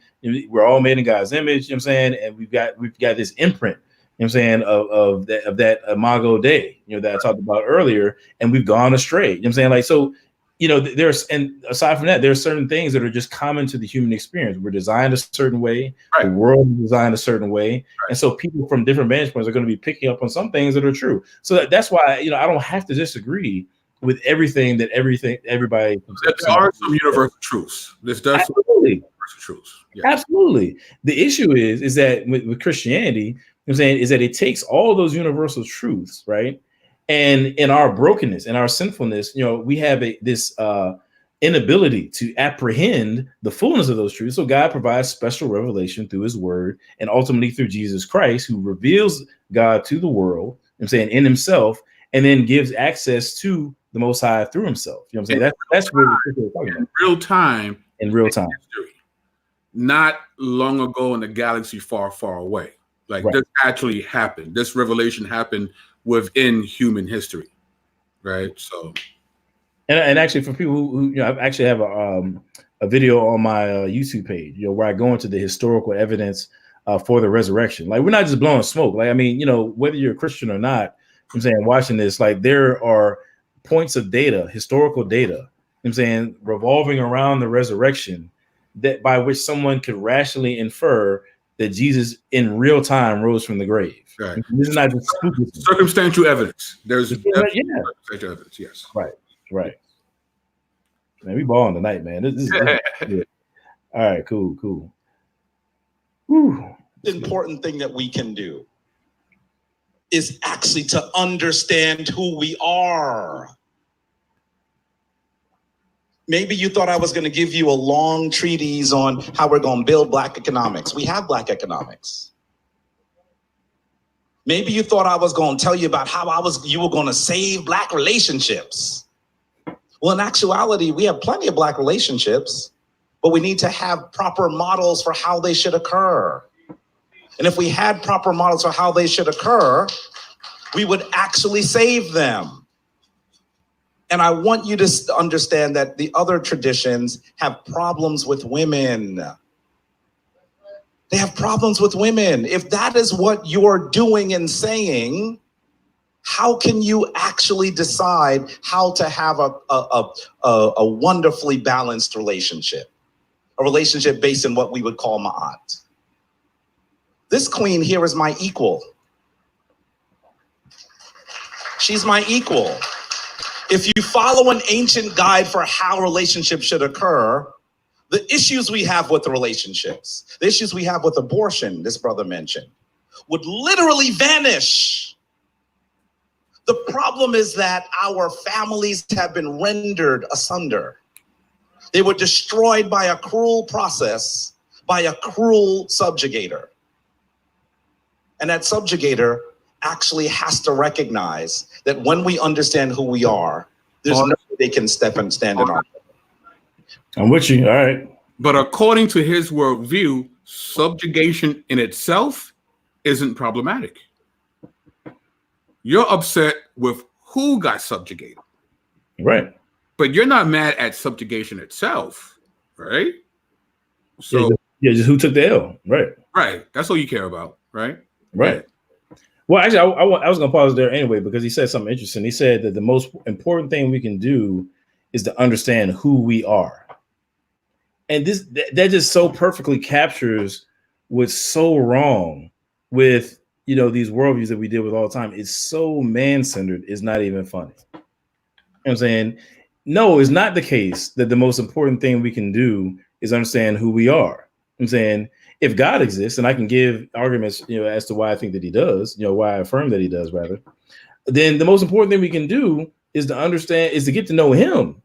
we're all made in God's image, you know what I'm saying? And we've got this imprint, you know what I'm saying, of that imago Dei, you know, that I talked about earlier, and we've gone astray. You know what I'm saying? Like, so, you know, and aside from that, there are certain things that are just common to the human experience. We're designed a certain way, the world is designed a certain way. And so people from different vantage points are going to be picking up on some things that are true. So that's why, you know, I don't have to disagree with everything that everybody. There are some universal truths. This does absolutely universal truths. Yeah. Absolutely. The issue is that with Christianity, you know what I'm saying, is that it takes all those universal truths, right? And in our brokenness and our sinfulness, you know, we have this inability to apprehend the fullness of those truths. So God provides special revelation through his word, and ultimately through Jesus Christ, who reveals God to the world, I'm saying, in himself, and then gives access to the Most High through himself. You know what I'm saying? That's what we're talking about. In real time. History. Not long ago in a galaxy far, far away. Like, this actually happened. This revelation happened within human history. Right? So. And actually, for people who you know, I actually have a video on my YouTube page, you know, where I go into the historical evidence for the resurrection. Like, we're not just blowing smoke. Like, I mean, you know, whether you're a Christian or not, I'm saying, watching this, like there are points of data, historical data, I'm saying, revolving around the resurrection that by which someone could rationally infer that Jesus in real time rose from the grave. Right. This is not just spooky. Circumstantial evidence. There's circumstantial evidence, yes. Right. Man, we balling tonight, man. This is good. All right, cool. Whew. The important thing that we can do is actually to understand who we are. Maybe you thought I was going to give you a long treatise on how we're going to build Black economics. We have Black economics. Maybe you thought I was going to tell you about how you were going to save Black relationships. Well, in actuality, we have plenty of Black relationships, but we need to have proper models for how they should occur. And if we had proper models for how they should occur, we would actually save them. And I want you to understand that the other traditions have problems with women. They have problems with women. If that is what you're doing and saying, how can you actually decide how to have a wonderfully balanced relationship? A relationship based on what we would call ma'at. This queen here is my equal. She's my equal. If you follow an ancient guide for how relationships should occur, the issues we have with the relationships, the issues we have with abortion, this brother mentioned, would literally vanish. The problem is that our families have been rendered asunder. They were destroyed by a cruel process, by a cruel subjugator. And that subjugator actually has to recognize that when we understand who we are, there's no way they can step and stand in our way. I'm with you. All right. But according to his worldview, subjugation in itself isn't problematic. You're upset with who got subjugated. Right. But you're not mad at subjugation itself, right? So just who took the L. Right. That's all you care about, right? Right. Well, actually, I was going to pause there anyway, because he said something interesting. He said that the most important thing we can do is to understand who we are. And that just so perfectly captures what's so wrong with, these worldviews that we deal with all the time. It's so man-centered, it's not even funny. You know what I'm saying? No, it's not the case that the most important thing we can do is understand who we are. I'm saying, if God exists, and I can give arguments, as to why I think that he does, why I affirm that he does, rather, then the most important thing we can do is to get to know him.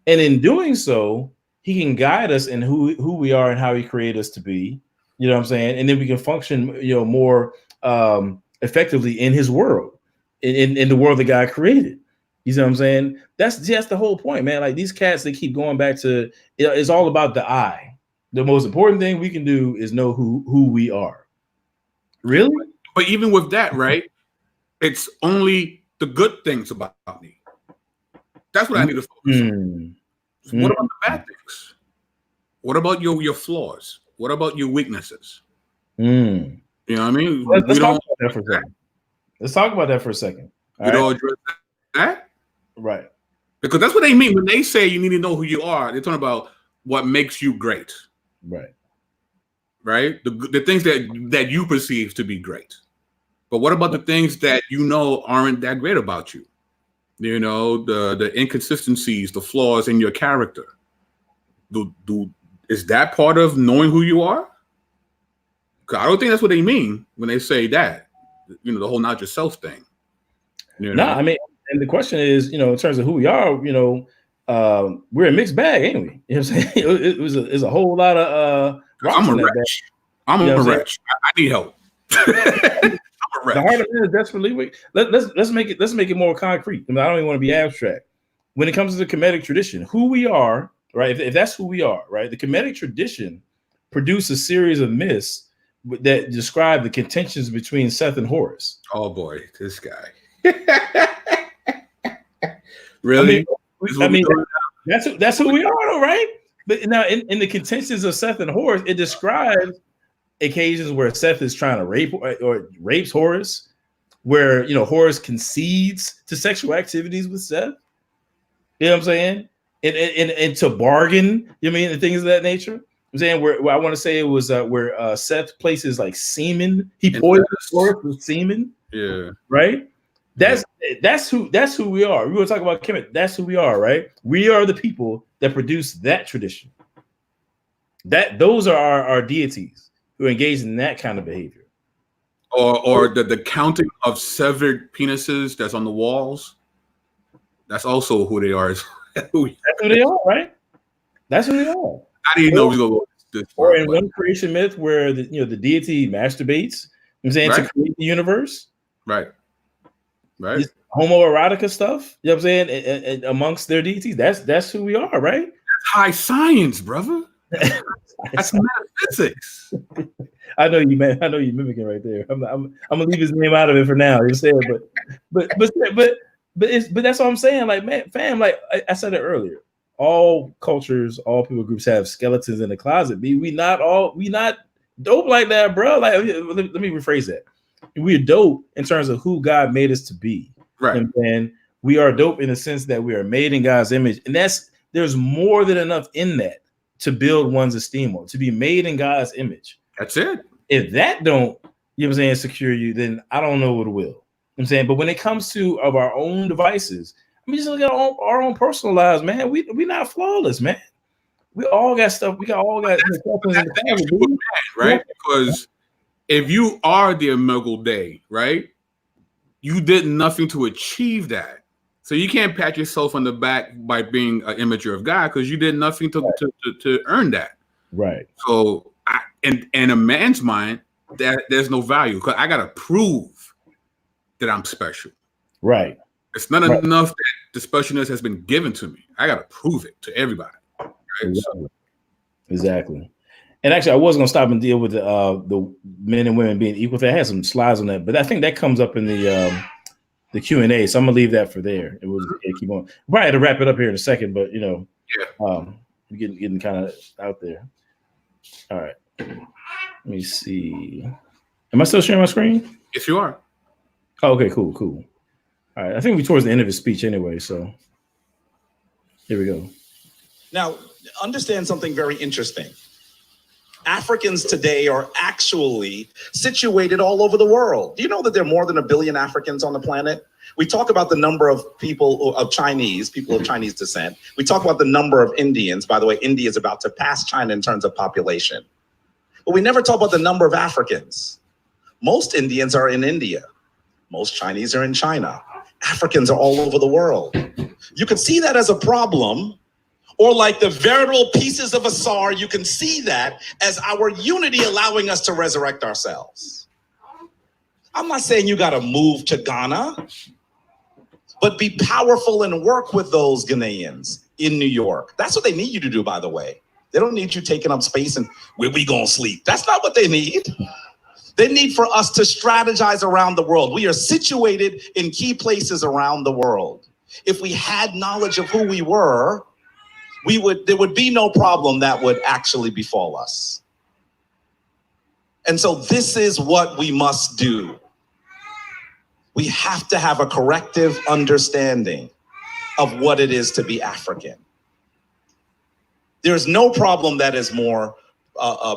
And in doing so, he can guide us in who we are and how he created us to be, you know what I'm saying? And then we can function, more effectively in his world, in the world that God created. You know what I'm saying? That's the whole point, man. Like these cats, they keep going back to, it's all about the I. The most important thing we can do is know who we are. Really? But even with that, right? It's only the good things about me. That's what I need to focus on. What about the bad things? What about your flaws? What about your weaknesses? You know what I mean? Let's talk about that for a second. Let's talk about that for a second. You don't address that? Right. Because that's what they mean when they say you need to know who you are. They're talking about what makes you great. Right. The things that you perceive to be great. But what about the things that aren't that great about you? The inconsistencies, the flaws in your character. Is that part of knowing who you are? I don't think that's what they mean when they say that. The whole not yourself thing. No, I mean, and the question is, in terms of who we are, we're a mixed bag, ain't we? You know what I'm saying? It's a whole lot of I'm a wretch. I'm a wretch. I need help. I'm a wretch. The heart of it is desperately weak. Let's make it more concrete. I don't even want to be abstract. When it comes to the Kemetic tradition, who we are, right? If that's who we are, right? The Kemetic tradition produced a series of myths that describe the contentions between Seth and Horus. Oh boy, this guy. Really? I mean that's who we are, though, right? But now, in the contentions of Seth and Horus, it describes occasions where Seth is trying to rape or rapes Horus, where Horus concedes to sexual activities with Seth. You know what I'm saying? And to bargain, you mean, and things of that nature. I'm saying where I want to say it was where Seth places like semen. He poisons Horus with semen. Yeah. Right. That's who we are. We were talking about Kemet. That's who we are, right? We are the people that produce that tradition. Those are our deities who engage in that kind of behavior. Or the counting of severed penises that's on the walls. That's also who they are. That's who they are, right? That's who they are. I didn't know we were going to this far. Or in one creation myth where the deity masturbates, I'm saying, to create the universe. Right. This homoerotica stuff, you know what I'm saying, and amongst their deities. That's who we are, right? That's high science, brother. That's metaphysics. I know you, man. I know you're mimicking right there. I'm gonna leave his name out of it for now. You said, but that's what I'm saying. Like, man, fam, like I said it earlier. All cultures, all people groups have skeletons in the closet. We not dope like that, bro. Like, let me rephrase that. We're dope in terms of who God made us to be. Right. And we are dope in the sense that we are made in God's image. And there's more than enough in that to build one's esteem on, to be made in God's image. That's it. If that don't, you know what I'm saying, secure you, then I don't know what will. You know what I'm saying? But when it comes to of our own devices, I mean, just look at our own personal lives, man. We not flawless, man. We all got stuff. We all got right? Because if you are the Immortal Day, right, you did nothing to achieve that. So you can't pat yourself on the back by being an imager of God because you did nothing to earn that. Right. So in a man's mind, that there's no value because I gotta prove that I'm special. Right. It's not enough that the specialness has been given to me. I gotta prove it to everybody. Right? Exactly. And actually, I was going to stop and deal with the men and women being equal. I had some slides on that, but I think that comes up in the Q&A. So I'm going to leave that for there. Keep on. Probably had to wrap it up here in a second, but we're getting kind of out there. All right. Let me see. Am I still sharing my screen? Yes, you are. Oh, okay, cool. All right. I think we're towards the end of his speech anyway. So here we go. Now, understand something very interesting. Africans today are actually situated all over the world. Do you know that there are more than 1 billion Africans on the planet? We talk about the number of people of Chinese descent. We talk about the number of Indians. By the way, India is about to pass China in terms of population. But we never talk about the number of Africans. Most Indians are in India. Most Chinese are in China. Africans are all over the world. You can see that as a problem. Or like the veritable pieces of Asar, you can see that as our unity allowing us to resurrect ourselves. I'm not saying you got to move to Ghana, but be powerful and work with those Ghanaians in New York. That's what they need you to do, by the way. They don't need you taking up space and where we gonna sleep. That's not what they need. They need for us to strategize around the world. We are situated in key places around the world. If we had knowledge of who we were, there would be no problem that would actually befall us. And so this is what we must do. We have to have a corrective understanding of what it is to be African. There's no problem that is more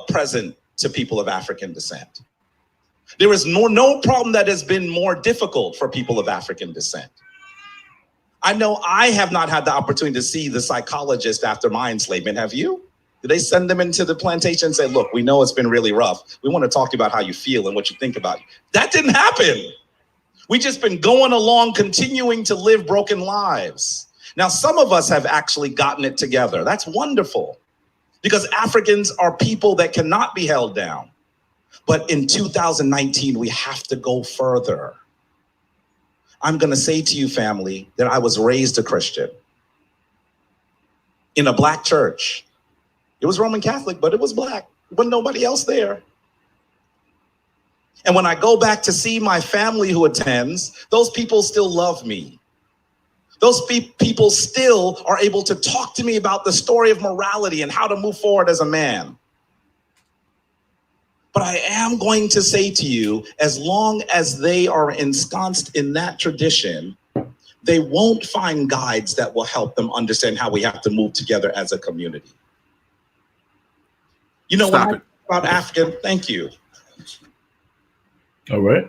present to people of African descent. There is no problem that has been more difficult for people of African descent. I know I have not had the opportunity to see the psychologist after my enslavement. Have you? Did they send them into the plantation and say, look, we know it's been really rough. We want to talk to you about how you feel and what you think about it. That didn't happen. We just been going along, continuing to live broken lives. Now, some of us have actually gotten it together. That's wonderful because Africans are people that cannot be held down. But in 2019, we have to go further. I'm going to say to you, family, that I was raised a Christian in a black church. It was Roman Catholic, but it was black. There wasn't nobody else there. And when I go back to see my family who attends, those people still love me. Those people still are able to talk to me about the story of morality and how to move forward as a man. But I am going to say to you, as long as they are ensconced in that tradition, they won't find guides that will help them understand how we have to move together as a community. You know, when I talk about African, thank you. All right.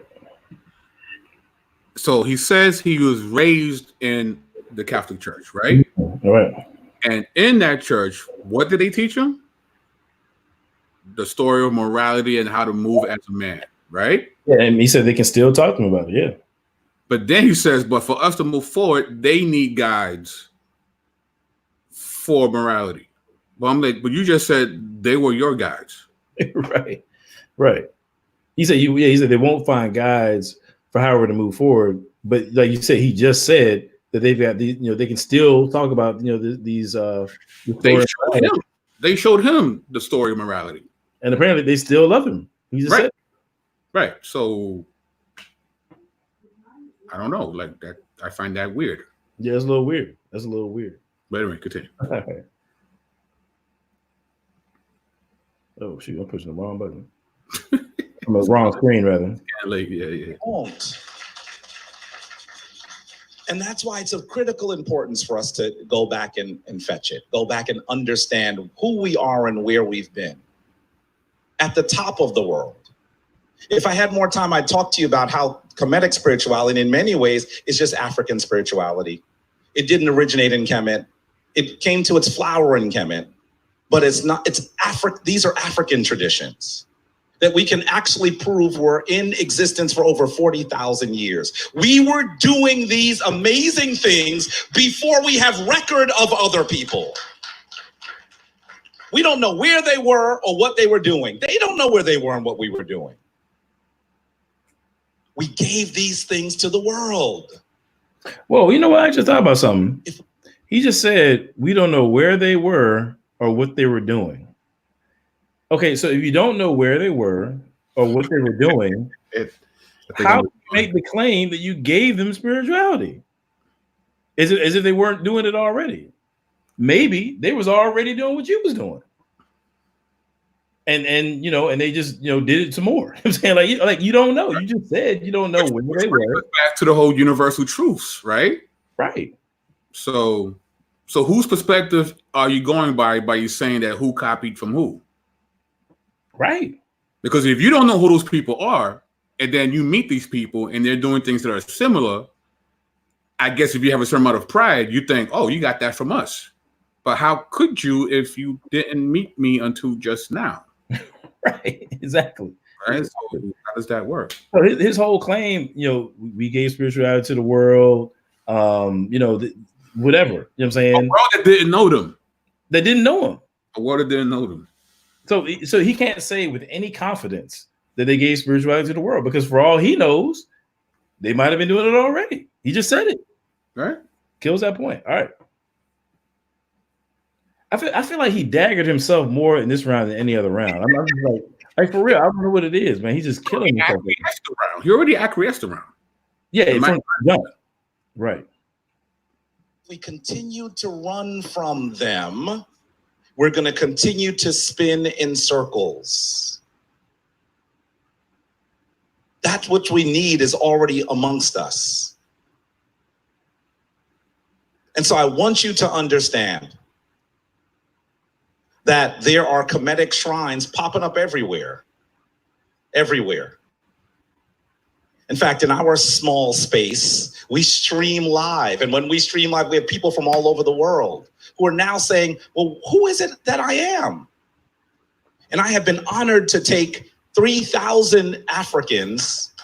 So he says he was raised in the Catholic Church, right? All right. And in that church, what did they teach him? The story of morality and how to move as a man, right? Yeah, and he said they can still talk to him about it. Yeah. But then he says, but for us to move forward, they need guides for morality. Well, I'm like, but you just said they were your guides. Right. Right. He said he said they won't find guides for however to move forward. But like you said, he just said that they've got these, they can still talk about, these they showed him the story of morality. And apparently they still love him. He just said. Right. So I don't know. Like that, I find that weird. Yeah, it's a little weird. That's a little weird. But anyway, continue. Oh shoot, I'm pushing the wrong button. I'm on the wrong screen rather. Yeah. Won't. And that's why it's of critical importance for us to go back and fetch it. Go back and understand who we are and where we've been. At the top of the world. If I had more time, I'd talk to you about how Kemetic spirituality in many ways is just African spirituality. It didn't originate in Kemet. It came to its flower in Kemet, but these are African traditions that we can actually prove were in existence for over 40,000 years. We were doing these amazing things before we have record of other people. We don't know where they were or what they were doing. They don't know where they were and what we were doing. We gave these things to the world. Well, you know what? I just thought about something. He just said, we don't know where they were or what they were doing. Okay, so if you don't know where they were or what they were doing, how do you make the claim that you gave them spirituality? Is it as if they weren't doing it already? Maybe they was already doing what you was doing. And they just did it some more. I'm saying like you don't know. You just said you don't know where they were. Back to the whole universal truths, right? Right. So whose perspective are you going by you saying that who copied from who? Right. Because if you don't know who those people are, and then you meet these people and they're doing things that are similar, I guess if you have a certain amount of pride, you think, oh, you got that from us. But how could you if you didn't meet me until just now? Right, exactly. Right. So how does that work? So his whole claim, we gave spirituality to the world, whatever. You know what I'm saying? A world that didn't know them. They didn't know him. A world that didn't know them. So he can't say with any confidence that they gave spirituality to the world, because for all he knows, they might have been doing it already. He just said it. Right. Kills that point. All right. I feel like he daggered himself more in this round than any other round. I'm just like for real, I don't know what it is, man. He's just killing himself. He already acquiesced around. Yeah, right. We continue to run from them. We're going to continue to spin in circles. That which we need is already amongst us. And so I want you to understand that there are Kemetic shrines popping up everywhere. Everywhere. In fact, in our small space, we stream live. And when we stream live, we have people from all over the world who are now saying, well, who is it that I am? And I have been honored to take 3,000 Africans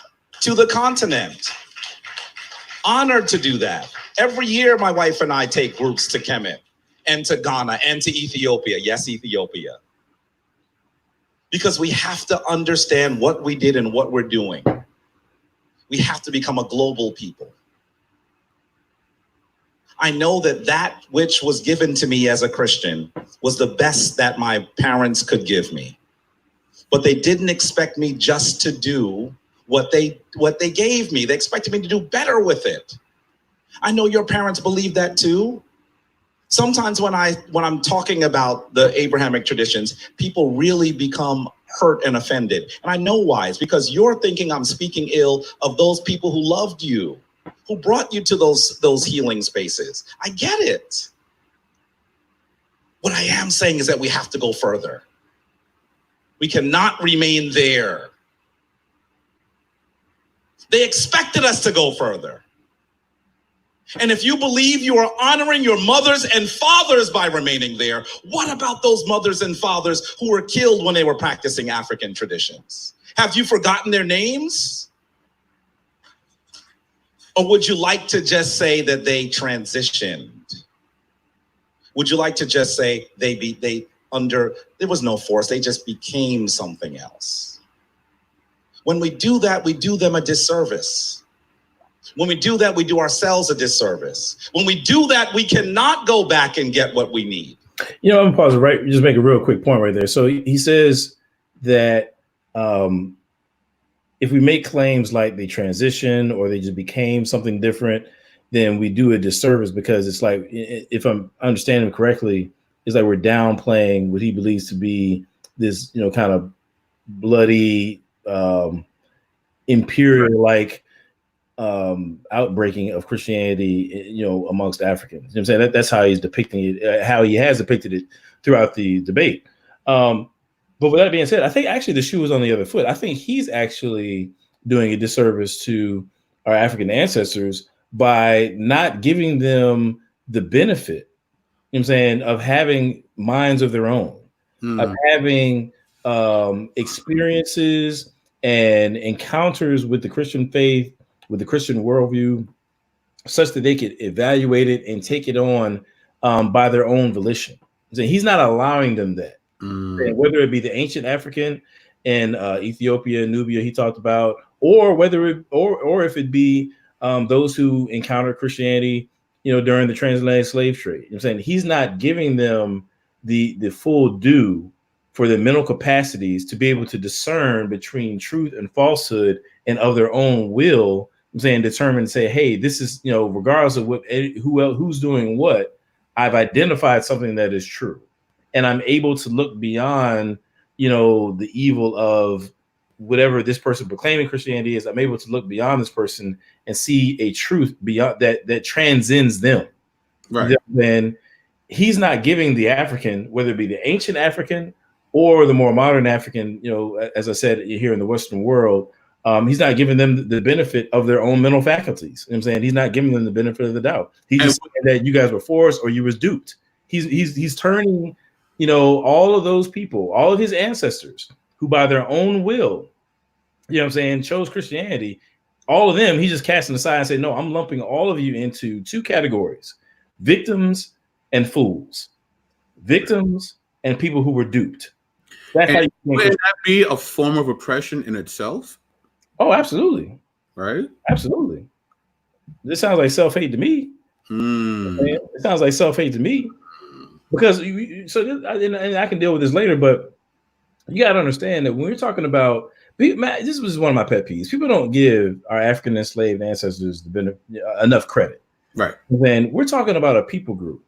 to the continent. Honored to do that. Every year, my wife and I take groups to Kemet and to Ghana and to Ethiopia. Yes, Ethiopia. Because we have to understand what we did and what we're doing. We have to become a global people. I know that which was given to me as a Christian was the best that my parents could give me. But they didn't expect me just to do what they gave me. They expected me to do better with it. I know your parents believe that too. Sometimes when I'm talking about the Abrahamic traditions, people really become hurt and offended. And I know why. It's because you're thinking I'm speaking ill of those people who loved you, who brought you to those healing spaces. I get it. What I am saying is that we have to go further. We cannot remain there. They expected us to go further. And if you believe you are honoring your mothers and fathers by remaining there, what about those mothers and fathers who were killed when they were practicing African traditions? Have you forgotten their names? Or would you like to just say that they transitioned? Would you like to just say there was no force, they just became something else? When we do that, we do them a disservice. When we do that, we do ourselves a disservice. When we do that, we cannot go back and get what we need. You know, I'm gonna pause it right. Just make a real quick point right there. So he says that if we make claims like they transition or they just became something different, then we do a disservice, because it's like, if I'm understanding him correctly, it's like we're downplaying what he believes to be this, you know, kind of bloody, imperial-like outbreaking of Christianity, you know, amongst Africans. You know what I'm saying? That's how he's depicting it, how he has depicted it throughout the debate. But with that being said, I think actually the shoe is on the other foot. I think he's actually doing a disservice to our African ancestors by not giving them the benefit, you know what I'm saying, of having minds of their own, of having experiences and encounters with the Christian faith, with the Christian worldview, such that they could evaluate it and take it on by their own volition. So he's not allowing them that. And whether it be the ancient African in Ethiopia, Nubia, he talked about, or whether it, or if it be those who encountered Christianity, you know, during the transatlantic slave trade. You know what I'm saying? He's not giving them the full due for their mental capacities to be able to discern between truth and falsehood, and of their own will, I'm saying, determine and say, hey, this is, you know, regardless of what who's doing what, I've identified something that is true. And I'm able to look beyond, you know, the evil of whatever this person proclaiming Christianity is. I'm able to look beyond this person and see a truth beyond that transcends them. Right. Then he's not giving the African, whether it be the ancient African or the more modern African, you know, as I said, here in the Western world, he's not giving them the benefit of their own mental faculties. You know what I'm saying? He's not giving them the benefit of the doubt. He's just saying that you guys were forced or you was duped. He's turning, you know, all of those people, all of his ancestors who by their own will, you know what I'm saying, chose Christianity, all of them, he's just casting aside and saying, no, I'm lumping all of you into two categories: victims and fools, victims and people who were duped. That's how you would that be a form of oppression in itself? Oh, absolutely. Right? Absolutely. This sounds like self-hate to me. It sounds like self-hate to me. Because and I can deal with this later, but you got to understand that when we're talking about, this was one of my pet peeves. People don't give our African enslaved ancestors enough credit. Right. Then we're talking about a people group,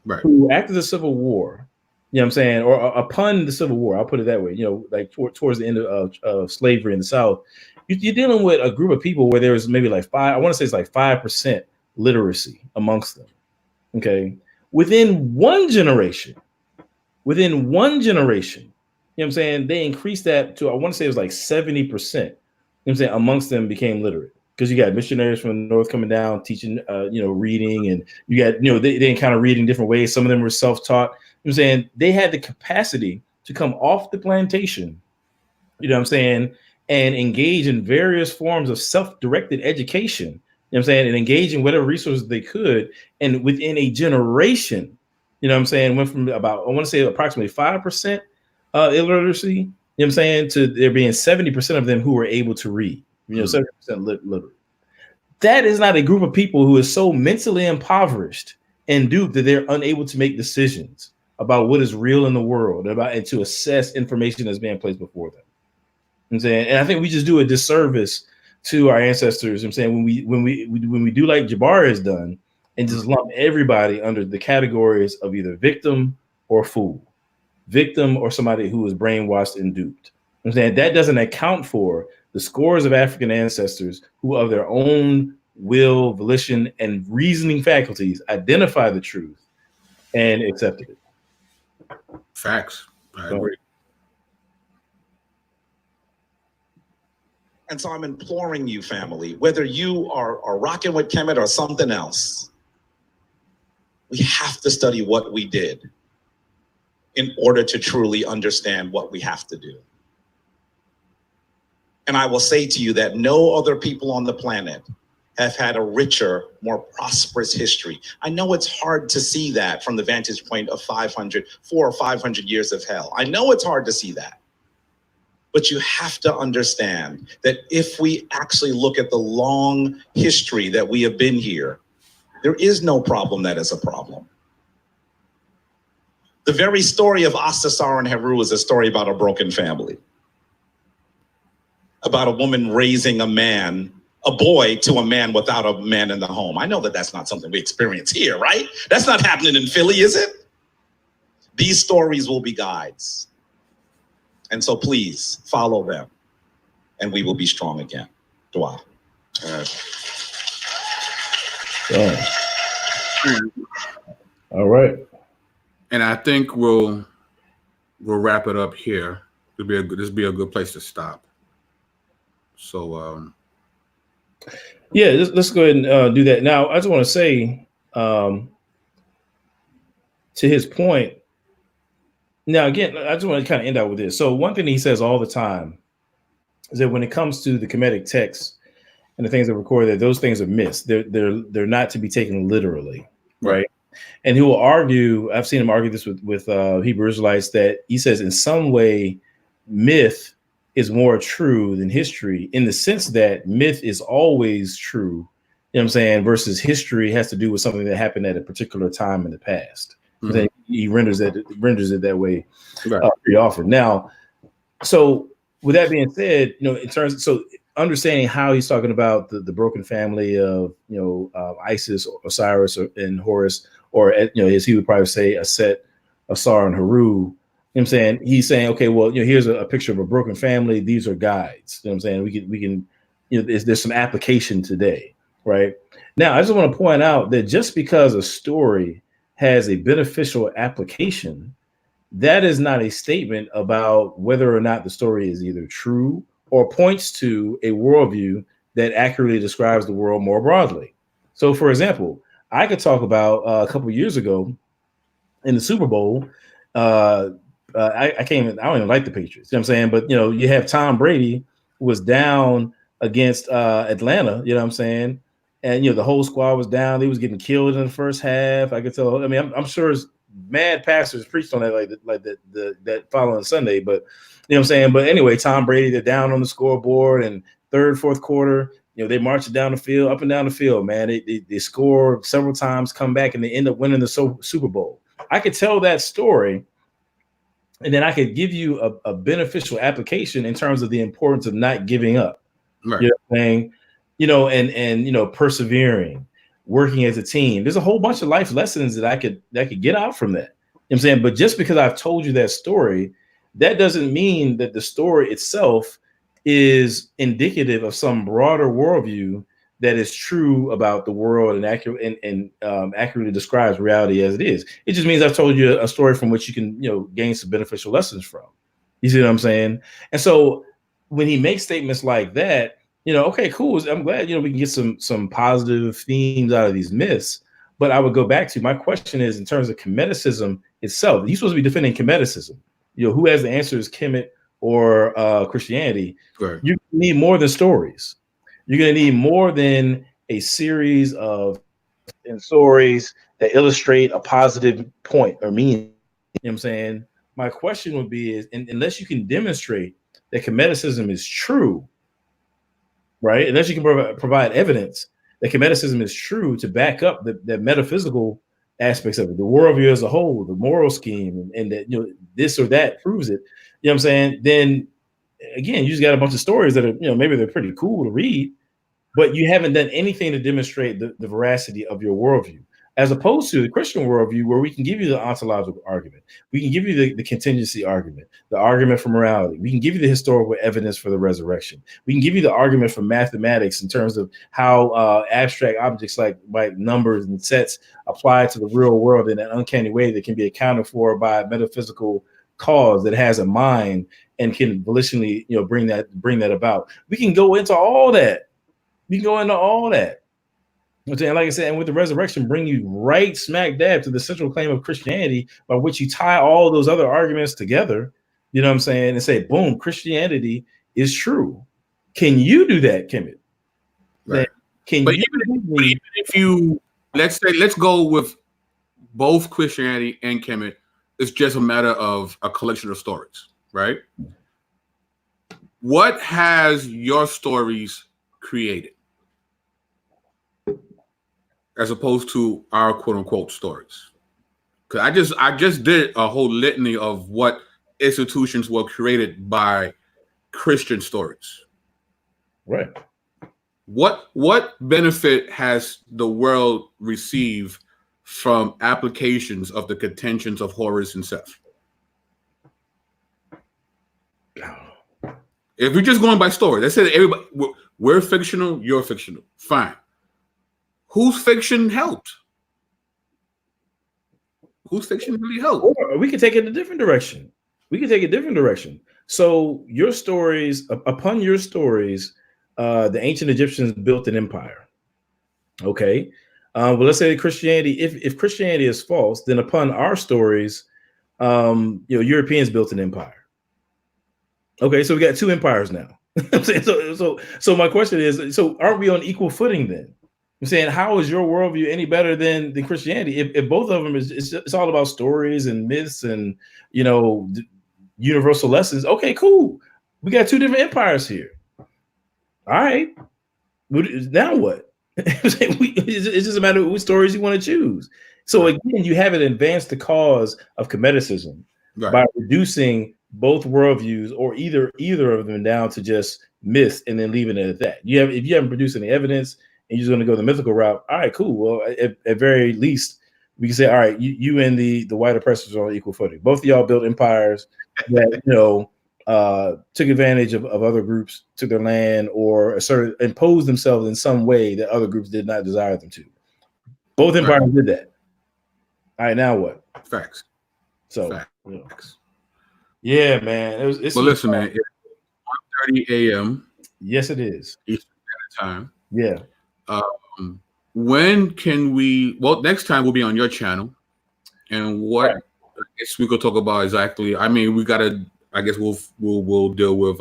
right, who after the Civil War, you know what I'm saying, or upon the Civil War, I'll put it that way, you know, like towards the end of slavery in the South, you're dealing with a group of people where there was maybe like 5% literacy amongst them. Okay. Within one generation, you know what I'm saying, they increased that to, I want to say it was like 70%, you know what I'm saying, amongst them became literate. Because you got missionaries from the North coming down, teaching, you know, reading, and you got, you know, they encounter reading different ways. Some of them were self-taught. You know what I'm saying? They had the capacity to come off the plantation, you know what I'm saying, and engage in various forms of self-directed education, you know what I'm saying, and engage in whatever resources they could. And within a generation, you know what I'm saying, went from about, I want to say approximately 5% illiteracy, you know what I'm saying, to there being 70% of them who were able to read, you know, 70% literate. That is not a group of people who is so mentally impoverished and duped that they're unable to make decisions about what is real in the world, and to assess information that's being placed before them. You know what I'm saying, and I think we just do a disservice to our ancestors. You know what I'm saying, when we do like Jabari has done, and just lump everybody under the categories of either victim or fool, victim or somebody who was brainwashed and duped. I'm saying that doesn't account for the scores of African ancestors who, of their own will, volition, and reasoning faculties, identify the truth and accepted it. Facts. I agree. And so I'm imploring you, family, whether you are rocking with Kemet or something else, we have to study what we did in order to truly understand what we have to do. And I will say to you that no other people on the planet have had a richer, more prosperous history. I know it's hard to see that from the vantage point of 400 or 500 years of hell. I know it's hard to see that. But you have to understand that if we actually look at the long history that we have been here, there is no problem that is a problem. The very story of Astasar and Heru is a story about a broken family, about a woman raising a boy to a man without a man in the home. I know that that's not something we experience here, right? That's not happening in Philly, is it? These stories will be guides. And so please follow them and we will be strong again. Dua. All right. And I think we'll wrap it up here. This will be a good place to stop. So yeah, let's go ahead and do that. Now, I just want to say to his point. Now, again, I just want to kind of end out with this. So one thing he says all the time is that when it comes to the Kemetic texts and the things that are recorded, that those things are myths. They're not to be taken literally, right? And he will argue, I've seen him argue this with Hebrew Israelites, that he says in some way myth is more true than history, in the sense that myth is always true, you know what I'm saying, versus history has to do with something that happened at a particular time in the past. Mm-hmm. He renders it that way pretty often. Now, so with that being said, in terms of, so understanding how he's talking about the broken family of Isis, Osiris, and Horus, or as he would probably say, Set, Asar, and Heru. You know what I'm saying? He's saying, okay, well, here's a picture of a broken family. These are guides. You know what I'm saying? We can there's some application today, right? Now, I just want to point out that just because a story has a beneficial application, that is not a statement about whether or not the story is either true or points to a worldview that accurately describes the world more broadly. So, for example, I could talk about a couple of years ago in the Super Bowl. I don't even like the Patriots, you know what I'm saying? But, you have Tom Brady who was down against Atlanta, you know what I'm saying? And, the whole squad was down. They was getting killed in the first half. I could tell. I mean, I'm sure mad pastors preached on that that following Sunday. But, you know what I'm saying? But anyway, Tom Brady, they're down on the scoreboard, and third, fourth quarter, they march down the field, up and down the field, man. They score several times, come back, and they end up winning the Super Bowl. I could tell that story, and then I could give you a beneficial application in terms of the importance of not giving up. Right. You know what I'm saying? And persevering, working as a team. There's a whole bunch of life lessons that I could get out from that. You know what I'm saying? But just because I've told you that story, that doesn't mean that the story itself is indicative of some broader worldview that is true about the world and accurately describes reality as it is. It just means I've told you a story from which you can, gain some beneficial lessons from. You see what I'm saying? And so when he makes statements like that, okay, cool. I'm glad, we can get some positive themes out of these myths. But I would go back to my question is, in terms of Kemeticism itself, you're supposed to be defending Kemeticism. Who has the answers, Kemet or Christianity? Right. You need more than stories. You're going to need more than a series of stories that illustrate a positive point or meaning. You know what I'm saying? My question would be is, unless you can demonstrate that Kemeticism is true, right? Unless you can provide evidence that Kemeticism is true to back up the metaphysical aspects of it, the worldview as a whole, the moral scheme, and that this or that proves it. You know what I'm saying? Then again, you just got a bunch of stories that are maybe they're pretty cool to read, but you haven't done anything to demonstrate the veracity of your worldview, as opposed to the Christian worldview, where we can give you the ontological argument, we can give you the contingency argument, the argument for morality, we can give you the historical evidence for the resurrection, we can give you the argument for mathematics in terms of how abstract objects like numbers and sets apply to the real world in an uncanny way that can be accounted for by a metaphysical cause that has a mind and can volitionally, bring that about. We can go into all that. We can go into all that. And like I said, and with the resurrection, bring you right smack dab to the central claim of Christianity, by which you tie all those other arguments together, you know what I'm saying, and say, boom, Christianity is true. Can you do that, Kemet? Right. But even if you, let's go with both Christianity and Kemet, it's just a matter of a collection of stories, right? What has your stories created, as opposed to our quote unquote stories? Because I just did a whole litany of what institutions were created by Christian stories. Right. What benefit has the world received from applications of the contentions of Horus and Seth? If we're just going by story, they said everybody we're fictional, you're fictional. Fine. Whose fiction helped? Whose fiction really helped? Or we could take it a different direction. So your stories, upon your stories, the ancient Egyptians built an empire. Okay. Well, let's say Christianity, if Christianity is false, then upon our stories, Europeans built an empire. Okay, so we got two empires now. So my question is, so aren't we on equal footing then? I'm saying, how is your worldview any better than Christianity? If both of them it's all about stories and myths and universal lessons. Okay, cool. We got two different empires here. All right. Now what? It's just a matter of what stories you want to choose. So again, you haven't advanced the cause of Kemeticism by reducing both worldviews or either of them down to just myths and then leaving it at that. If you haven't produced any evidence and you're just going to go the mythical route, all right, cool. Well, at very least, we can say, all right, you and the white oppressors are on equal footing. Both of y'all built empires that took advantage of other groups, took their land, or imposed themselves in some way that other groups did not desire them to. Both empires did that. All right, now what? Facts. So, Facts. Yeah, man. Well, listen, man. It's 1:30 a.m. Yes, it is. Eastern Standard Time. Yeah. When can we? Well, next time we'll be on your channel, and what I guess we could talk about exactly. I mean, we gotta. I guess we'll deal with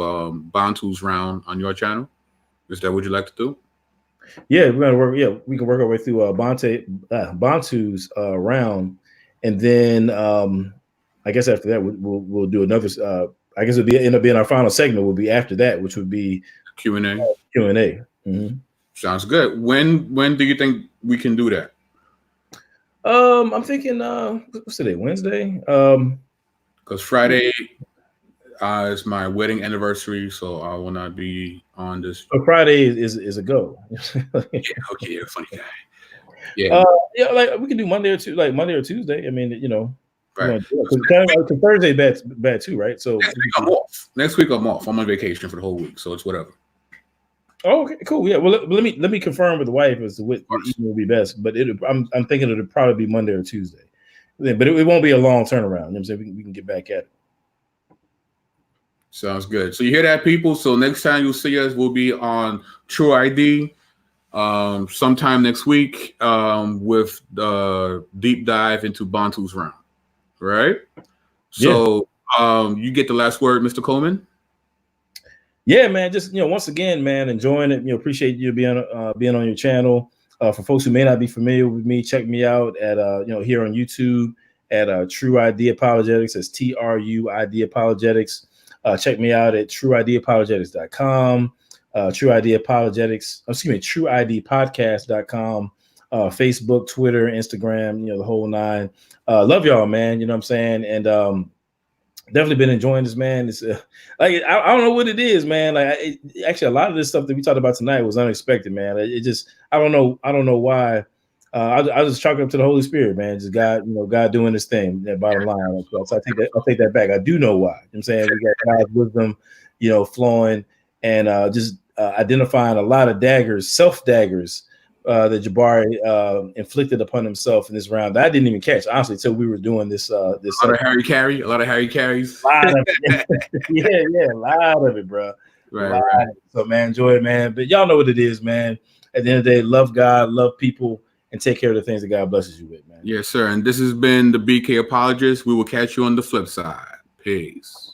Bantu's round on your channel. Is that what you'd like to do? Yeah, we're gonna work. Yeah, we can work our way through Bantu's round, and then I guess after that we'll do another. I guess it'll end up being our final segment. Will be after that, which would be Q&A. Q&A. Mm-hmm. Sounds good. When do you think we can do that? I'm thinking. What's today? Wednesday. Because Friday is my wedding anniversary, so I will not be on this. So Friday is a go. Yeah, funny guy. Yeah, like we can do Monday or Tuesday. I mean, right. Because Thursday bad too, right? So next week I'm off. Next week I'm off. I'm on vacation for the whole week, so it's whatever. Oh, okay, cool. Yeah, well, let me confirm with the wife as to what evening will be best. But I'm thinking it'll probably be Monday or Tuesday. But it won't be a long turnaround. You know what I'm saying? We can get back at it. Sounds good. So you hear that, people? So next time you'll see us, we'll be on True ID sometime next week with the deep dive into Bantu's round. Right? So you get the last word, Mr. Coleman. Yeah, man. Just once again, man, enjoying it. Appreciate you being on your channel. For folks who may not be familiar with me, check me out at here on YouTube at True ID Apologetics. That's TRUID Apologetics. Check me out at trueidapologetics.com. trueidpodcast.com. Facebook, Twitter, Instagram, the whole nine. Love y'all, man. You know what I'm saying? And definitely been enjoying this, man. It's like I don't know what it is, man. Like actually, a lot of this stuff that we talked about tonight was unexpected, man. It just I don't know why. I just chalk it up to the Holy Spirit, man. Just God, God doing His thing. That bottom line. So I take that back. I do know why. I'm saying we got God's wisdom, flowing, and just identifying a lot of daggers, self daggers. That Jabari inflicted upon himself in this round that I didn't even catch, honestly, until we were doing this. A lot of Harry carries. A lot of it. A lot of it, bro. Right. So, man, enjoy it, man. But y'all know what it is, man. At the end of the day, love God, love people, and take care of the things that God blesses you with, man. Yes, sir. And this has been the BK Apologist. We will catch you on the flip side. Peace.